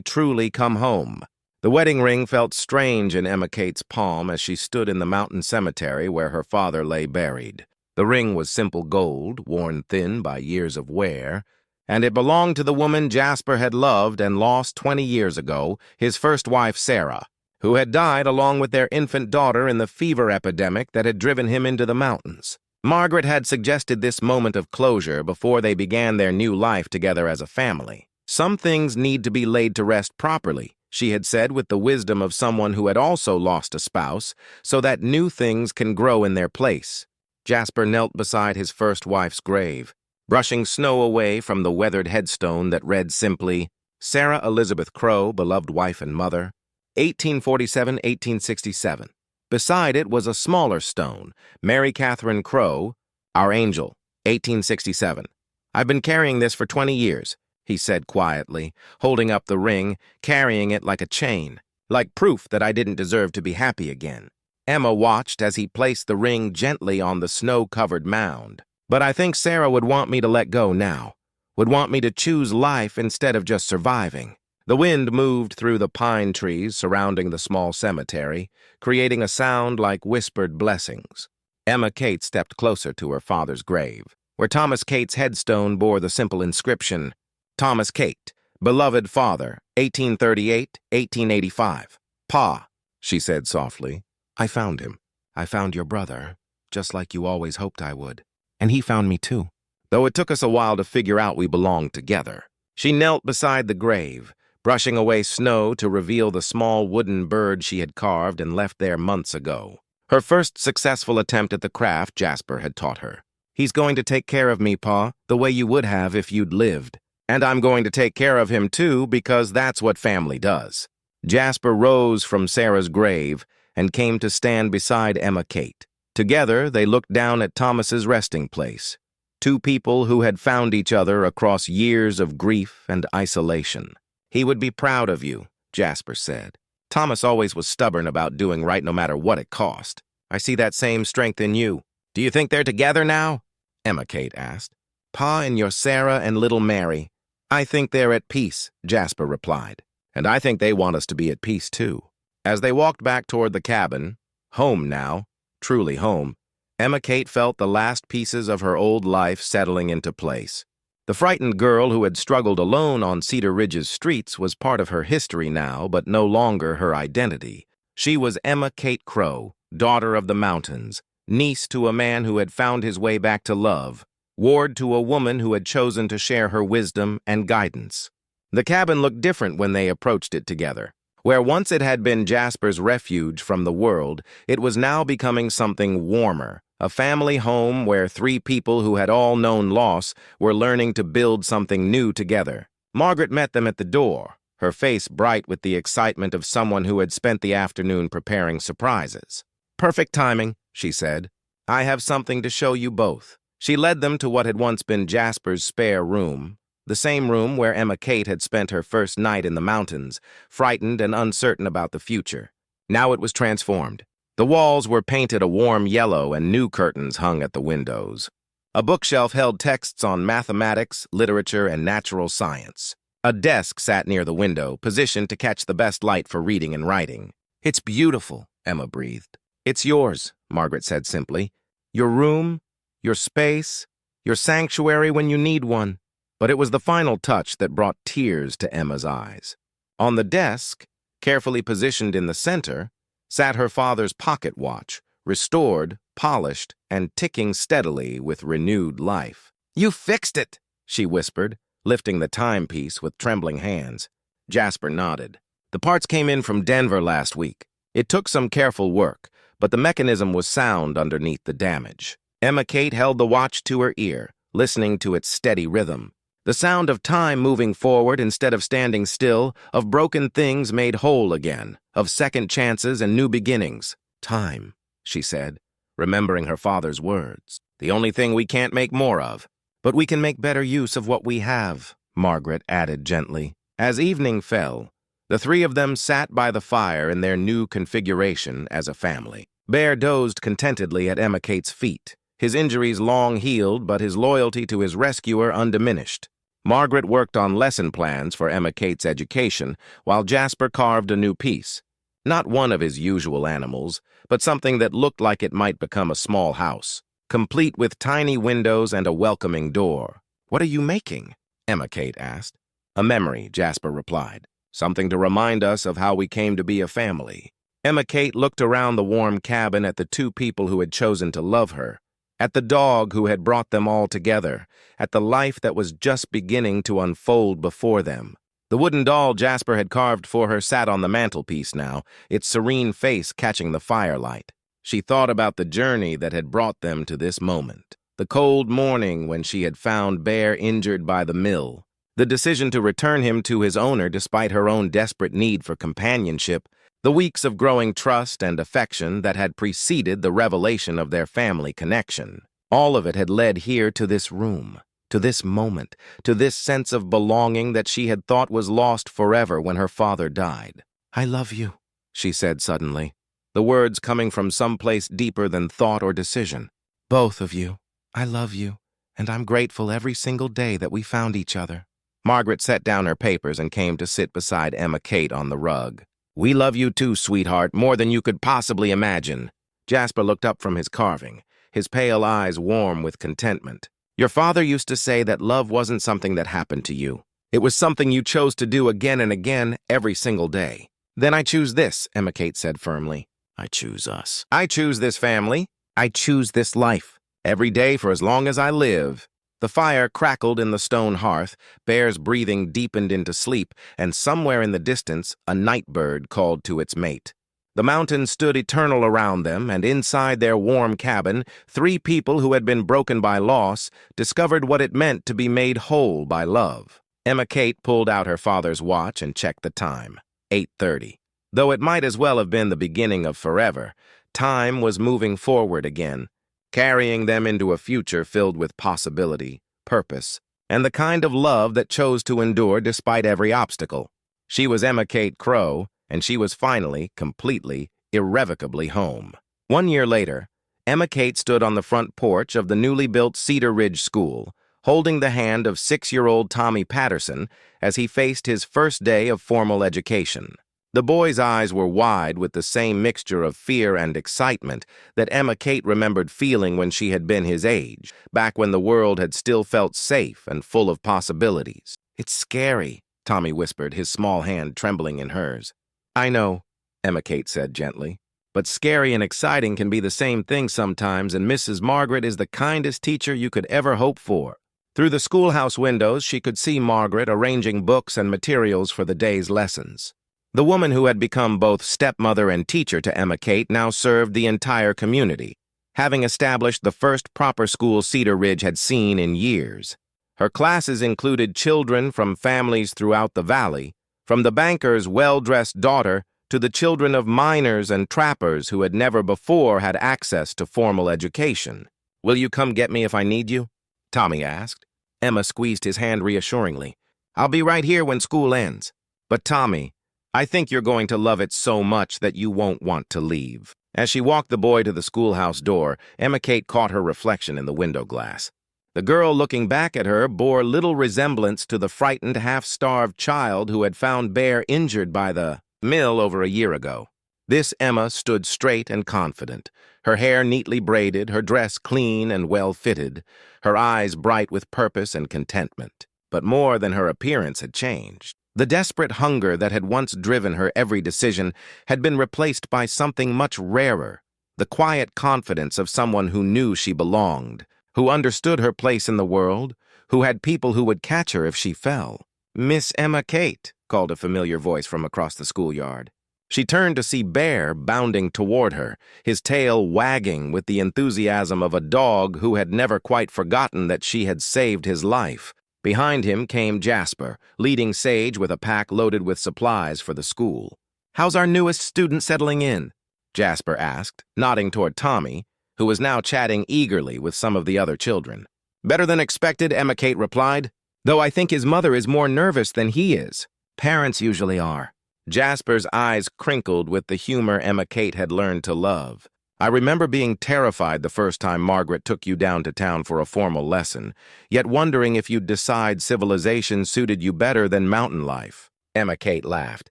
S1: truly come home. The wedding ring felt strange in Emma Kate's palm as she stood in the mountain cemetery where her father lay buried. The ring was simple gold, worn thin by years of wear, and it belonged to the woman Jasper had loved and lost 20 years ago, his first wife, Sarah, who had died along with their infant daughter in the fever epidemic that had driven him into the mountains. Margaret had suggested this moment of closure before they began their new life together as a family. "Some things need to be laid to rest properly," she had said with the wisdom of someone who had also lost a spouse, "so that new things can grow in their place." Jasper knelt beside his first wife's grave, brushing snow away from the weathered headstone that read simply, "Sarah Elizabeth Crow, beloved wife and mother, 1847-1867. Beside it was a smaller stone, Mary Catherine Crowe, Our Angel, 1867. I've been carrying this for 20 years, he said quietly, holding up the ring, carrying it like a chain, like proof that I didn't deserve to be happy again. Emma watched as he placed the ring gently on the snow-covered mound. But I think Sarah would want me to let go now, would want me to choose life instead of just surviving. The wind moved through the pine trees surrounding the small cemetery, creating a sound like whispered blessings. Emma Kate stepped closer to her father's grave, where Thomas Kate's headstone bore the simple inscription, Thomas Kate, beloved father, 1838-1885. Pa, she said softly, I found him. I found your brother, just like you always hoped I would. And he found me too, though it took us a while to figure out we belonged together. She knelt beside the grave, brushing away snow to reveal the small wooden bird she had carved and left there months ago. Her first successful attempt at the craft Jasper had taught her. He's going to take care of me, Pa, the way you would have if you'd lived. And I'm going to take care of him too, because that's what family does. Jasper rose from Sarah's grave and came to stand beside Emma Kate. Together, they looked down at Thomas's resting place. Two people who had found each other across years of grief and isolation. He would be proud of you, Jasper said. Thomas always was stubborn about doing right no matter what it cost. I see that same strength in you. Do you think they're together now? Emma Kate asked. Pa and your Sarah and little Mary. I think they're at peace, Jasper replied. And I think they want us to be at peace too. As they walked back toward the cabin, home now, truly home, Emma Kate felt the last pieces of her old life settling into place. The frightened girl who had struggled alone on Cedar Ridge's streets was part of her history now, but no longer her identity. She was Emma Kate Crowe, daughter of the mountains, niece to a man who had found his way back to love, ward to a woman who had chosen to share her wisdom and guidance. The cabin looked different when they approached it together. Where once it had been Jasper's refuge from the world, it was now becoming something warmer, a family home where three people who had all known loss were learning to build something new together. Margaret met them at the door, her face bright with the excitement of someone who had spent the afternoon preparing surprises. Perfect timing, she said. I have something to show you both. She led them to what had once been Jasper's spare room, the same room where Emma Kate had spent her first night in the mountains, frightened and uncertain about the future. Now it was transformed. The walls were painted a warm yellow and new curtains hung at the windows. A bookshelf held texts on mathematics, literature, and natural science. A desk sat near the window, positioned to catch the best light for reading and writing. It's beautiful, Emma breathed. It's yours, Margaret said simply. Your room, your space, your sanctuary when you need one. But it was the final touch that brought tears to Emma's eyes. On the desk, carefully positioned in the center, sat her father's pocket watch, restored, polished, and ticking steadily with renewed life. You fixed it, she whispered, lifting the timepiece with trembling hands. Jasper nodded. The parts came in from Denver last week. It took some careful work, but the mechanism was sound underneath the damage. Emma Kate held the watch to her ear, listening to its steady rhythm. The sound of time moving forward instead of standing still, of broken things made whole again, of second chances and new beginnings. Time, she said, remembering her father's words. The only thing we can't make more of. But we can make better use of what we have, Margaret added gently. As evening fell, the three of them sat by the fire in their new configuration as a family. Bear dozed contentedly at Emma Kate's feet, his injuries long healed but his loyalty to his rescuer undiminished. Margaret worked on lesson plans for Emma Kate's education, while Jasper carved a new piece. Not one of his usual animals, but something that looked like it might become a small house, complete with tiny windows and a welcoming door. What are you making? Emma Kate asked. A memory, Jasper replied. Something to remind us of how we came to be a family. Emma Kate looked around the warm cabin at the two people who had chosen to love her, at the dog who had brought them all together, at the life that was just beginning to unfold before them. The wooden doll Jasper had carved for her sat on the mantelpiece now, its serene face catching the firelight. She thought about the journey that had brought them to this moment. The cold morning when she had found Bear injured by the mill. The decision to return him to his owner despite her own desperate need for companionship. The weeks of growing trust and affection that had preceded the revelation of their family connection. All of it had led here to this room, to this moment, to this sense of belonging that she had thought was lost forever when her father died. "I love you," she said suddenly, the words coming from someplace deeper than thought or decision. "Both of you. I love you, and I'm grateful every single day that we found each other." Margaret set down her papers and came to sit beside Emma Kate on the rug. "We love you too, sweetheart, more than you could possibly imagine." Jasper looked up from his carving, his pale eyes warm with contentment. "Your father used to say that love wasn't something that happened to you. It was something you chose to do again and again every single day." "Then I choose this," Emma Kate said firmly. "I choose us. I choose this family. I choose this life. Every day for as long as I live." The fire crackled in the stone hearth, Bear's breathing deepened into sleep, and somewhere in the distance, a night bird called to its mate. The mountains stood eternal around them, and inside their warm cabin, three people who had been broken by loss discovered what it meant to be made whole by love. Emma Kate pulled out her father's watch and checked the time. 8:30. Though it might as well have been the beginning of forever, time was moving forward again, carrying them into a future filled with possibility, purpose, and the kind of love that chose to endure despite every obstacle. She was Emma Kate Crow, and she was finally, completely, irrevocably home. 1 year later, Emma Kate stood on the front porch of the newly built Cedar Ridge School, holding the hand of 6-year-old Tommy Patterson as he faced his first day of formal education. The boy's eyes were wide with the same mixture of fear and excitement that Emma Kate remembered feeling when she had been his age, back when the world had still felt safe and full of possibilities. "It's scary," Tommy whispered, his small hand trembling in hers. "I know," Emma Kate said gently, "but scary and exciting can be the same thing sometimes, and Mrs. Margaret is the kindest teacher you could ever hope for." Through the schoolhouse windows, she could see Margaret arranging books and materials for the day's lessons. The woman who had become both stepmother and teacher to Emma Kate now served the entire community, having established the first proper school Cedar Ridge had seen in years. Her classes included children from families throughout the valley, from the banker's well-dressed daughter to the children of miners and trappers who had never before had access to formal education. "Will you come get me if I need you?" Tommy asked. Emma squeezed his hand reassuringly. "I'll be right here when school ends. But Tommy, I think you're going to love it so much that you won't want to leave." As she walked the boy to the schoolhouse door, Emma Kate caught her reflection in the window glass. The girl looking back at her bore little resemblance to the frightened, half-starved child who had found Bear injured by the mill over a year ago. This Emma stood straight and confident, her hair neatly braided, her dress clean and well-fitted, her eyes bright with purpose and contentment. But more than her appearance had changed. The desperate hunger that had once driven her every decision had been replaced by something much rarer, the quiet confidence of someone who knew she belonged, who understood her place in the world, who had people who would catch her if she fell. "Miss Emma Kate," called a familiar voice from across the schoolyard. She turned to see Bear bounding toward her, his tail wagging with the enthusiasm of a dog who had never quite forgotten that she had saved his life. Behind him came Jasper, leading Sage with a pack loaded with supplies for the school. "How's our newest student settling in?" Jasper asked, nodding toward Tommy, who was now chatting eagerly with some of the other children. "Better than expected," Emma Kate replied, "though I think his mother is more nervous than he is. Parents usually are." Jasper's eyes crinkled with the humor Emma Kate had learned to love. "I remember being terrified the first time Margaret took you down to town for a formal lesson, yet wondering if you'd decide civilization suited you better than mountain life." Emma Kate laughed.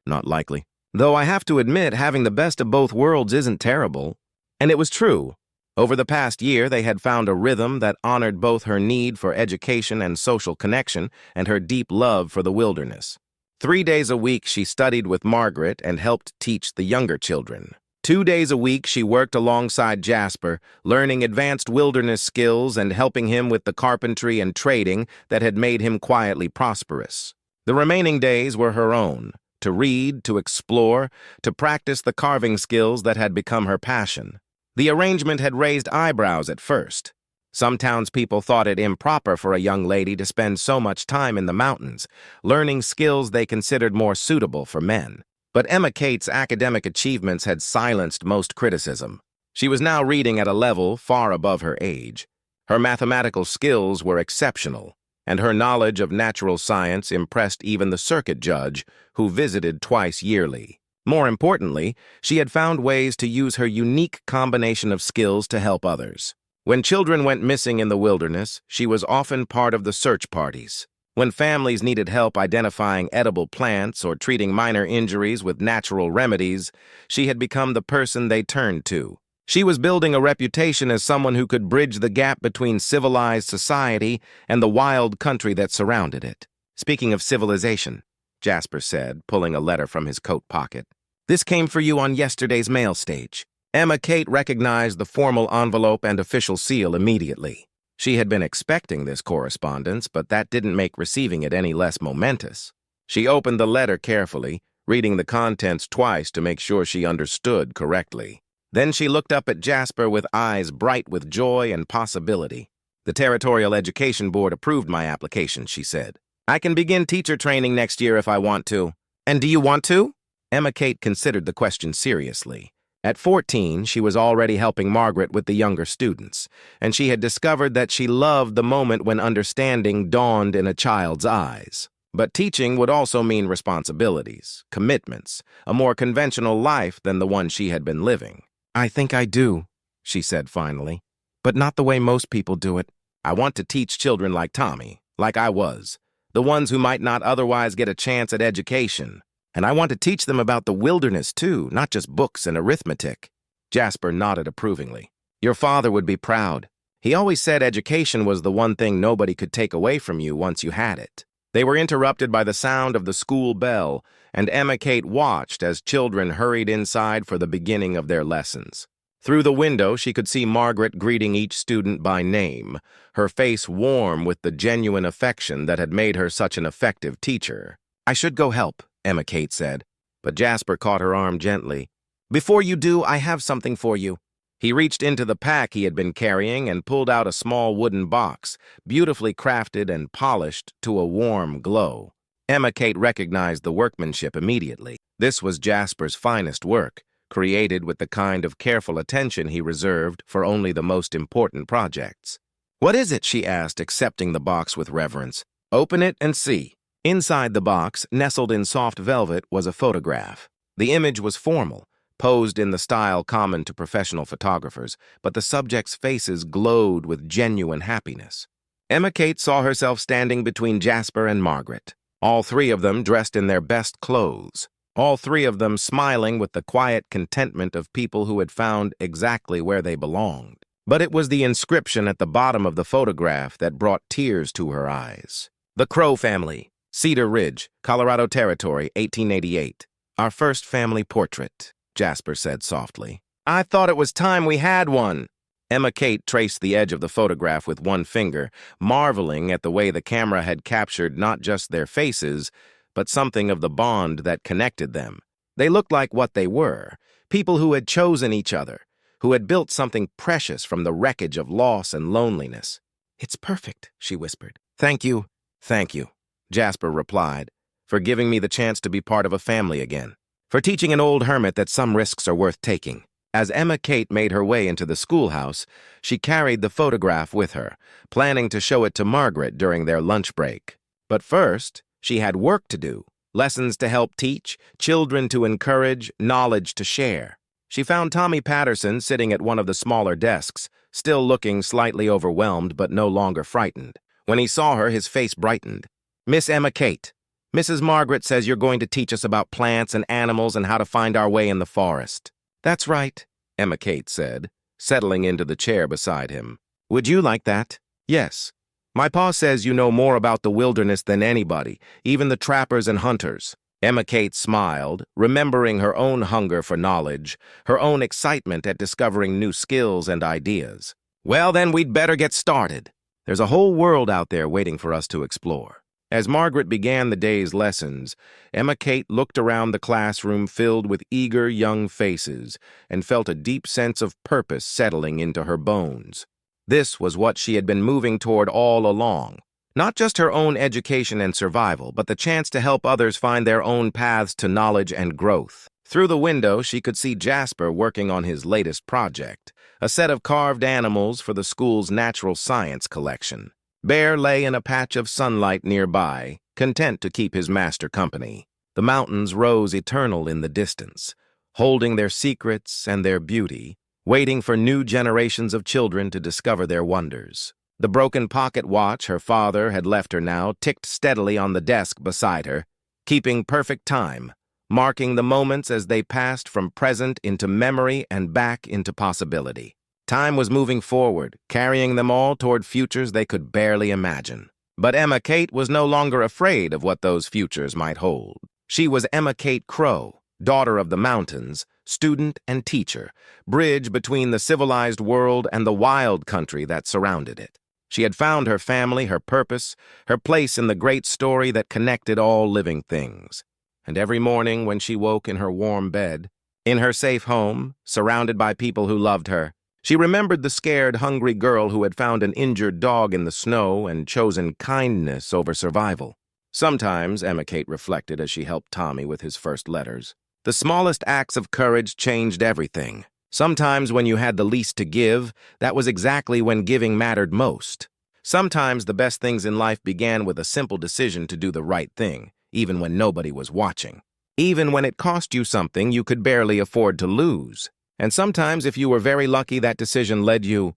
S1: "Not likely. Though I have to admit, having the best of both worlds isn't terrible." And it was true. Over the past year, they had found a rhythm that honored both her need for education and social connection and her deep love for the wilderness. 3 days a week, she studied with Margaret and helped teach the younger children. 2 days a week, she worked alongside Jasper, learning advanced wilderness skills and helping him with the carpentry and trading that had made him quietly prosperous. The remaining days were her own, to read, to explore, to practice the carving skills that had become her passion. The arrangement had raised eyebrows at first. Some townspeople thought it improper for a young lady to spend so much time in the mountains, learning skills they considered more suitable for men. But Emma Kate's academic achievements had silenced most criticism. She was now reading at a level far above her age. Her mathematical skills were exceptional, and her knowledge of natural science impressed even the circuit judge, who visited twice yearly. More importantly, she had found ways to use her unique combination of skills to help others. When children went missing in the wilderness, she was often part of the search parties. When families needed help identifying edible plants or treating minor injuries with natural remedies, she had become the person they turned to. She was building a reputation as someone who could bridge the gap between civilized society and the wild country that surrounded it. "Speaking of civilization," Jasper said, pulling a letter from his coat pocket, "this came for you on yesterday's mail stage." Emma Kate recognized the formal envelope and official seal immediately. She had been expecting this correspondence, but that didn't make receiving it any less momentous. She opened the letter carefully, reading the contents twice to make sure she understood correctly. Then she looked up at Jasper with eyes bright with joy and possibility. "The Territorial Education Board approved my application," she said. "I can begin teacher training next year if I want to." "And do you want to?" Emma Kate considered the question seriously. At 14, she was already helping Margaret with the younger students, and she had discovered that she loved the moment when understanding dawned in a child's eyes. But teaching would also mean responsibilities, commitments, a more conventional life than the one she had been living. "I think I do," she said finally, "but not the way most people do it. I want to teach children like Tommy, like I was, the ones who might not otherwise get a chance at education. And I want to teach them about the wilderness, too, not just books and arithmetic." Jasper nodded approvingly. "Your father would be proud. He always said education was the one thing nobody could take away from you once you had it." They were interrupted by the sound of the school bell, and Emma Kate watched as children hurried inside for the beginning of their lessons. Through the window, she could see Margaret greeting each student by name, her face warm with the genuine affection that had made her such an effective teacher. "I should go help," Emma Kate said, but Jasper caught her arm gently. "Before you do, I have something for you." He reached into the pack he had been carrying and pulled out a small wooden box, beautifully crafted and polished to a warm glow. Emma Kate recognized the workmanship immediately. This was Jasper's finest work, created with the kind of careful attention he reserved for only the most important projects. "What is it?" she asked, accepting the box with reverence. "Open it and see." Inside the box, nestled in soft velvet, was a photograph. The image was formal, posed in the style common to professional photographers, but the subjects' faces glowed with genuine happiness. Emma Kate saw herself standing between Jasper and Margaret, all three of them dressed in their best clothes, all three of them smiling with the quiet contentment of people who had found exactly where they belonged. But it was the inscription at the bottom of the photograph that brought tears to her eyes. "The Crow Family, Cedar Ridge, Colorado Territory, 1888. Our first family portrait," Jasper said softly. "I thought it was time we had one." Emma Kate traced the edge of the photograph with one finger, marveling at the way the camera had captured not just their faces, but something of the bond that connected them. They looked like what they were, people who had chosen each other, who had built something precious from the wreckage of loss and loneliness. "It's perfect," she whispered. "Thank you, thank you," Jasper replied, "for giving me the chance to be part of a family again, for teaching an old hermit that some risks are worth taking." As Emma Kate made her way into the schoolhouse, she carried the photograph with her, planning to show it to Margaret during their lunch break. But first, she had work to do, lessons to help teach, children to encourage, knowledge to share. She found Tommy Patterson sitting at one of the smaller desks, still looking slightly overwhelmed but no longer frightened. When he saw her, his face brightened. "Miss Emma Kate, Mrs. Margaret says you're going to teach us about plants and animals and how to find our way in the forest." "That's right," Emma Kate said, settling into the chair beside him. "Would you like that?" "Yes. My pa says you know more about the wilderness than anybody, even the trappers and hunters." Emma Kate smiled, remembering her own hunger for knowledge, her own excitement at discovering new skills and ideas. "Well, then we'd better get started. There's a whole world out there waiting for us to explore." As Margaret began the day's lessons, Emma Kate looked around the classroom filled with eager young faces and felt a deep sense of purpose settling into her bones. This was what she had been moving toward all along, Not just her own education and survival, but the chance to help others find their own paths to knowledge and growth. Through the window, she could see Jasper working on his latest project, a set of carved animals for the school's natural science collection. Bear lay in a patch of sunlight nearby, content to keep his master company. The mountains rose eternal in the distance, holding their secrets and their beauty, waiting for new generations of children to discover their wonders. The broken pocket watch her father had left her now ticked steadily on the desk beside her, keeping perfect time, marking the moments as they passed from present into memory and back into possibility. Time was moving forward, carrying them all toward futures they could barely imagine. But Emma Kate was no longer afraid of what those futures might hold. She was Emma Kate Crow, daughter of the mountains, student and teacher, bridge between the civilized world and the wild country that surrounded it. She had found her family, her purpose, her place in the great story that connected all living things. And every morning when she woke in her warm bed, in her safe home, surrounded by people who loved her, she remembered the scared, hungry girl who had found an injured dog in the snow and chosen kindness over survival. Sometimes, Emma Kate reflected as she helped Tommy with his first letters, the smallest acts of courage changed everything. Sometimes when you had the least to give, that was exactly when giving mattered most. Sometimes the best things in life began with a simple decision to do the right thing, even when nobody was watching. Even when it cost you something you could barely afford to lose. And sometimes, if you were very lucky, that decision led you